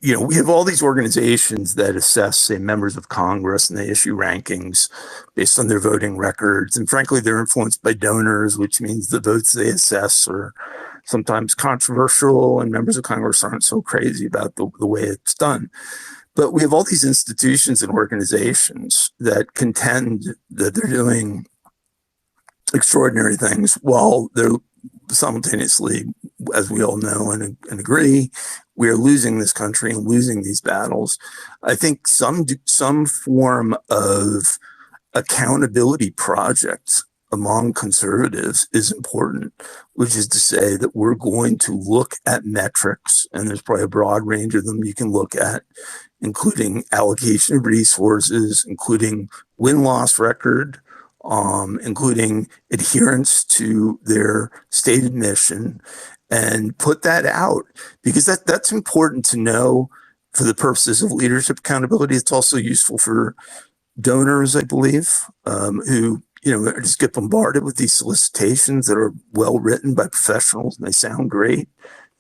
we have all these organizations that assess, say, members of Congress, and they issue rankings based on their voting records. And frankly, they're influenced by donors, which means the votes they assess are sometimes controversial, and members of Congress aren't so crazy about the way it's done. But we have all these institutions and organizations that contend that they're doing extraordinary things while they're simultaneously, as we all know and agree, we are losing this country and losing these battles. I think some form of accountability projects among conservatives is important, which is to say that we're going to look at metrics, and there's probably a broad range of them you can look at, including allocation of resources, including win-loss record, including adherence to their stated mission, and put that out, because that's important to know for the purposes of leadership accountability. It's also useful for donors, I believe, who just get bombarded with these solicitations that are well written by professionals and they sound great,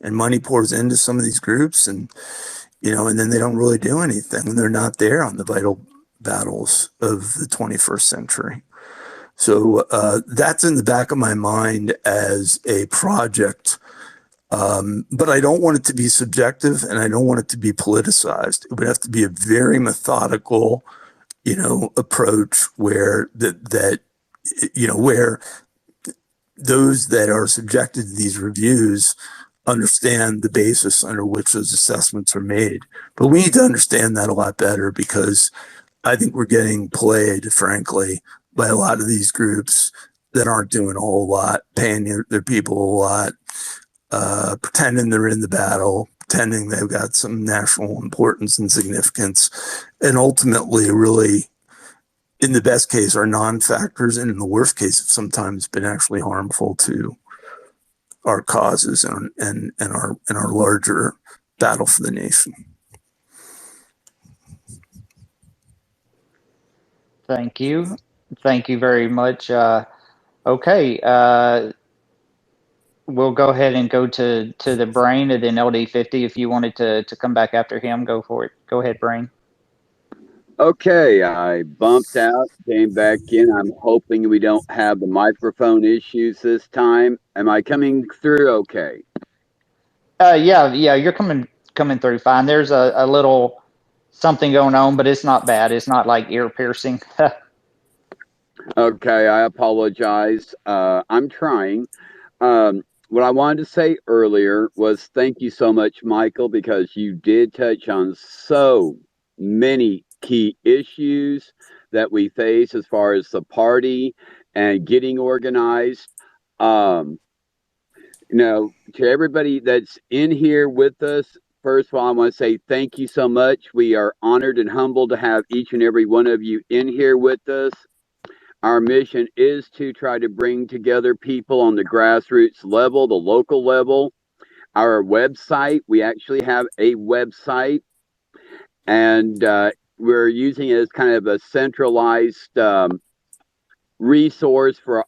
and money pours into some of these groups, and then they don't really do anything, and they're not there on the vital battles of the 21st century. So that's in the back of my mind as a project. But I don't want it to be subjective, and I don't want it to be politicized. It would have to be a very methodical, approach where where those that are subjected to these reviews understand the basis under which those assessments are made. But we need to understand that a lot better, because I think we're getting played, frankly, by a lot of these groups that aren't doing a whole lot, paying their people a lot, pretending they're in the battle, pretending they've got some national importance and significance, and ultimately really, in the best case, are non-factors, and in the worst case, have sometimes been actually harmful to our causes and our larger battle for the nation. Thank you. Thank you very much. Okay. We'll go ahead and go to the Brain, and then LD50. If you wanted to come back after him, go for it. Go ahead, Brain. Okay, I bumped out, came back in. I'm hoping we don't have the microphone issues this time. Am I coming through okay? Yeah, you're coming through fine. There's a little something going on, but it's not bad. It's not like ear piercing. Okay, I apologize. I'm trying. What I wanted to say earlier was thank you so much, Michael, because you did touch on so many key issues that we face as far as the party and getting organized. To everybody that's in here with us, first of all, I want to say thank you so much. We are honored and humbled to have each and every one of you in here with us. Our mission is to try to bring together people on the grassroots level, the local level. Our website, we actually have a website, and we're using it as kind of a centralized resource for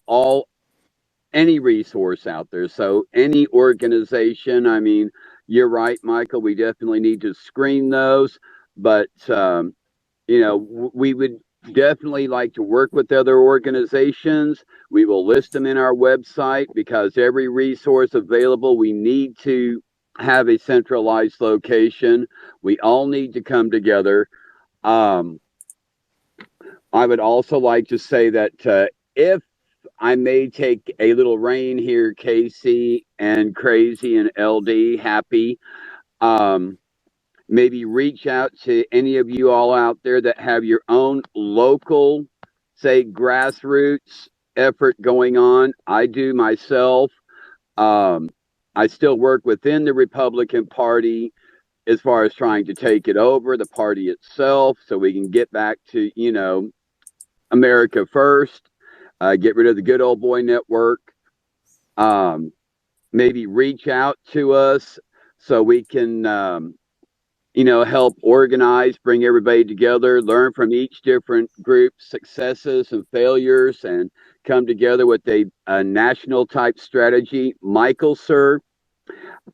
any resource out there. So any organization, I mean, you're right, Michael, we definitely need to screen those, but we would definitely like to work with other organizations. We will list them in our website, because every resource available, we need to have a centralized location. We all need to come together. I would also like to say that if I may take a little reign here, Casey and Crazy and LD, Happy, maybe reach out to any of you all out there that have your own local, say, grassroots effort going on. I do myself. I still work within the Republican Party as far as trying to take it over, the party itself, so we can get back to, America first, get rid of the good old boy network. Maybe reach out to us so we can help organize, bring everybody together, learn from each different group's successes and failures, and come together with a national type strategy. Michael, sir,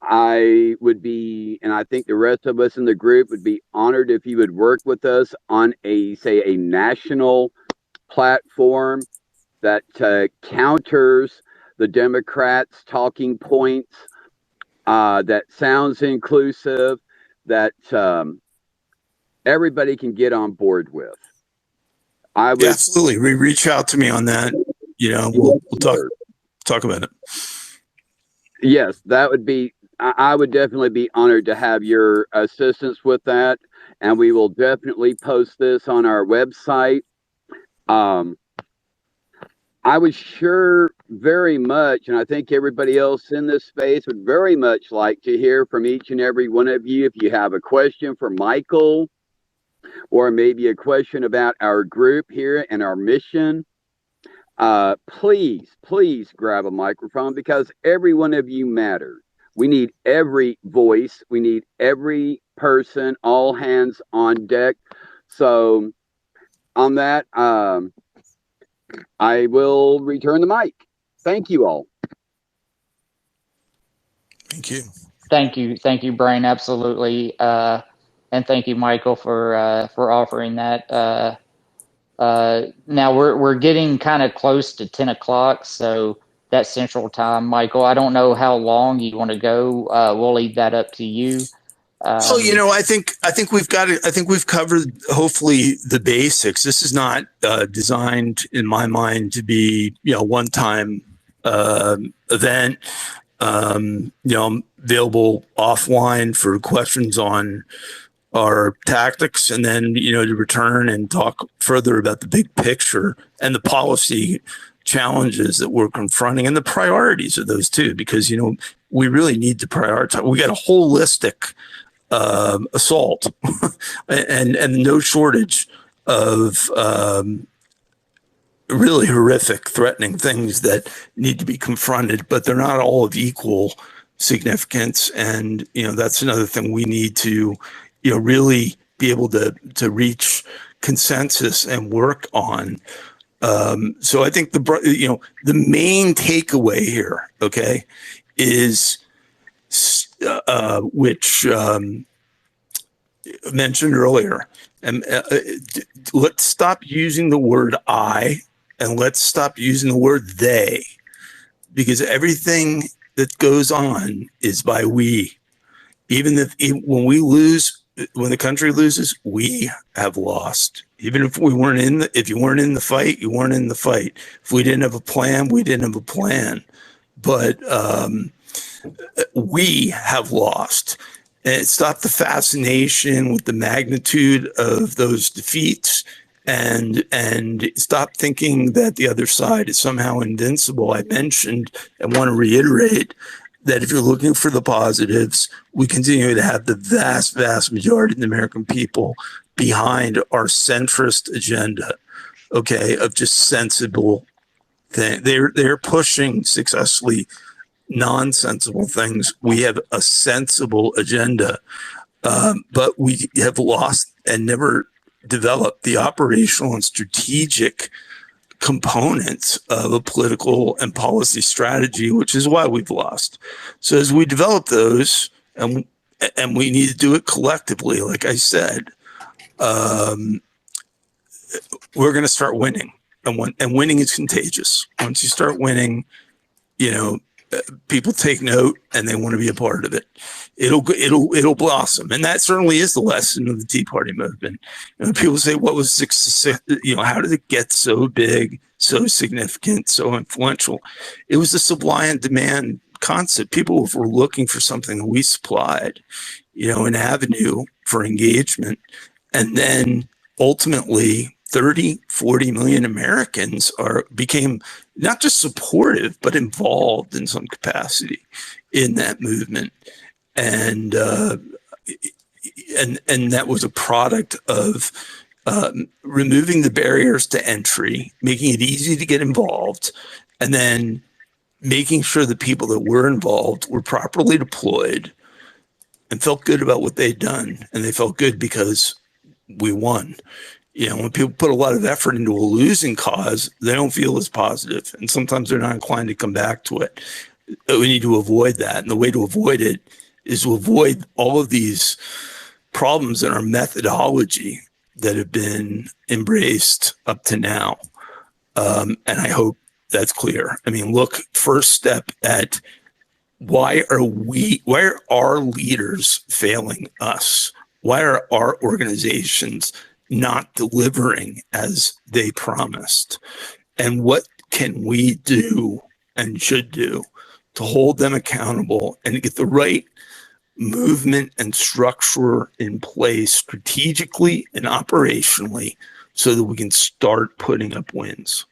I would be, and I think the rest of us in the group would be honored if you would work with us on a national platform that counters the Democrats' talking points that sounds inclusive, that everybody can get on board with. I would absolutely reach out to me on that. We'll talk about it. Yes, that would be. I would definitely be honored to have your assistance with that, and we will definitely post this on our website. I would sure very much, and I think everybody else in this space would very much like to hear from each and every one of you. If you have a question for Michael, or maybe a question about our group here and our mission, please grab a microphone, because every one of you matter. We need every voice. We need every person, all hands on deck. So on that, I will return the mic. Thank you all. Thank you. Thank you, Brian. Absolutely, and thank you, Michael, for offering that. Now we're getting kind of close to 10 o'clock, so that's Central Time. Michael, I don't know how long you want to go. We'll leave that up to you. I think we've got it. I think we've covered hopefully the basics. This is not designed, in my mind, to be one-time event. I'm available offline for questions on our tactics, and then to return and talk further about the big picture and the policy challenges that we're confronting and the priorities of those too, because we really need to prioritize. We got a holistic assault and no shortage of really horrific, threatening things that need to be confronted, but they're not all of equal significance. And that's another thing we need to really be able to reach consensus and work on. So I think the main takeaway here, okay, is which mentioned earlier, and let's stop using the word I, and let's stop using the word they, because everything that goes on is by we. Even when we lose, when the country loses, we have lost. Even if we weren't if you weren't in the fight, you weren't in the fight. If we didn't have a plan, we didn't have a plan. But we have lost. And stop the fascination with the magnitude of those defeats, and stop thinking that the other side is somehow invincible. I mentioned and want to reiterate that if you're looking for the positives, we continue to have the vast majority of the American people behind our centrist agenda, okay, of just sensible things. They're pushing successfully nonsensible things. We have a sensible agenda, but we have lost and never developed the operational and strategic components of a political and policy strategy, which is why we've lost. So as we develop those, and we need to do it collectively, like I said, we're going to start winning, and winning is contagious. Once you start winning, people take note and they want to be a part of it. It'll blossom, and that certainly is the lesson of the Tea Party movement. People say, "What was success? How did it get so big, so significant, so influential?" It was the supply and demand concept. People were looking for something that we supplied, an avenue for engagement, and then ultimately 30-40 million Americans became not just supportive, but involved in some capacity in that movement. And that was a product of removing the barriers to entry, making it easy to get involved, and then making sure the people that were involved were properly deployed and felt good about what they'd done. And they felt good because we won. When people put a lot of effort into a losing cause, they don't feel as positive, and sometimes they're not inclined to come back to it. We need to avoid that, and the way to avoid it is to avoid all of these problems in our methodology that have been embraced up to now. And I hope that's clear. I mean, look, first step at why are our leaders failing us? Why are our organizations not delivering as they promised? And what can we do and should do to hold them accountable and to get the right movement and structure in place strategically and operationally so that we can start putting up wins?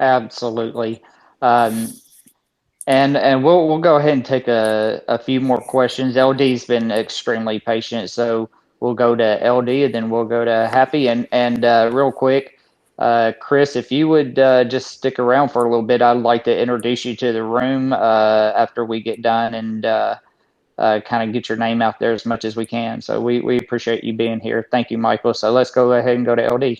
Absolutely. And we'll go ahead and take a few more questions. LD's been extremely patient, so we'll go to LD and then we'll go to Happy. And real quick, Chris, if you would just stick around for a little bit, I'd like to introduce you to the room after we get done and kind of get your name out there as much as we can. So we appreciate you being here. Thank you, Michael. So let's go ahead and go to LD.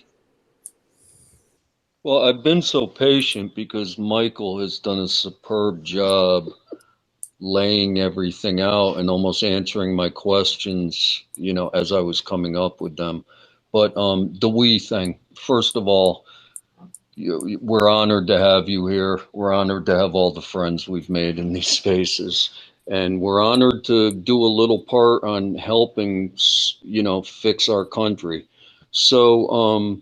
Well, I've been so patient because Michael has done a superb job laying everything out and almost answering my questions, as I was coming up with them. But the we thing, first of all, we're honored to have you here. We're honored to have all the friends we've made in these spaces. And we're honored to do a little part on helping, fix our country. So,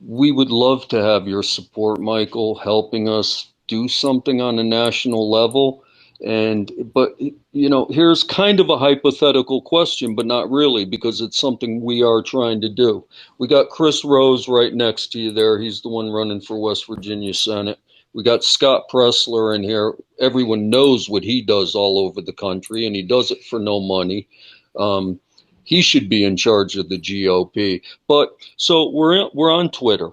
we would love to have your support, Michael, helping us do something on a national level. But here's kind of a hypothetical question, but not really, because it's something we are trying to do. We got Chris Rose right next to you there. He's the one running for West Virginia Senate. We got Scott Pressler in here. Everyone knows what he does all over the country, and he does it for no money. He should be in charge of the GOP. But so we're on Twitter,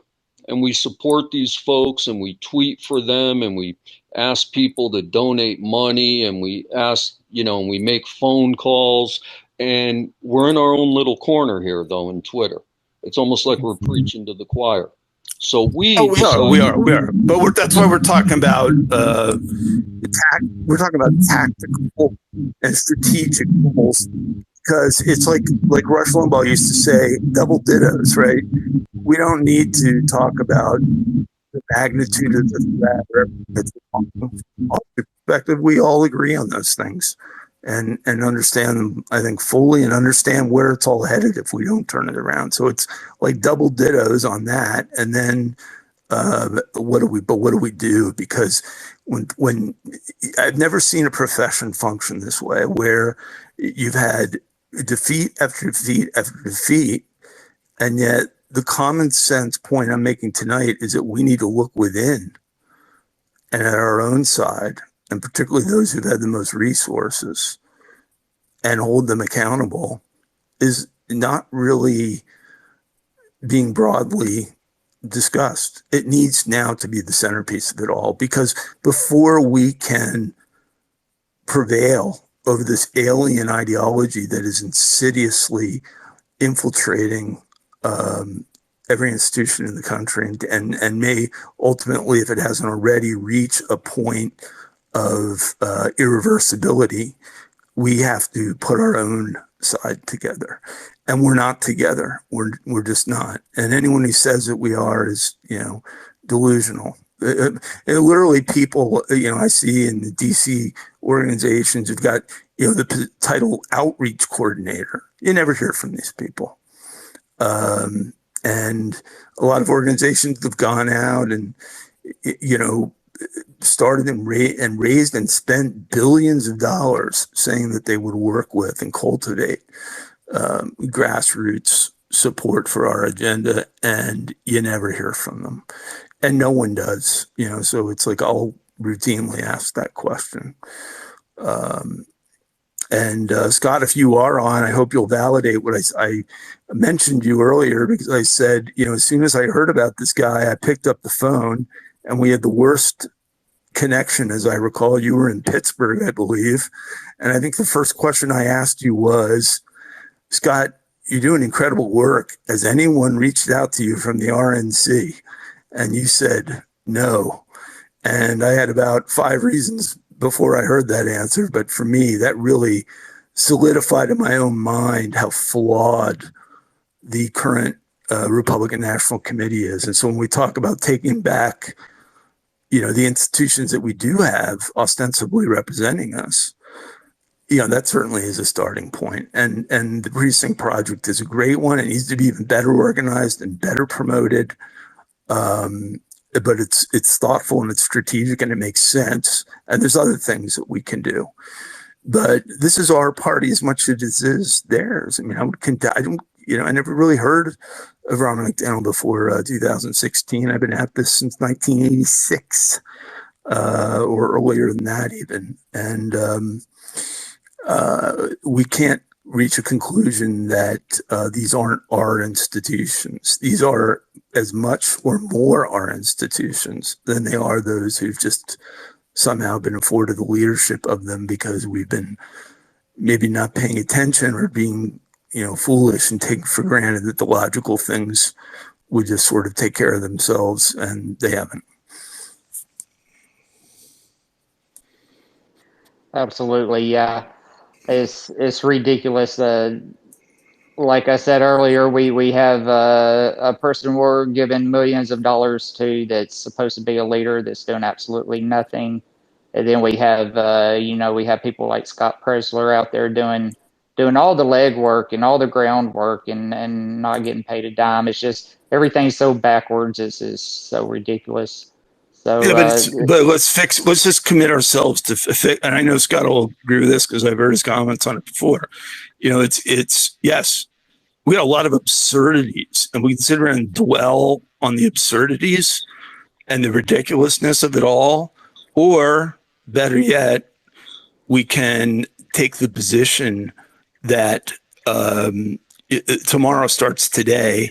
and we support these folks, and we tweet for them, and we ask people to donate money, and we ask, and we make phone calls, and we're in our own little corner here, though, in Twitter. It's almost like we're preaching to the choir. So we are. But that's why we're talking about we're talking about tactical and strategic goals. Because it's like Rush Limbaugh used to say, double dittos, right? We don't need to talk about the magnitude of the threat or perspective. We all agree on those things and understand them, I think, fully, and understand where it's all headed if we don't turn it around. So it's like double dittos on that. And then what do we do? Because when I've never seen a profession function this way, where you've had defeat after defeat after defeat, and yet the common sense point I'm making tonight is that we need to look within and at our own side, and particularly those who've had the most resources, and hold them accountable, is not really being broadly discussed. It needs now to be the centerpiece of it all, because before we can prevail over this alien ideology that is insidiously infiltrating every institution in the country and may ultimately, if it hasn't already, reach a point of irreversibility, we have to put our own side together. And we're not together. We're just not. And anyone who says that we are is, delusional. Literally, people, I see in the DC organizations who've got, the title outreach coordinator. You never hear from these people. And a lot of organizations have gone out and, started and raised and spent billions of dollars saying that they would work with and cultivate grassroots support for our agenda, and you never hear from them. And no one does, so it's like I'll routinely ask that question. Scott, if you are on, I hope you'll validate what I mentioned you earlier, because I said, as soon as I heard about this guy, I picked up the phone, and we had the worst connection, as I recall. You were in Pittsburgh, I believe. And I think the first question I asked you was, Scott, you're doing incredible work. Has anyone reached out to you from the RNC? And you said no. And I had about 5 reasons before I heard that answer. But for me, that really solidified in my own mind how flawed the current Republican National Committee is. And so when we talk about taking back the institutions that we do have ostensibly representing us, that certainly is a starting point. And the Precinct Project is a great one. It needs to be even better organized and better promoted. But it's thoughtful and it's strategic and it makes sense. And there's other things that we can do. But this is our party as much as it is theirs. I mean, I never really heard of Ron McDaniel before 2016. I've been at this since 1986, or earlier than that even. And we can't reach a conclusion that these aren't our institutions. These are as much or more our institutions than they are those who've just somehow been afforded the leadership of them because we've been maybe not paying attention or being, foolish and taking for granted that the logical things would just sort of take care of themselves, and they haven't. Absolutely, yeah. It's ridiculous. Like I said earlier, we have a person we're giving millions of dollars to that's supposed to be a leader that's doing absolutely nothing. And then we have we have people like Scott Presler out there doing all the legwork and all the groundwork and not getting paid a dime. It's just everything's so backwards. It's so ridiculous. So yeah, but let's just commit ourselves to fix. And I know Scott will agree with this because I've heard his comments on it before. It's yes, we got a lot of absurdities, and we can sit around and dwell on the absurdities and the ridiculousness of it all, or better yet, we can take the position that tomorrow starts today,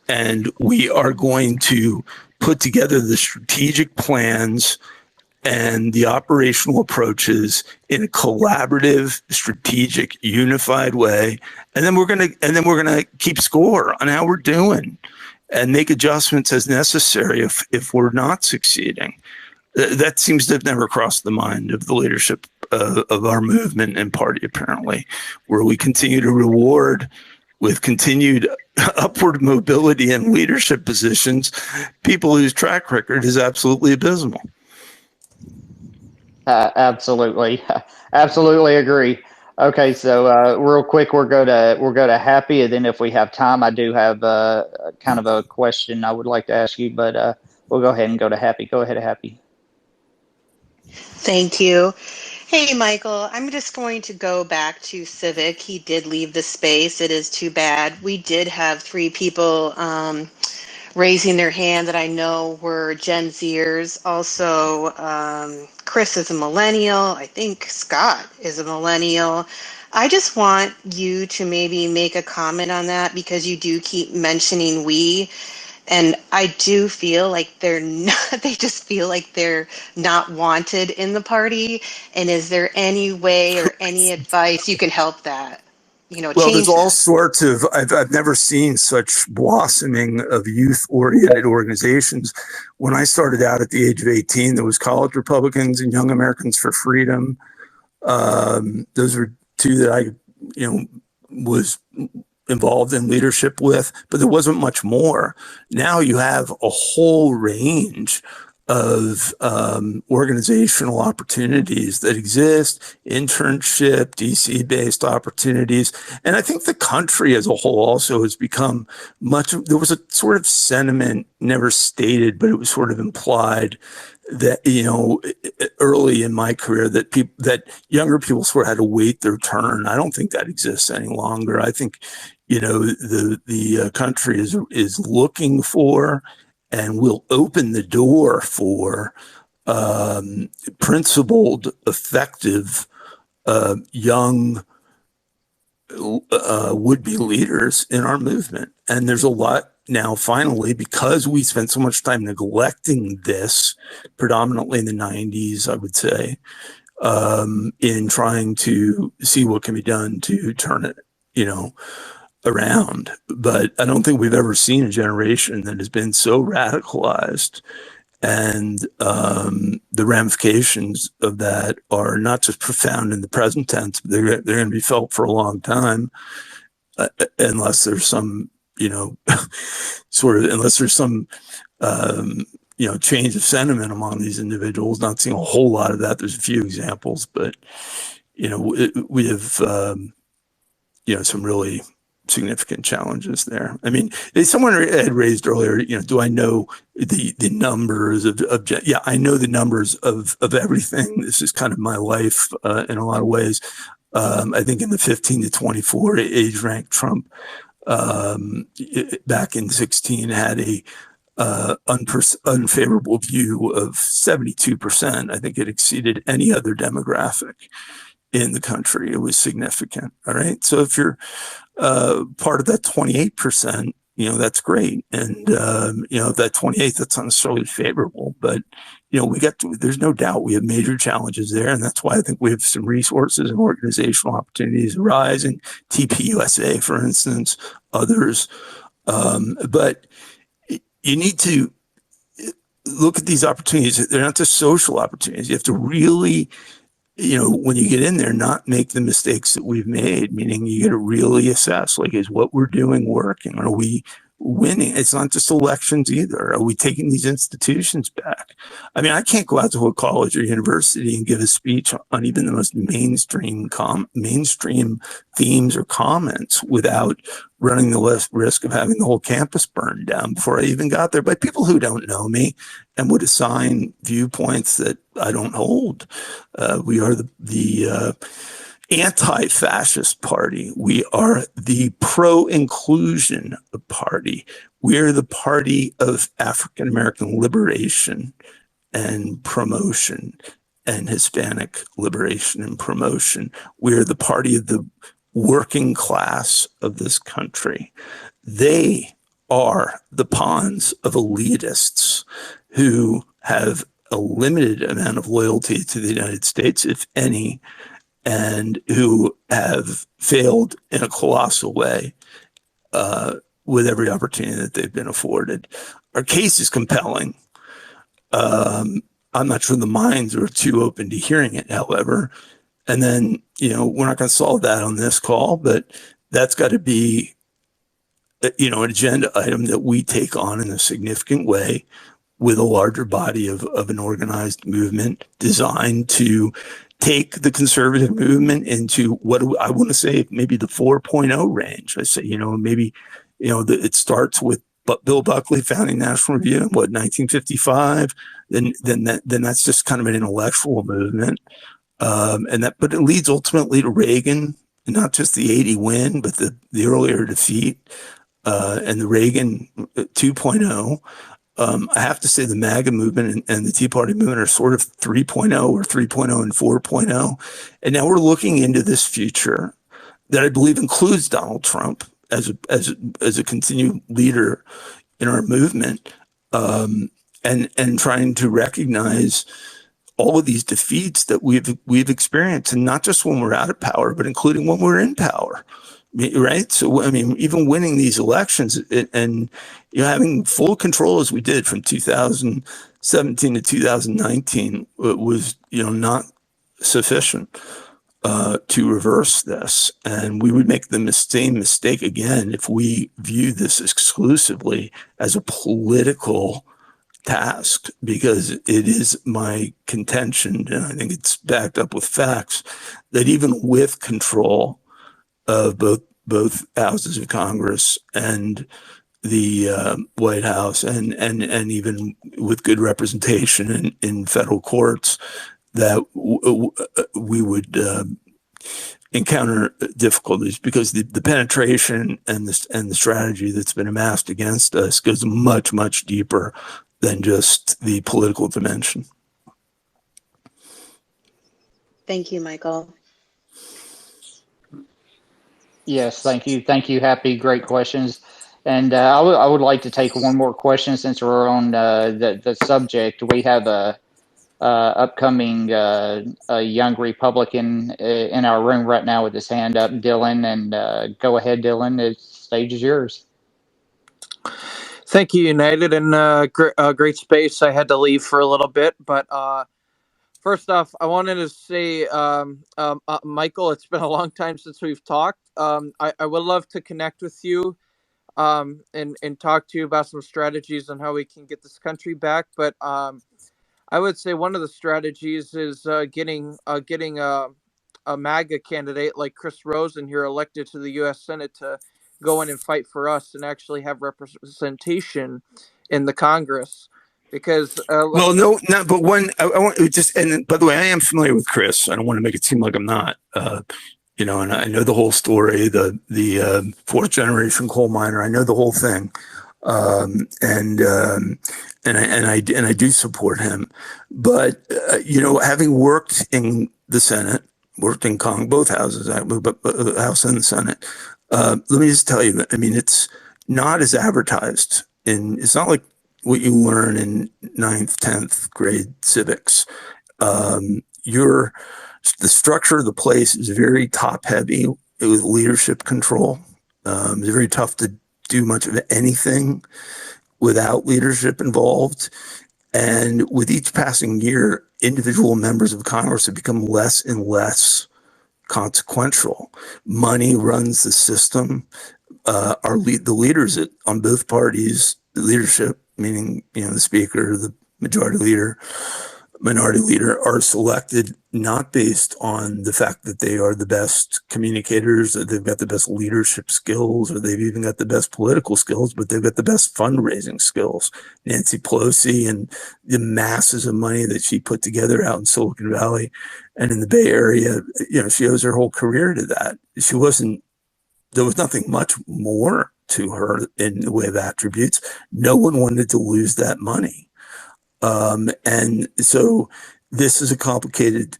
and we are going to put together the strategic plans and the operational approaches in a collaborative, strategic, unified way, and then we're gonna keep score on how we're doing and make adjustments as necessary if we're not succeeding. That seems to have never crossed the mind of the leadership of our movement and party, apparently, where we continue to reward with continued upward mobility and leadership positions people whose track record is absolutely abysmal. Absolutely agree. Okay, so real quick, we'll go to Happy, and then if we have time, I do have kind of a question I would like to ask you, but we'll go ahead and go to Happy. Go ahead, Happy. Thank you. Hey, Michael, I'm just going to go back to Civic. He did leave the space. It is too bad. We did have 3 people raising their hand that I know were Gen Zers. Also, Chris is a millennial. I think Scott is a millennial. I just want you to maybe make a comment on that because you do keep mentioning we. And I do feel like they just feel like they're not wanted in the party. And is there any way or any advice you can help that? Well, change there's all that? sorts of, I've never seen such blossoming of youth-oriented organizations. When I started out at the age of 18, there was College Republicans and Young Americans for Freedom. Those were 2 that I, was involved in leadership with, but there wasn't much more. Now you have a whole range of organizational opportunities that exist, internship, DC-based opportunities. And I think the country as a whole also has become there was a sort of sentiment, never stated, but it was sort of implied that, early in my career that younger people sort of had to wait their turn. I don't think that exists any longer. I think, the country is looking for and will open the door for principled, effective, young would-be leaders in our movement. And there's a lot now, finally, because we spent so much time neglecting this, predominantly in the 90s, I would say, in trying to see what can be done to turn it, around. But I don't think we've ever seen a generation that has been so radicalized, and the ramifications of that are not just profound in the present tense, but they're going to be felt for a long time, unless there's some unless there's some change of sentiment among these individuals. Not seeing a whole lot of that. There's a few examples, but we have some really significant challenges there. I mean, someone had raised earlier, do I know the numbers of yeah, I know the numbers of everything. This is kind of my life in a lot of ways. I think in the 15 to 24 age rank, Trump back in 16 had a unfavorable view of 72%. I think it exceeded any other demographic in the country. It was significant. All right. So if you're part of that 28%, that's great. And, that 28, that's not necessarily favorable, but, there's no doubt we have major challenges there. And that's why I think we have some resources and organizational opportunities arising, TPUSA, for instance, others. But you need to look at these opportunities. They're not just social opportunities. You have to really, when you get in there, not make the mistakes that we've made, meaning you got to really assess, like, is what we're doing working? Are we winning? It's not just elections either. Are we taking these institutions back? I mean, I can't go out to a college or university and give a speech on even the most mainstream themes or comments without running the risk of having the whole campus burned down before I even got there by people who don't know me and would assign viewpoints that I don't hold. We are the anti-fascist party. We are the pro-inclusion party. We're the party of African-American liberation and promotion and Hispanic liberation and promotion. We're the party of the working class of this country. They are the pawns of elitists who have a limited amount of loyalty to the United States, if any, and who have failed in a colossal way with every opportunity that they've been afforded. Our case is compelling. I'm not sure the minds are too open to hearing it, however. And then, we're not going to solve that on this call, but that's got to be, an agenda item that we take on in a significant way with a larger body of an organized movement designed to take the conservative movement into what I want to say, maybe the 4.0 range. I say, maybe, it starts with Bill Buckley founding National Review in 1955. Then that's just kind of an intellectual movement. But it leads ultimately to Reagan, not just the 80 win, but the earlier defeat, and the Reagan 2.0. I have to say the MAGA movement and the Tea Party movement are sort of 3.0 or 3.0 and 4.0. And now we're looking into this future that I believe includes Donald Trump as a continued leader in our movement, and trying to recognize all of these defeats that we've experienced, and not just when we're out of power, but including when we're in power. Right. So, I mean, even winning these elections and, having full control as we did from 2017 to 2019 was, not sufficient to reverse this. And we would make the same mistake again if we view this exclusively as a political task, because it is my contention, and I think it's backed up with facts, that even with control of both houses of Congress and the White House, and even with good representation in federal courts, that we would encounter difficulties, because the penetration and the strategy that's been amassed against us goes much, much deeper than just the political dimension. Thank you, Michael. Yes, thank you. Thank you, Happy. Great questions. And I would like to take one more question since we're on the subject. We have a upcoming a young Republican in our room right now with his hand up, Dylan. And go ahead, Dylan. The stage is yours. Thank you, United, and great space. I had to leave for a little bit, but first off, I wanted to say, Michael, it's been a long time since we've talked. I would love to connect with you and talk to you about some strategies on how we can get this country back. But I would say one of the strategies is getting a MAGA candidate like Chris Rosen here elected to the U.S. Senate to go in and fight for us and actually have representation in the Congress. Because well, no, not but one. I want to just, and by the way, I am familiar with Chris. I don't want to make it seem like I'm not. You know, and I know the whole story. The fourth generation coal miner. I know the whole thing, and I do support him. But you know, having worked in the Senate, worked in both houses, House and the Senate. Let me just tell you. I mean, it's not as advertised, and it's not like what you learn in 9th, 10th grade civics. The structure of the place is very top heavy with leadership control. It's very tough to do much of anything without leadership involved. And with each passing year, individual members of Congress have become less and less consequential. Money runs the system. The leaders on both parties, the leadership, meaning, you know, the speaker, the majority leader, minority leader, are selected not based on the fact that they are the best communicators, or they've got the best leadership skills, or they've even got the best political skills, but they've got the best fundraising skills. Nancy Pelosi and the masses of money that she put together out in Silicon Valley and in the Bay Area, you know, she owes her whole career to that. There was nothing much more to her in the way of attributes. No one wanted to lose that money. And so this is a complicated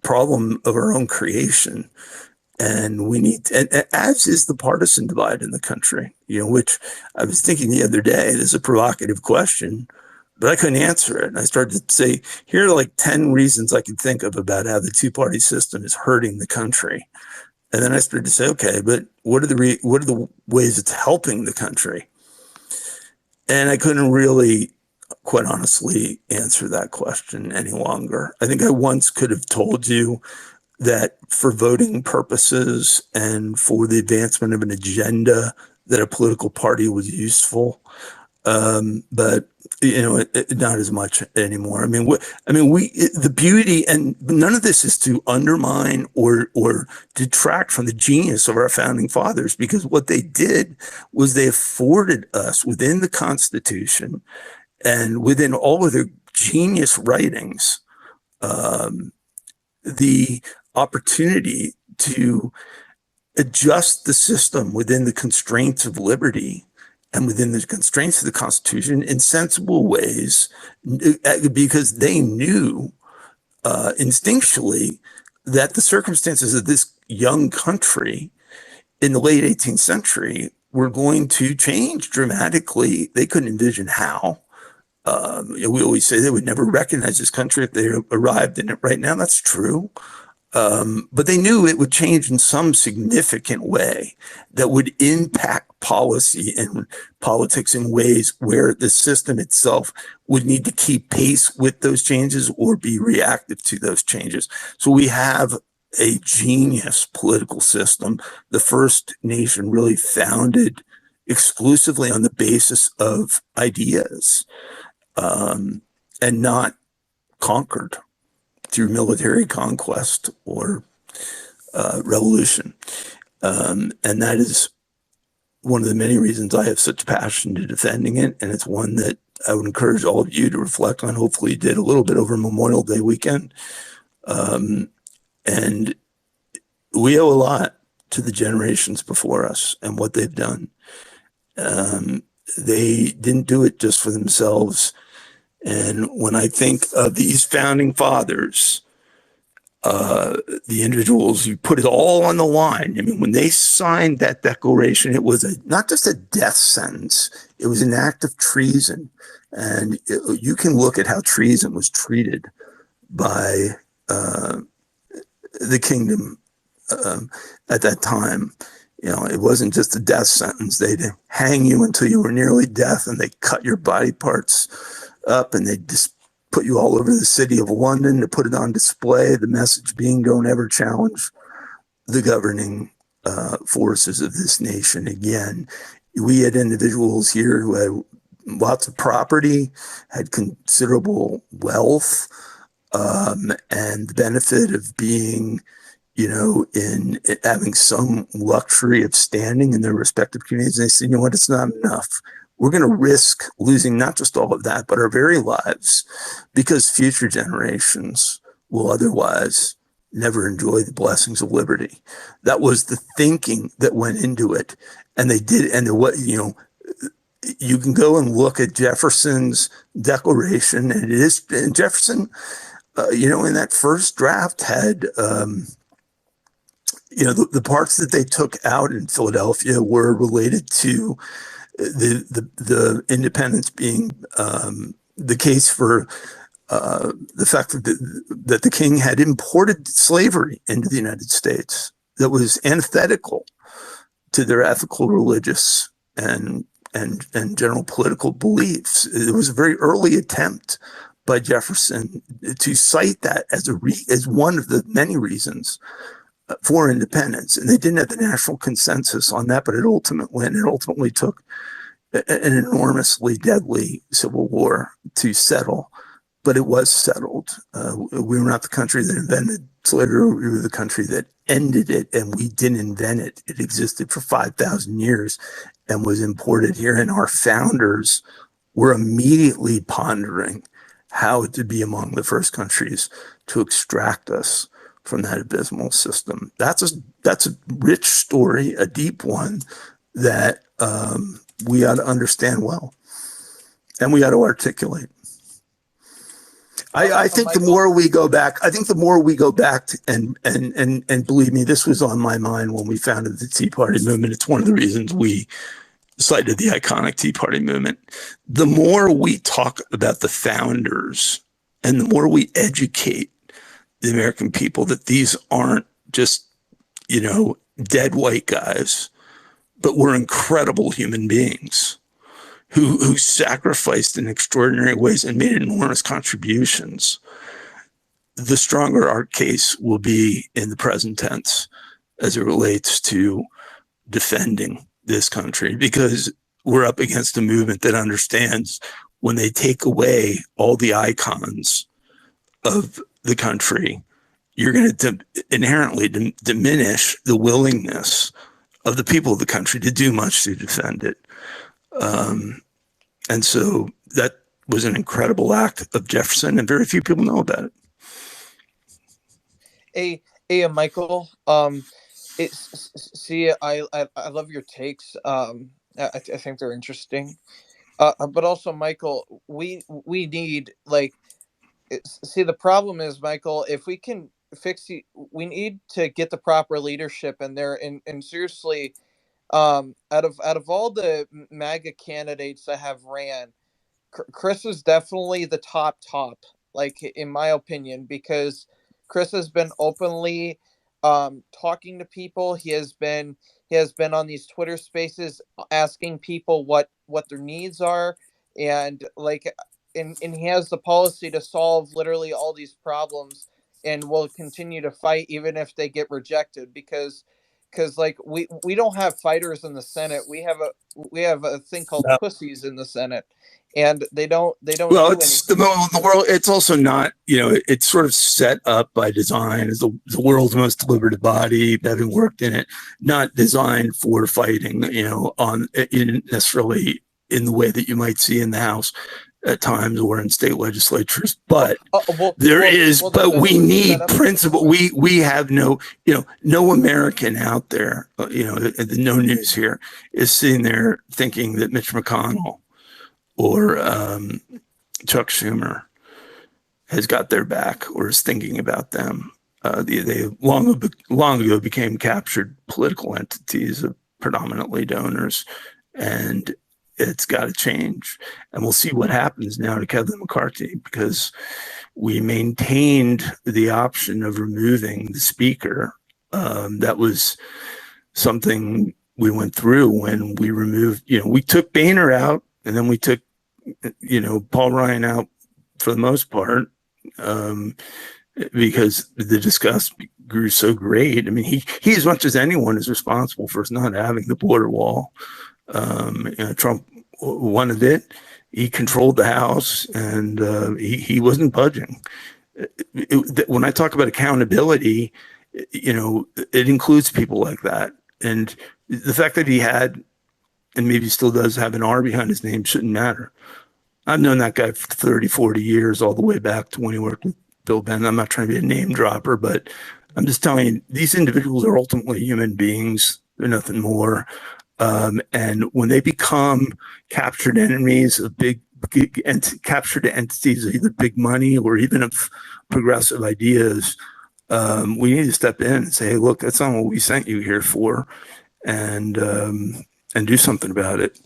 problem of our own creation. And we need, and as is the partisan divide in the country, you know, which I was thinking the other day, this is a provocative question, but I couldn't answer it. And I started to say, here are like 10 reasons I could think of about how the two-party system is hurting the country. And then I started to say, okay, but what are the ways it's helping the country? And I couldn't really, quite honestly, answer that question any longer. I think I once could have told you that for voting purposes and for the advancement of an agenda, that a political party was useful. But you know, not as much anymore. I mean, the beauty, and none of this is to undermine or detract from the genius of our founding fathers, because what they did was they afforded us within the Constitution and within all of their genius writings, the opportunity to adjust the system within the constraints of liberty and within the constraints of the Constitution in sensible ways, because they knew instinctually that the circumstances of this young country in the late 18th century were going to change dramatically. They couldn't envision how. We always say they would never recognize this country if they arrived in it right now. That's true. But they knew it would change in some significant way that would impact policy and politics in ways where the system itself would need to keep pace with those changes or be reactive to those changes. So we have a genius political system, the first nation really founded exclusively on the basis of ideas, and not conquered through military conquest or revolution. And that is one of the many reasons I have such passion to defending it. And it's one that I would encourage all of you to reflect on. Hopefully you did a little bit over Memorial Day weekend. And we owe a lot to the generations before us and what they've done. They didn't do it just for themselves. And when I think of these founding fathers, the individuals who put it all on the line, I mean, when they signed that declaration, it was not just a death sentence, it was an act of treason. And you can look at how treason was treated by the kingdom at that time. You know, it wasn't just a death sentence. They'd hang you until you were nearly death, and they cut your body parts up, and they just put you all over the city of London to put it on display. The message being, don't ever challenge the governing forces of this nation again. We had individuals here who had lots of property, had considerable wealth, and the benefit of being, in having some luxury of standing in their respective communities. And they said, you know what, it's not enough. We're going to risk losing not just all of that, but our very lives, because future generations will otherwise never enjoy the blessings of liberty. That was the thinking that went into it. And they did. And you can go and look at Jefferson's declaration, and Jefferson, in that first draft had, the parts that they took out in Philadelphia were related to the independence being the case for the fact that the king had imported slavery into the United States that was antithetical to their ethical, religious, and general political beliefs. It was a very early attempt by Jefferson to cite that as one of the many reasons for independence, and they didn't have the national consensus on that. But it ultimately took an enormously deadly civil war to settle. But it was settled. We were not the country that invented slavery. We were the country that ended it, and we didn't invent it. It existed for 5,000 years and was imported here. And our founders were immediately pondering how to be among the first countries to extract us from that abysmal system. That's a rich story, a deep one that we ought to understand well, and we ought to articulate. I think the more we go back, and believe me, this was on my mind when we founded the Tea Party movement. It's one of the reasons we cited the iconic Tea Party movement. The more we talk about the founders and the more we educate the American people that these aren't just, dead white guys, but we're incredible human beings who sacrificed in extraordinary ways and made enormous contributions, the stronger our case will be in the present tense as it relates to defending this country, because we're up against a movement that understands when they take away all the icons of the country, you're going to inherently diminish the willingness of the people of the country to do much to defend it. And so that was an incredible act of Jefferson, and very few people know about it. Hey, Michael. I love your takes. I think they're interesting. But also, Michael, we need the problem is, Michael, if we can fix it, we need to get the proper leadership in there, and seriously. Out of all the MAGA candidates that have ran, Chris is definitely the top, in my opinion, because Chris has been openly talking to people. He has been on these Twitter spaces asking people what their needs are, and and he has the policy to solve literally all these problems, and will continue to fight even if they get rejected, because we don't have fighters in the Senate. We have a thing called pussies in the Senate, and they don't. Well, it's the world. It's also not. It's sort of set up by design as the world's most deliberative body, having worked in it, not designed for fighting. Necessarily in the way that you might see in the House at times or in state legislatures, but we need principle. We have no American out there, no news here is sitting there thinking that Mitch McConnell or Chuck Schumer has got their back or is thinking about them. They long ago became captured political entities of predominantly donors, and it's got to change. And we'll see what happens now to Kevin McCarthy, because we maintained the option of removing the speaker. That was something we went through when we removed, we took Boehner out, and then we took, Paul Ryan out for the most part, because the disgust grew so great. I mean, he as much as anyone is responsible for us not having the border wall Trump wanted it. He controlled the House, and he wasn't budging. When I talk about accountability, it includes people like that. And the fact that he had, and maybe still does have, an R behind his name shouldn't matter. I've known that guy for 30, 40 years, all the way back to when he worked with Bill Bannon. I'm not trying to be a name dropper, but I'm just telling you, these individuals are ultimately human beings. They're nothing more. And when they become captured enemies of captured entities of either big money or even of progressive ideas, we need to step in and say, hey, look, that's not what we sent you here for, and do something about it.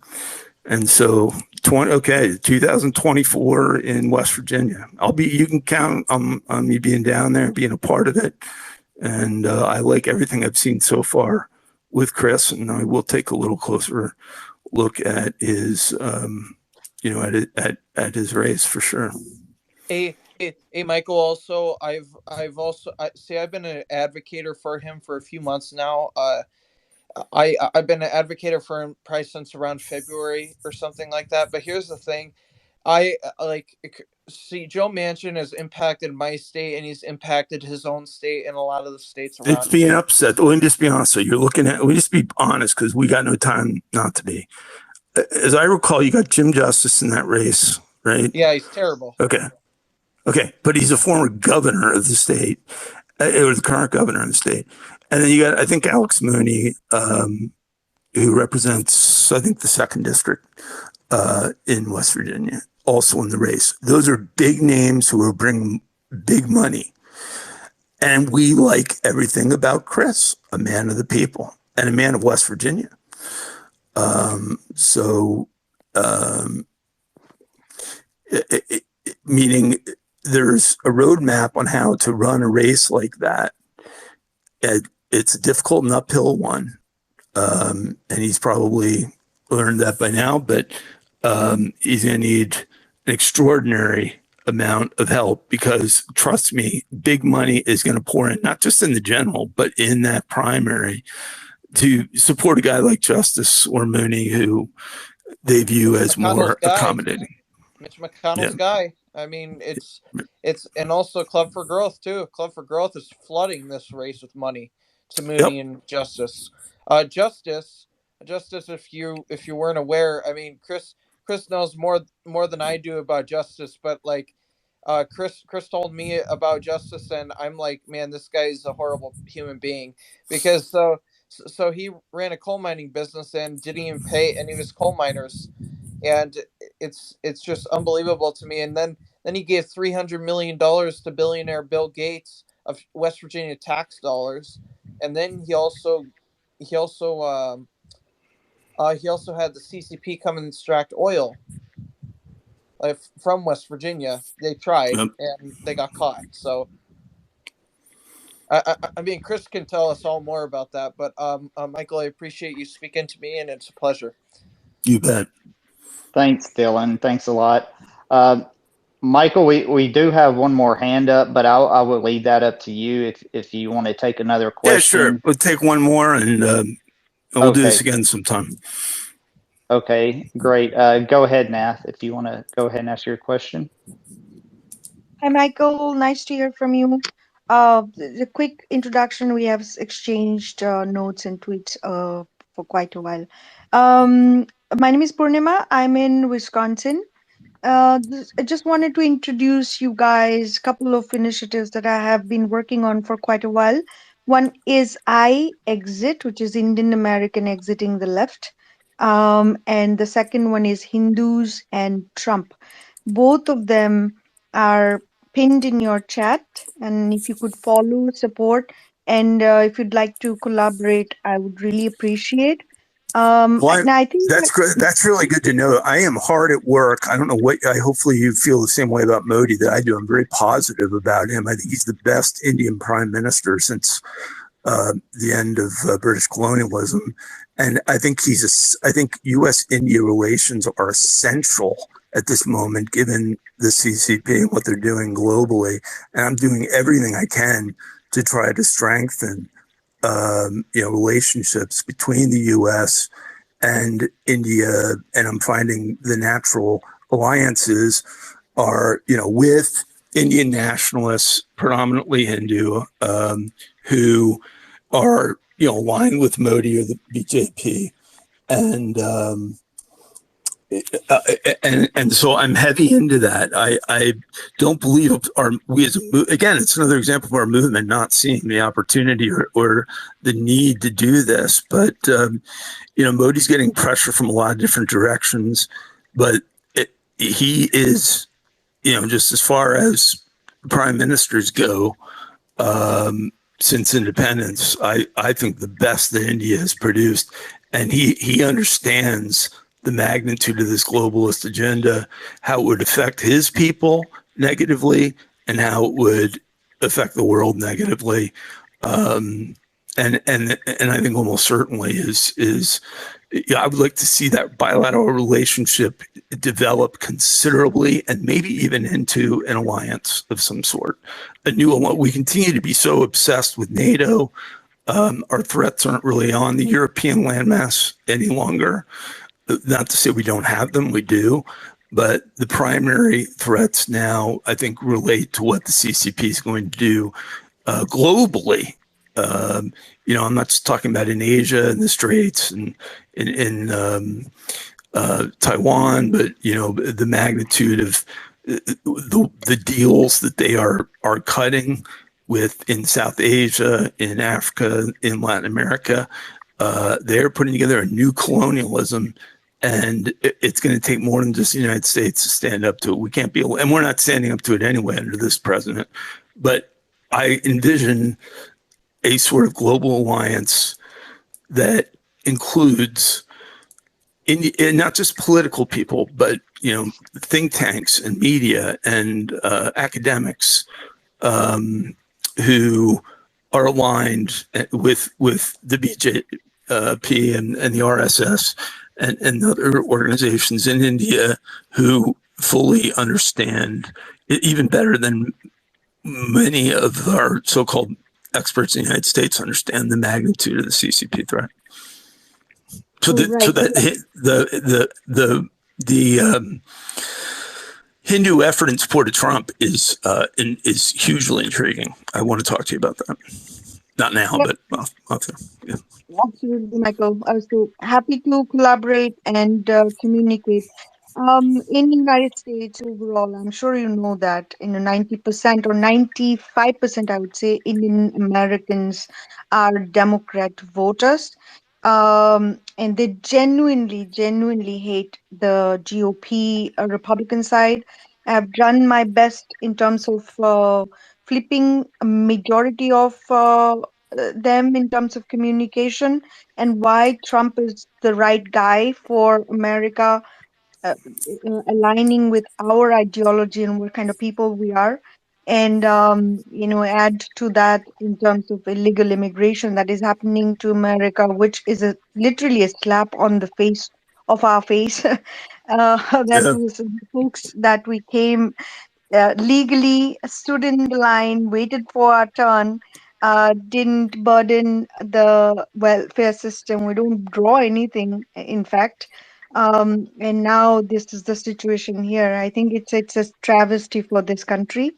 And so 2024 in West Virginia. You can count on me being down there, being a part of it. And I like everything I've seen so far with Chris, and I will take a little closer look at his, at his race for sure. Hey, Michael. Also, I've been an advocate for him for a few months now. I've been an advocate for him probably since around February or something like that. But here's the thing, Joe Manchin has impacted my state, and he's impacted his own state and a lot of the states around. It's being upset. Let me just be honest. So we just be honest, because we got no time not to be. As I recall, you got Jim Justice in that race, right? Yeah, he's terrible. Okay, but he's a former governor of the state, or the current governor of the state. And then you got, I think, Alex Mooney, who represents, I think, the 2nd district in West Virginia, also in the race. Those are big names who will bring big money. And we like everything about Chris, a man of the people and a man of West Virginia. Meaning there's a roadmap on how to run a race like that. It's a difficult and uphill one. And he's probably learned that by now, but he's going to need an extraordinary amount of help, because trust me, big money is going to pour in, not just in the general, but in that primary, to support a guy like Justice or Mooney, who they view as more accommodating. Mitch McConnell's guy. I mean, it's and also Club for Growth too. Club for Growth is flooding this race with money to Mooney and Justice. Justice, if you weren't aware, I mean, Chris knows more than I do about Justice, but Chris told me about Justice, and I'm like, man, this guy is a horrible human being, because so he ran a coal mining business and didn't even pay any of his coal miners, and it's just unbelievable to me. And then he gave $300 million to billionaire Bill Gates of West Virginia tax dollars, and then he also had the CCP come and extract oil from West Virginia. They tried and they got caught. So I mean, Chris can tell us all more about that, but Michael, I appreciate you speaking to me, and it's a pleasure. You bet. Thanks, Dylan. Thanks a lot. Michael, we do have one more hand up, but I will leave that up to you if you want to take another question. Yeah, sure. We'll take one more, and we'll do this again sometime. Okay, great. Go ahead, Nath, if you want to go ahead and ask your question. Hi, Michael. Nice to hear from you. The quick introduction, we have exchanged notes and tweets for quite a while. My name is Purnima. I'm in Wisconsin. I just wanted to introduce you guys a couple of initiatives that I have been working on for quite a while. One is iExit, which is Indian American exiting the left. And the second one is Hindus and Trump. Both of them are pinned in your chat. And if you could follow, support, and if you'd like to collaborate, I would really appreciate. I think that's good. That's really good to know. I am hard at work. I don't know hopefully you feel the same way about Modi that I do. I'm very positive about him. I think he's the best Indian prime minister since the end of British colonialism. And I think I think U.S.-India relations are essential at this moment, given the CCP and what they're doing globally. And I'm doing everything I can to try to strengthen relationships between the U.S. and India, and I'm finding the natural alliances are, with Indian nationalists, predominantly Hindu, who are, aligned with Modi or the BJP. And and so I'm heavy into that. I don't believe again, it's another example of our movement not seeing the opportunity or the need to do this. But Modi's getting pressure from a lot of different directions, but he is, just as far as prime ministers go, since independence, I think the best that India has produced, and he understands the magnitude of this globalist agenda, how it would affect his people negatively, and how it would affect the world negatively. And I think almost certainly is I would like to see that bilateral relationship develop considerably, and maybe even into an alliance of some sort. We continue to be so obsessed with NATO. Our threats aren't really on the European landmass any longer. Not to say we don't have them, we do. But the primary threats now, I think, relate to what the CCP is going to do globally. I'm not just talking about in Asia and the Straits and in Taiwan, but the magnitude of the deals that they are cutting in South Asia, in Africa, in Latin America. They're putting together a new colonialism, and it's going to take more than just the United States to stand up to it. We can't be, and we're not standing up to it anyway under this president. But I envision a sort of global alliance that includes not just political people, but think tanks and media and academics who are aligned with the BJP and the RSS and other organizations in India who fully understand, even better than many of our so-called experts in the United States, understand the magnitude of the CCP threat. So the Hindu effort in support of Trump is hugely intriguing. I want to talk to you about that. Not now, but after. Yeah. Absolutely, Michael. I was so happy to collaborate and communicate. In the United States overall, I'm sure you know that 90% or 95%, I would say, Indian Americans are Democrat voters. And they genuinely hate the GOP Republican side. I've done my best in terms of flipping a majority of them in terms of communication and why Trump is the right guy for America, aligning with our ideology and what kind of people we are. And, add to that in terms of illegal immigration that is happening to America, which is literally a slap on the face of our face. That was the folks that we came legally, stood in the line, waited for our turn, didn't burden the welfare system. We don't draw anything, in fact. And now this is the situation here. I think it's a travesty for this country.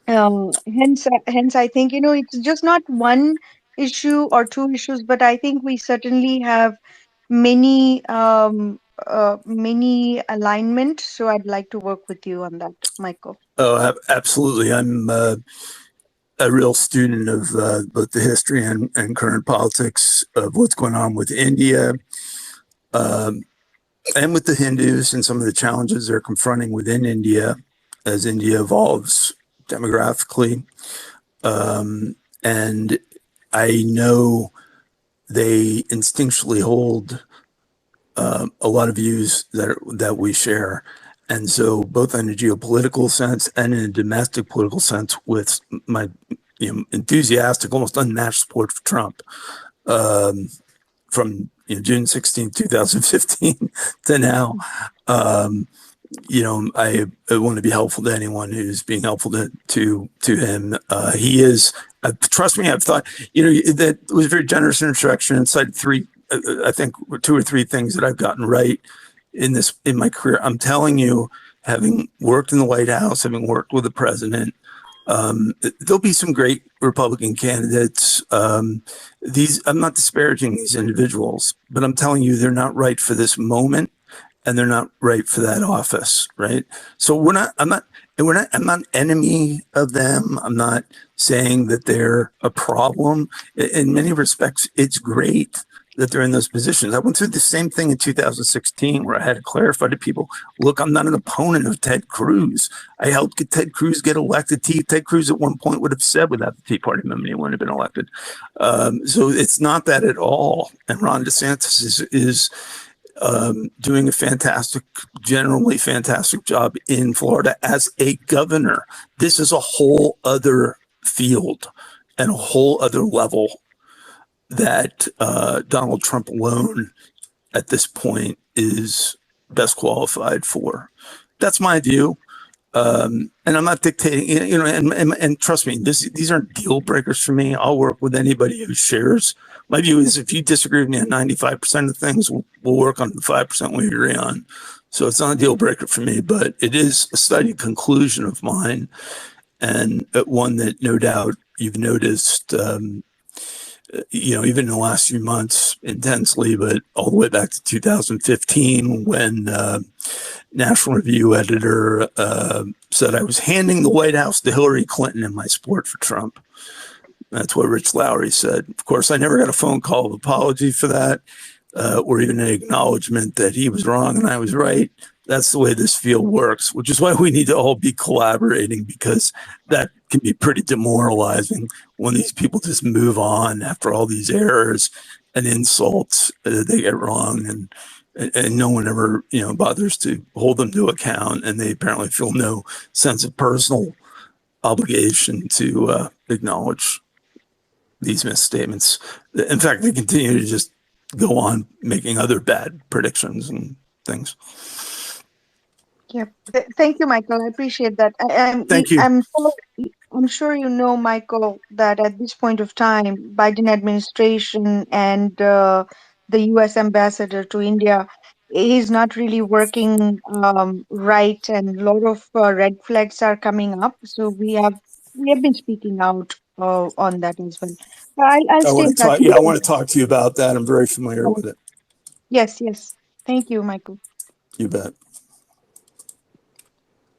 Hence, I think it's just not one issue or two issues, but I think we certainly have many many alignment. So I'd like to work with you on that, Michael. Oh, absolutely. I'm a real student of both the history and current politics of what's going on with India. And with the Hindus and some of the challenges they're confronting within India as India evolves demographically. And I know they instinctually hold a lot of views that we share. And so both in a geopolitical sense and in a domestic political sense, with my enthusiastic, almost unmatched support for Trump from June 16, 2015 to now, I want to be helpful to anyone who's being helpful to him. He is, trust me, I've thought, that was a very generous introduction and cited three I think 2 or 3 things that I've gotten right in my career. I'm telling you, having worked in the White House, having worked with the president, there'll be some great Republican candidates. I'm not disparaging these individuals, but I'm telling you, they're not right for this moment, and they're not right for that office, right? So I'm not an enemy of them. I'm not saying that they're a problem. In many respects, it's great that they're in those positions. I went through the same thing in 2016 where I had to clarify to people, look, I'm not an opponent of Ted Cruz. I helped get Ted Cruz get elected. Ted Cruz at one point would have said without the Tea Party amendment, he wouldn't have been elected. So it's not that at all. And Ron DeSantis is doing a generally fantastic job in Florida as a governor. This is a whole other field and a whole other level that Donald Trump alone at this point is best qualified for. That's my view. And I'm not dictating, and trust me, these aren't deal breakers for me. I'll work with anybody who shares. My view is if you disagree with me on 95% of things, we'll work on the 5% we agree on. So it's not a deal breaker for me, but it is a studied conclusion of mine, and one that no doubt you've noticed, even in the last few months intensely, but all the way back to 2015 when National Review editor said I was handing the White House to Hillary Clinton in my support for Trump. That's what Rich Lowry said. Of course, I never got a phone call of apology for that, or even an acknowledgement that he was wrong and I was right. That's the way this field works, which is why we need to all be collaborating, because that can be pretty demoralizing when these people just move on after all these errors and insults that they get wrong, and no one ever bothers to hold them to account, and they apparently feel no sense of personal obligation to acknowledge these misstatements. In fact, they continue to just go on making other bad predictions and things. Yeah. Thank you, Michael. I appreciate that. Thank you. I'm sure you know, Michael, that at this point of time, Biden administration and the U.S. ambassador to India is not really working right, and a lot of red flags are coming up. So we have been speaking out on that as well. But I'll stay in touch. I want to talk to you about that. I'm very familiar with it. Yes. Thank you, Michael. You bet.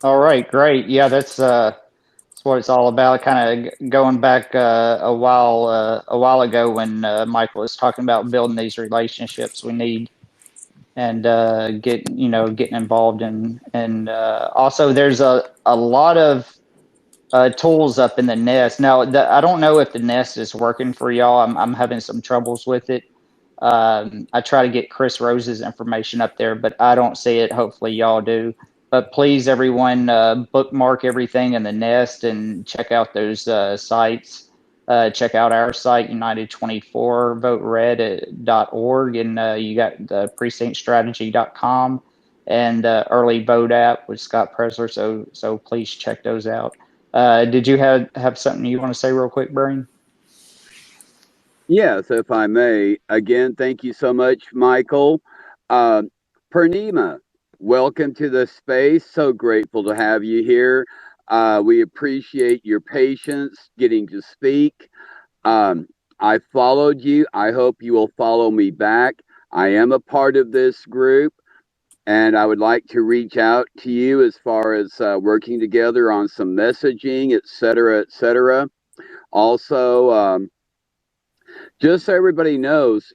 All right, great. Yeah, that's what it's all about. Kind of going back a while ago when Michael was talking about building these relationships we need, and getting involved in. And also, there's a lot of tools up in the Nest now. I don't know if the Nest is working for y'all. I'm having some troubles with it. I try to get Chris Rose's information up there, but I don't see it. Hopefully y'all do. But please, everyone, bookmark everything in the Nest and check out those sites. Check out our site, United24votered.org, and you got the precinctstrategy.com and Early Vote app with Scott Presler. So please check those out. Did you have something you want to say real quick, Brian? Yes, if I may. Again, thank you so much, Michael. Purnima, welcome to the space. So grateful to have you here. We appreciate your patience getting to speak. I followed you. I hope you will follow me back. I am a part of this group, and I would like to reach out to you as far as working together on some messaging, et cetera, et cetera. Also, just so everybody knows,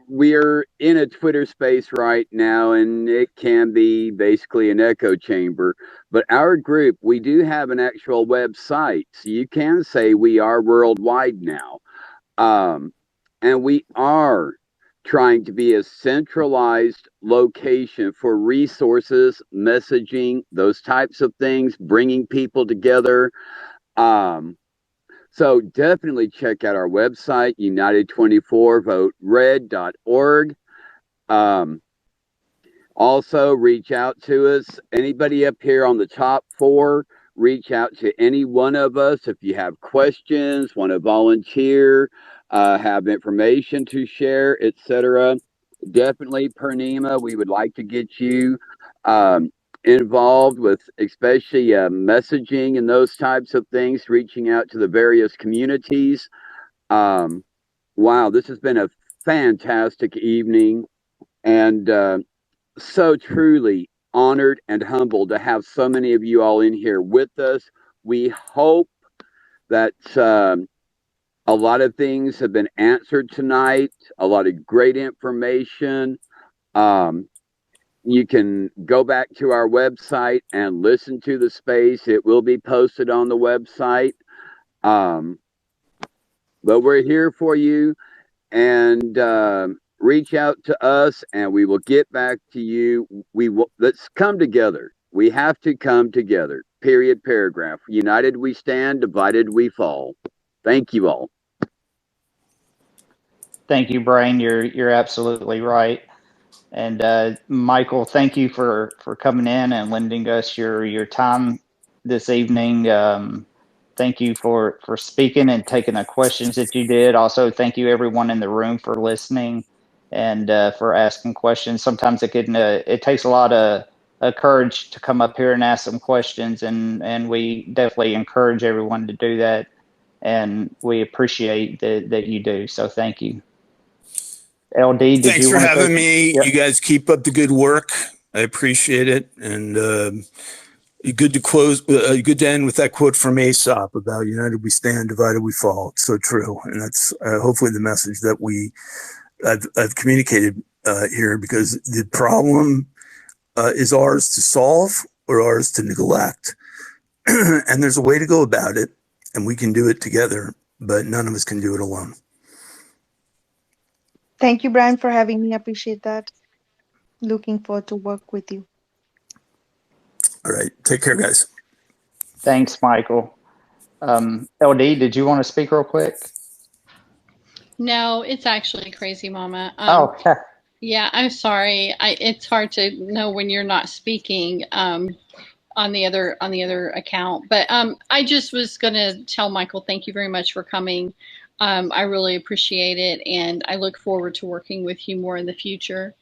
we're in a Twitter space right now, and it can be basically an echo chamber. But our group, we do have an actual website. So you can say we are worldwide now. And we are trying to be a centralized location for resources, messaging, those types of things, bringing people together. So definitely check out our website, United24votered.org. Also, reach out to us. Anybody up here on the top 4, reach out to any one of us if you have questions, want to volunteer, have information to share, etc. Definitely, Purnima, we would like to get you involved with, especially messaging and those types of things, reaching out to the various communities. Wow, this has been a fantastic evening, and so truly honored and humbled to have so many of you all in here with us. We hope that a lot of things have been answered tonight, a lot of great information. You can go back to our website and listen to the space. It will be posted on the website. But we're here for you, and reach out to us and we will get back to you. Let's come together. We have to come together. Period, paragraph. United we stand, divided we fall. Thank you all. Thank you, Brian. You're absolutely right. And Michael, thank you for coming in and lending us your time this evening. Thank you for speaking and taking the questions that you did. Also, thank you everyone in the room for listening and for asking questions. Sometimes it takes a lot of courage to come up here and ask some questions, and we definitely encourage everyone to do that. And we appreciate that you do. So thank you. LD, did Thanks you for want having me. Yep. You guys keep up the good work. I appreciate it. And good to end with that quote from Aesop about united we stand, divided we fall. It's so true. And that's hopefully the message that I've communicated here, because the problem is ours to solve or ours to neglect. And there's a way to go about it, and we can do it together, but none of us can do it alone. Thank you, Brian, for having me. I appreciate that. Looking forward to work with you. All right. Take care, guys. Thanks, Michael. LD, did you want to speak real quick? No, it's actually Crazy Mama. Yeah, I'm sorry. It's hard to know when you're not speaking on the other account. But I just was going to tell Michael, thank you very much for coming. I really appreciate it, and I look forward to working with you more in the future.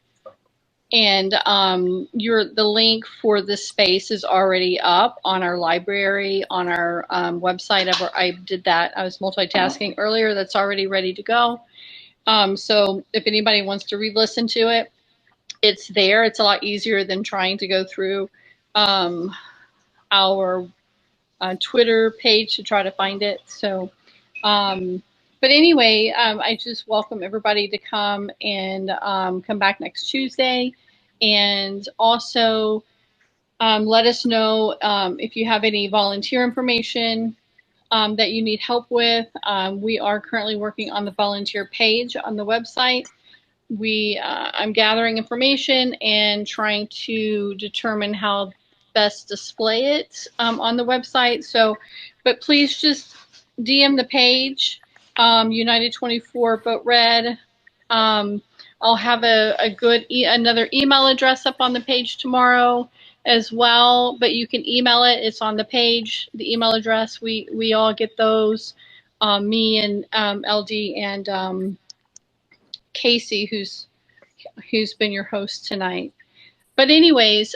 And the link for this space is already up on our library, on our website. I did that. I was multitasking earlier. That's already ready to go. So if anybody wants to re-listen to it, it's there. It's a lot easier than trying to go through our Twitter page to try to find it. So, but anyway, I just welcome everybody to come and come back next Tuesday. And also let us know if you have any volunteer information that you need help with. We are currently working on the volunteer page on the website. I'm gathering information and trying to determine how best display it on the website. So, but please just DM the page, United 24 Vote Red. I'll have another email address up on the page tomorrow as well, but you can email it. It's on the page, the email address. We all get those. Me and LD and Casey, who's been your host tonight. But anyways,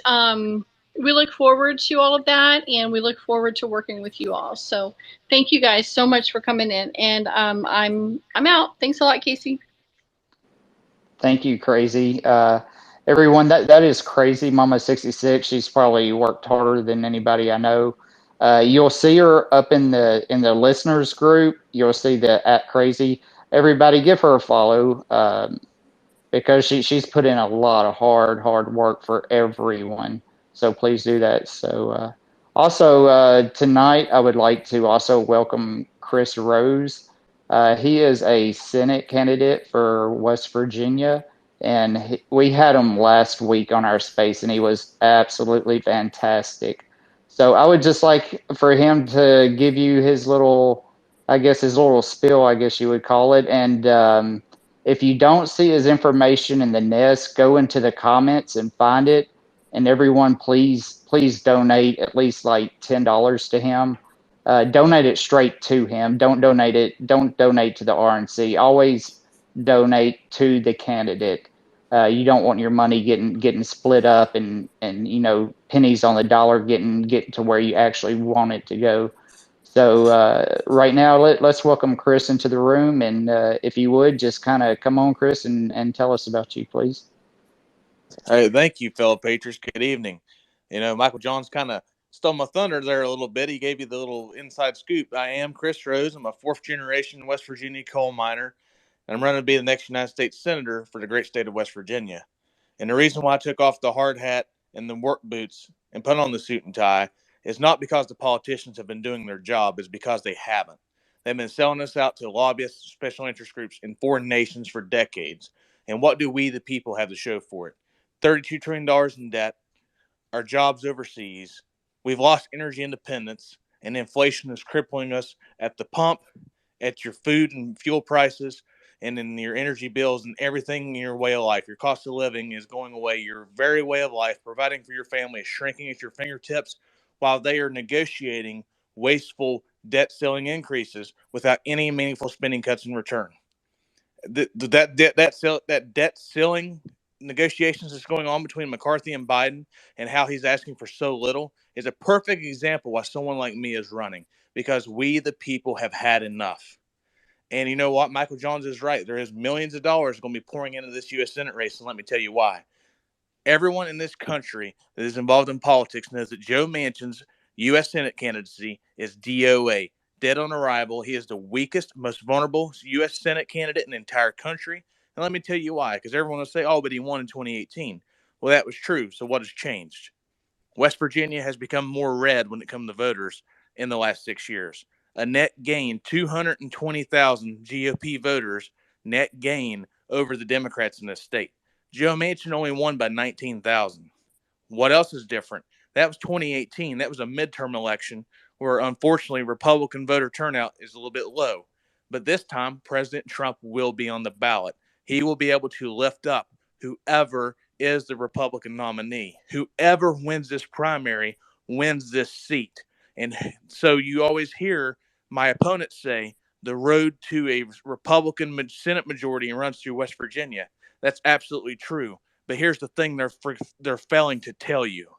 we look forward to all of that, and we look forward to working with you all. So thank you guys so much for coming in, and I'm out. Thanks a lot, Casey. Thank you, Crazy. Everyone, that is Crazy Mama 66. She's probably worked harder than anybody I know. You'll see her up in the listeners group. You'll see the @Crazy. Everybody, give her a follow because she's put in a lot of hard work for everyone. So please do that. So also tonight, I would like to also welcome Chris Rose. He is a Senate candidate for West Virginia, and we had him last week on our space, and he was absolutely fantastic. So I would just like for him to give you his little spiel, I guess you would call it. And if you don't see his information in the nest, go into the comments and find it and everyone, please donate at least like $10 to him. Donate it straight to him. Don't donate to the RNC. Always donate to the candidate. You don't want your money getting split up and pennies on the dollar getting to where you actually want it to go. So right now, let's welcome Chris into the room, and if you would just kind of come on, Chris, and tell us about you, please. Hey, thank you, fellow patriots. Good evening. Michael Johns kind of stole my thunder there a little bit. He gave you the little inside scoop. I am Chris Rose. I'm a fourth-generation West Virginia coal miner, and I'm running to be the next United States Senator for the great state of West Virginia. And the reason why I took off the hard hat and the work boots and put on the suit and tie is not because the politicians have been doing their job, it's because they haven't. They've been selling us out to lobbyists, special interest groups in foreign nations for decades. And what do we, the people, have to show for it? $32 trillion in debt, our jobs overseas, we've lost energy independence, and inflation is crippling us at the pump, at your food and fuel prices, and in your energy bills and everything in your way of life. Your cost of living is going away. Your very way of life, providing for your family, is shrinking at your fingertips while they are negotiating wasteful debt ceiling increases without any meaningful spending cuts in return. That debt ceiling negotiations that's going on between McCarthy and Biden and how he's asking for so little is a perfect example why someone like me is running, because we, the people, have had enough. And you know what? Michael Johns is right. There is millions of dollars going to be pouring into this U.S. Senate race, and let me tell you why. Everyone in this country that is involved in politics knows that Joe Manchin's U.S. Senate candidacy is DOA, dead on arrival. He is the weakest, most vulnerable U.S. Senate candidate in the entire country. And let me tell you why, because everyone will say, oh, but he won in 2018. Well, that was true. So what has changed? West Virginia has become more red when it comes to voters in the last 6 years. A net gain, 220,000 GOP voters, net gain over the Democrats in this state. Joe Manchin only won by 19,000. What else is different? That was 2018. That was a midterm election where, unfortunately, Republican voter turnout is a little bit low. But this time, President Trump will be on the ballot. He will be able to lift up whoever is the Republican nominee. Whoever wins this primary wins this seat. And so you always hear my opponents say the road to a Republican Senate majority runs through West Virginia. That's absolutely true. But here's the thing they're failing to tell you.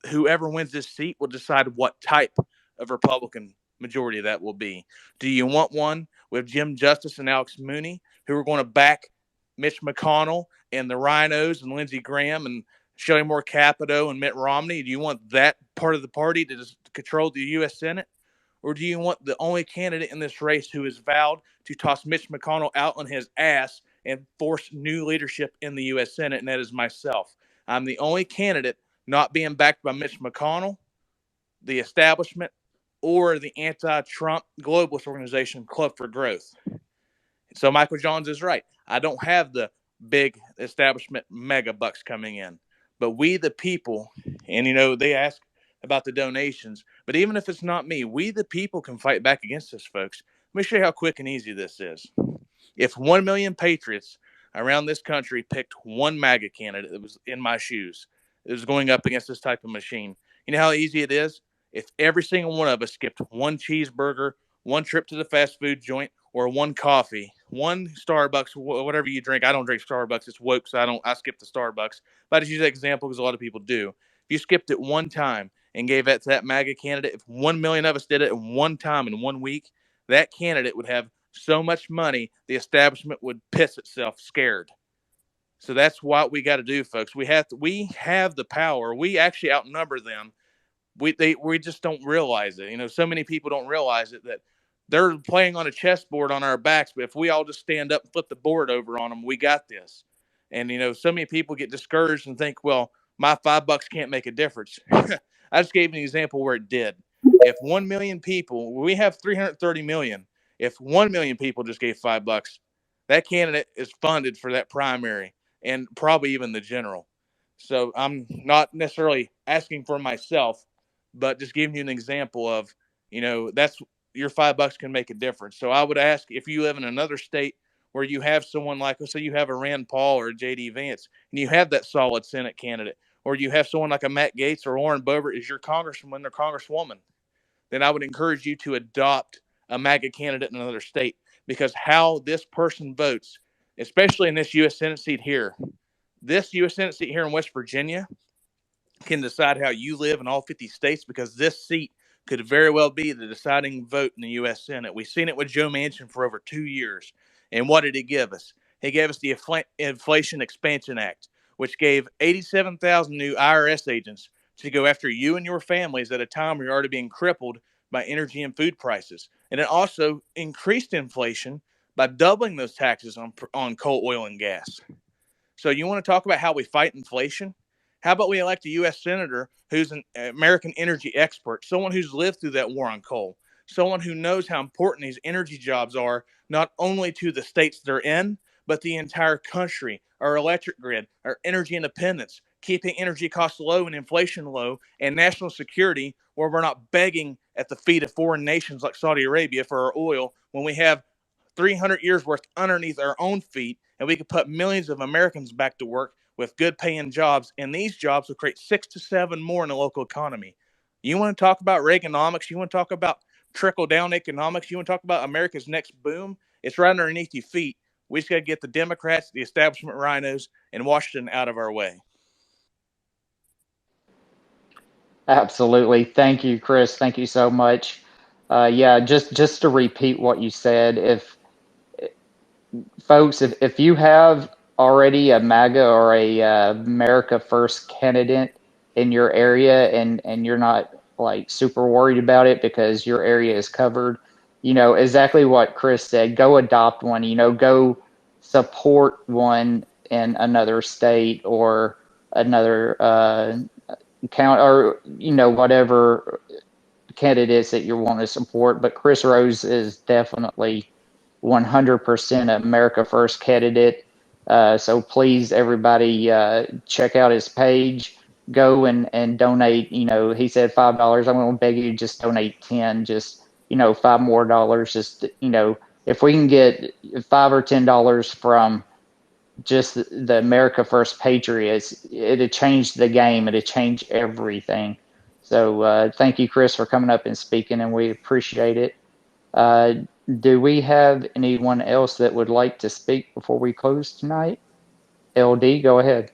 Whoever wins this seat will decide what type of Republican majority that will be. Do you want one with Jim Justice and Alex Mooney, who are going to back Mitch McConnell and the Rhinos and Lindsey Graham and Shelley Moore Capito and Mitt Romney? Do you want that part of the party to just control the U.S. Senate? Or do you want the only candidate in this race who has vowed to toss Mitch McConnell out on his ass and force new leadership in the U.S. Senate? And that is myself. I'm the only candidate not being backed by Mitch McConnell, the establishment, or the anti-Trump globalist organization Club for Growth. So Michael Johns is right. I don't have the big establishment mega bucks coming in. But we, the people, and they ask about the donations, but even if it's not me, we, the people, can fight back against this, folks. Let me show you how quick and easy this is. If 1 million patriots around this country picked one MAGA candidate that was in my shoes, it was going up against this type of machine, you know how easy it is? If every single one of us skipped one cheeseburger, one trip to the fast food joint, or one coffee, one Starbucks, whatever you drink. I don't drink Starbucks. It's woke, so I skip the Starbucks. But I just use that example because a lot of people do. If you skipped it one time and gave that to that MAGA candidate, if 1 million of us did it in one time in 1 week, that candidate would have so much money, the establishment would piss itself scared. So that's what we got to do, folks. We have the power. We actually outnumber them. We just don't realize it. So many people don't realize it, that they're playing on a chessboard on our backs, but if we all just stand up and flip the board over on them, we got this. And, so many people get discouraged and think, well, my $5 can't make a difference. I just gave an example where it did. If 1 million people, we have 330 million. If 1 million people just gave $5, that candidate is funded for that primary and probably even the general. So I'm not necessarily asking for myself, but just giving you an example of, that's your $5 can make a difference. So I would ask, if you live in another state where you have someone like, let's say you have a Rand Paul or a J.D. Vance, and you have that solid Senate candidate, or you have someone like a Matt Gaetz or Lauren Boebert as your congressman or congresswoman, then I would encourage you to adopt a MAGA candidate in another state, because how this person votes, especially in this U.S. Senate seat here, this U.S. Senate seat here in West Virginia can decide how you live in all 50 states, because this seat could very well be the deciding vote in the U.S. Senate. We've seen it with Joe Manchin for over 2 years. And what did he give us? He gave us the Inflation Expansion Act, which gave 87,000 new IRS agents to go after you and your families at a time where you're already being crippled by energy and food prices. And it also increased inflation by doubling those taxes on coal, oil, and gas. So you want to talk about how we fight inflation? How about we elect a U.S. senator who's an American energy expert, someone who's lived through that war on coal, someone who knows how important these energy jobs are, not only to the states they're in, but the entire country, our electric grid, our energy independence, keeping energy costs low and inflation low, and national security, where we're not begging at the feet of foreign nations like Saudi Arabia for our oil when we have 300 years worth underneath our own feet, and we could put millions of Americans back to work with good paying jobs, and these jobs will create 6 to 7 more in the local economy. You want to talk about Reaganomics? You want to talk about trickle down economics? You want to talk about America's next boom? It's right underneath your feet. We just got to get the Democrats, the establishment rhinos, and Washington out of our way. Absolutely. Thank you, Chris. Thank you so much. Yeah, just to repeat what you said, if folks, if you have already a MAGA or a America First candidate in your area, and you're not like super worried about it because your area is covered, exactly what Chris said, go adopt one, go support one in another state or another count, or whatever candidates that you want to support. But Chris Rose is definitely 100% America First candidate. So please, everybody, check out his page. Go and donate. He said $5. I'm going to beg you, just donate 10. Just $5 more. Just if we can get $5 or $10 from just the America First Patriots, it'd change the game. It'd change everything. So thank you, Chris, for coming up and speaking, and we appreciate it. Do we have anyone else that would like to speak before we close tonight? LD, go ahead.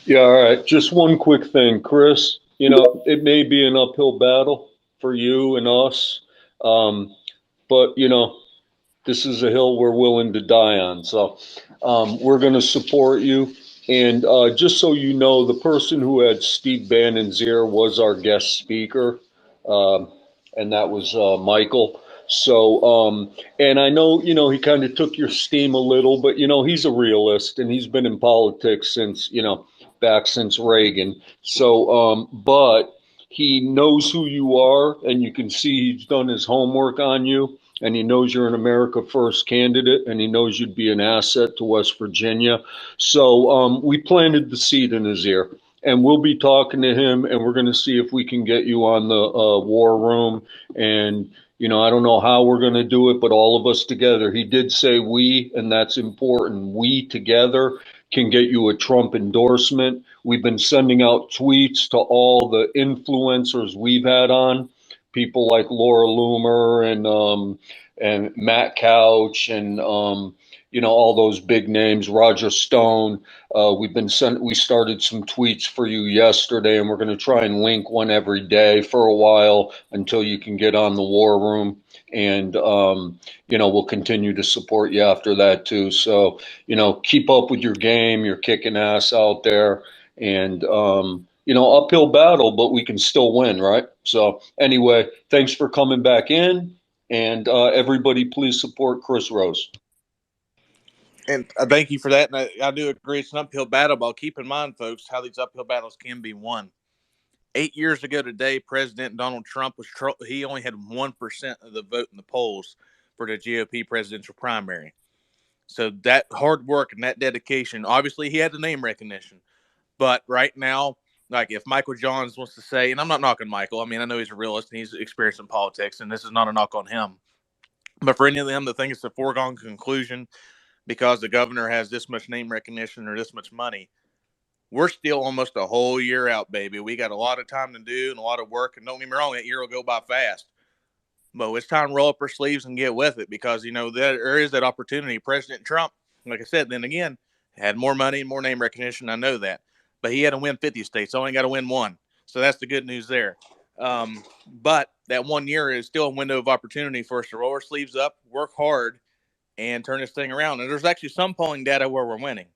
Yeah, all right. Just one quick thing, Chris. It may be an uphill battle for you and us, but this is a hill we're willing to die on. So we're going to support you. And just so you know, the person who had Steve Bannon's ear was our guest speaker, and that was Michael. So, and I know, he kind of took your steam a little, but, he's a realist, and he's been in politics since, back since Reagan. So, but he knows who you are, and you can see he's done his homework on you, and he knows you're an America First candidate, and he knows you'd be an asset to West Virginia. So we planted the seed in his ear, and we'll be talking to him, and we're going to see if we can get you on the war room. And I don't know how we're going to do it, but all of us together. He did say we, and that's important. We together can get you a Trump endorsement. We've been sending out tweets to all the influencers we've had on, people like Laura Loomer and Matt Couch and all those big names, Roger Stone. We started some tweets for you yesterday, and we're going to try and link one every day for a while until you can get on the war room. And, we'll continue to support you after that too. So, keep up with your game. You're kicking ass out there, and, uphill battle, but we can still win, right? So anyway, thanks for coming back in, and everybody please support Chris Rose. And thank you for that. And I do agree it's an uphill battle, but keep in mind, folks, how these uphill battles can be won. 8 years ago today, President Donald Trump he only had 1% of the vote in the polls for the GOP presidential primary. So that hard work and that dedication, obviously he had the name recognition. But right now, like if Michael Johns wants to say, and I'm not knocking Michael, I mean, I know he's a realist and he's experienced in politics, and this is not a knock on him. But for any of them that think it's a foregone conclusion because the governor has this much name recognition or this much money, we're still almost a whole year out, baby. We got a lot of time to do and a lot of work. And don't get me wrong, that year will go by fast. But it's time to roll up our sleeves and get with it because, there is that opportunity. President Trump, like I said, then again, had more money and more name recognition. I know that. But he had to win 50 states. Only got to win one. So that's the good news there. But that 1 year is still a window of opportunity for us to roll our sleeves up, work hard, and turn this thing around. And there's actually some polling data where we're winning.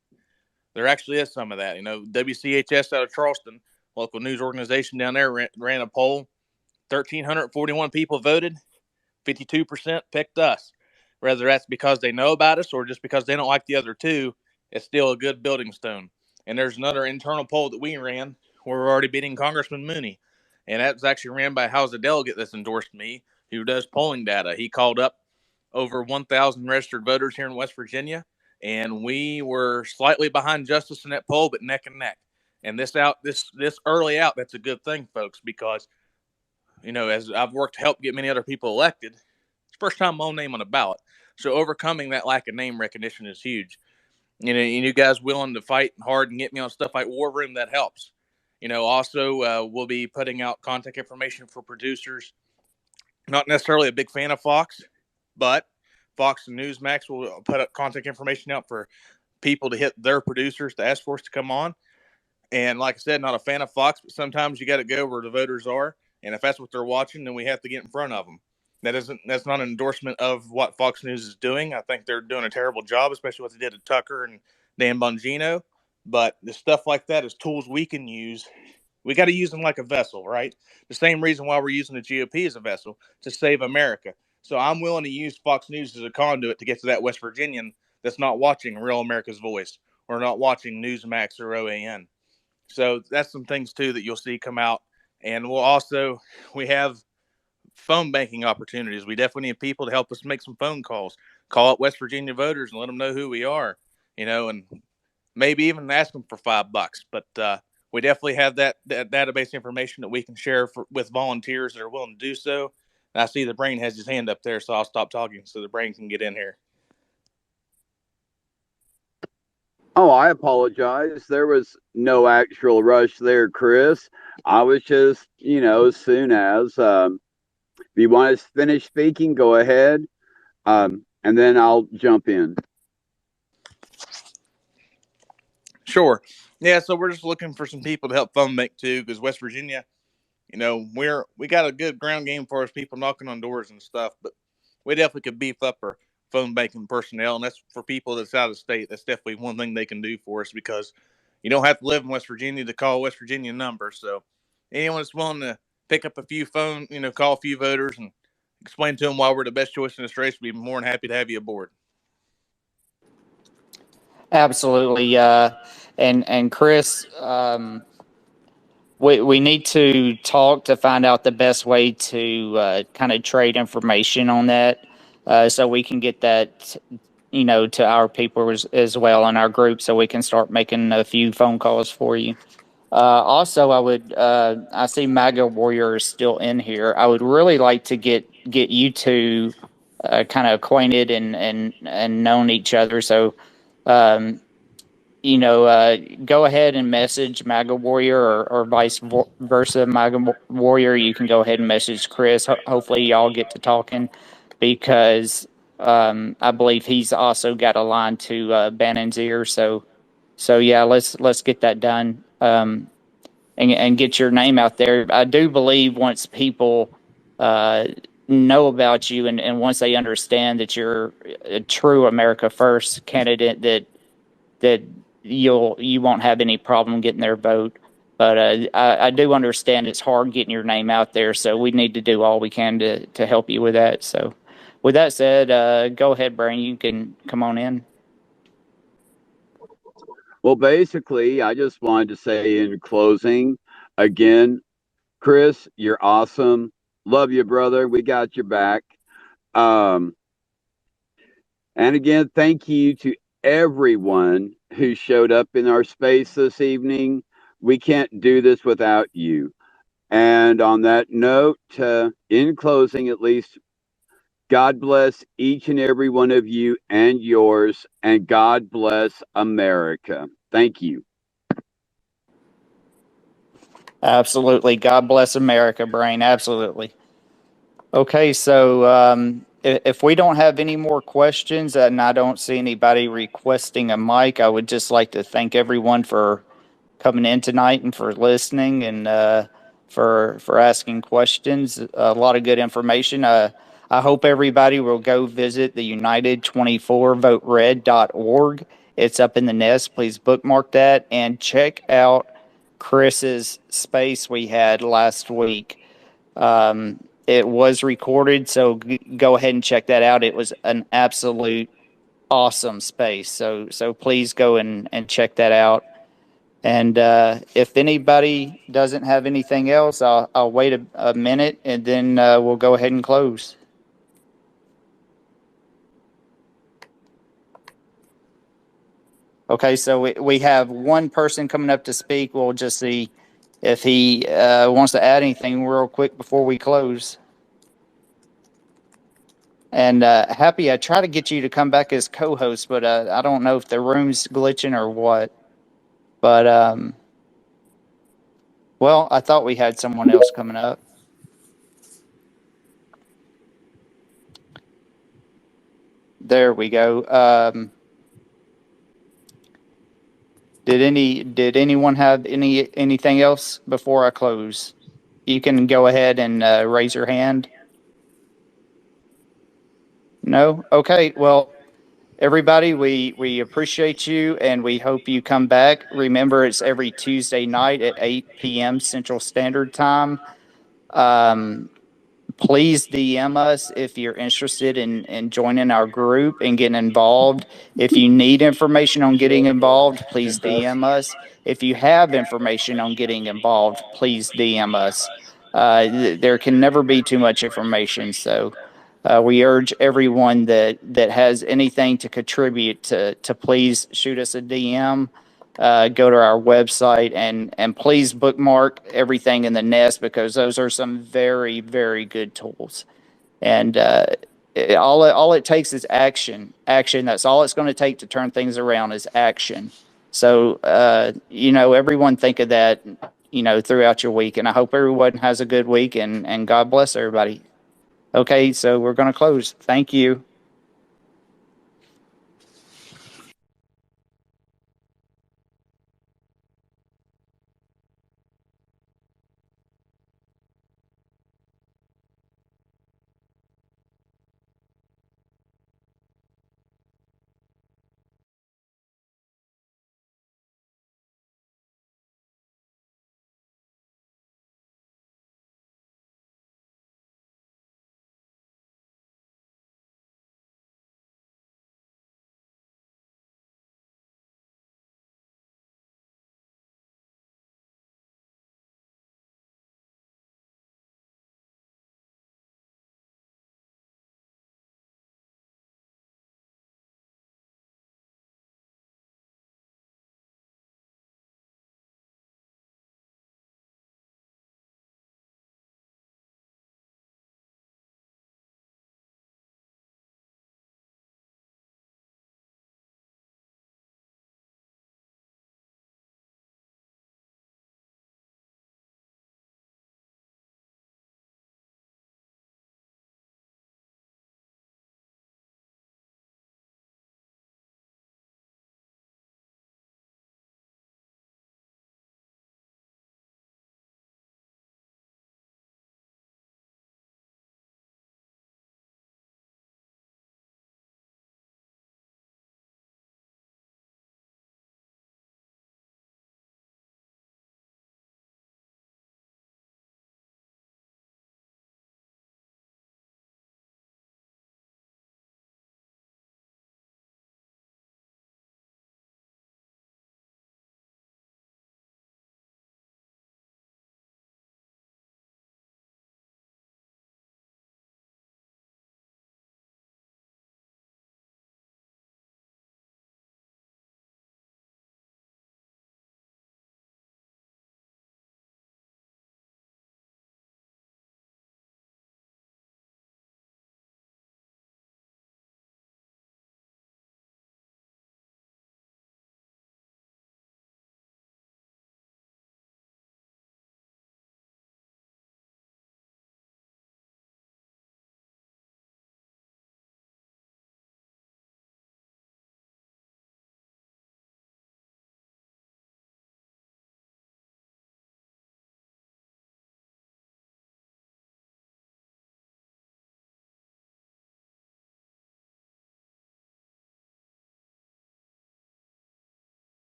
There actually is some of that. WCHS out of Charleston, local news organization down there, ran a poll. 1,341 people voted. 52% picked us. Whether that's because they know about us or just because they don't like the other two, it's still a good building stone. And there's another internal poll that we ran where we're already beating Congressman Mooney. And that's actually ran by House of Delegate that's endorsed me, who does polling data. He called up over 1,000 registered voters here in West Virginia, and we were slightly behind Justice in that poll, but neck and neck. And this early out, that's a good thing, folks, because as I've worked to help get many other people elected, it's the first time my own name on the ballot. So overcoming that lack of name recognition is huge. You guys willing to fight hard and get me on stuff like War Room, that helps. Also, we'll be putting out contact information for producers. Not necessarily a big fan of Fox, but Fox and Newsmax will put up contact information out for people to hit their producers to ask for us to come on. And like I said, not a fan of Fox, but sometimes you got to go where the voters are. And if that's what they're watching, then we have to get in front of them. That's not an endorsement of what Fox News is doing. I think they're doing a terrible job, especially what they did to Tucker and Dan Bongino. But the stuff like that is tools we can use. We got to use them like a vessel, right? The same reason why we're using the GOP as a vessel, to save America. So I'm willing to use Fox News as a conduit to get to that West Virginian that's not watching Real America's Voice or not watching Newsmax or OAN. So that's some things, too, that you'll see come out. And we have phone banking opportunities. We definitely need people to help us make some phone calls. Call up West Virginia voters and let them know who we are, and maybe even ask them for $5. But we definitely have that database information that we can share with volunteers that are willing to do so. And I see the Brain has his hand up there, so I'll stop talking so the Brain can get in here. Oh, I apologize. There was no actual rush there, Chris. I was just, as soon as if you want to finish speaking, go ahead, and then I'll jump in. Sure. Yeah, so we're just looking for some people to help phone bank too, because West Virginia, we got a good ground game for us, people knocking on doors and stuff, but we definitely could beef up our phone banking personnel, and that's for people that's out of state. That's definitely one thing they can do for us, because you don't have to live in West Virginia to call a West Virginia number. So anyone that's willing to pick up a few call a few voters and explain to them why we're the best choice in this race, we'd be more than happy to have you aboard. Absolutely. And Chris, we need to talk to find out the best way to kind of trade information on that, so we can get that, to our people as well in our group, so we can start making a few phone calls for you. Also, I see MAGA Warrior is still in here. I would really like to get you two kind of acquainted and known each other. So, go ahead and message MAGA Warrior or vice versa. MAGA Warrior, you can go ahead and message Chris. Hopefully y'all get to talking, because I believe he's also got a line to Bannon's ear. So yeah, let's get that done, and get your name out there. I do believe once people know about you and once they understand that you're a true America First candidate, that you won't have any problem getting their vote. But I do understand it's hard getting your name out there, so we need to do all we can to help you with that. So with that said, go ahead, Brian, you can come on in. Well, basically, I just wanted to say in closing, again, Chris, you're awesome. Love you, brother. We got your back. And again, thank you to everyone who showed up in our space this evening. We can't do this without you. And on that note, in closing, at least, God bless each and every one of you and yours, and God bless America. Thank you. Absolutely. God bless America, Brain. Absolutely. Okay, so if we don't have any more questions and I don't see anybody requesting a mic, I would just like to thank everyone for coming in tonight and for listening and for asking questions. A lot of good information. I hope everybody will go visit the United24votered.org. It's up in the nest. Please bookmark that and check out Chris's space we had last week. It was recorded, so go ahead and check that out. It was an absolute awesome space. So please go and check that out. And if anybody doesn't have anything else, I'll wait a minute and then we'll go ahead and close. Okay, so we have one person coming up to speak. We'll just see if he wants to add anything real quick before we close. And Happy, I try to get you to come back as co-host, but I don't know if the room's glitching or what. But, well, I thought we had someone else coming up. There we go. Did anyone have anything else before I close? You can go ahead and raise your hand. No? Okay, well, everybody, we appreciate you and we hope you come back. Remember, it's every Tuesday night at 8 p.m. Central Standard Time. Please DM us if you're interested in joining our group and getting involved. If you need information on getting involved, please DM us. If you have information on getting involved, please DM us. There can never be too much information, so we urge everyone that has anything to contribute to please shoot us a DM. Go to our website and please bookmark everything in the nest because those are some very, very good tools. And all it takes is action. Action. That's all it's going to take to turn things around is action. So, everyone think of that, throughout your week. And I hope everyone has a good week and God bless everybody. Okay, so we're going to close. Thank you.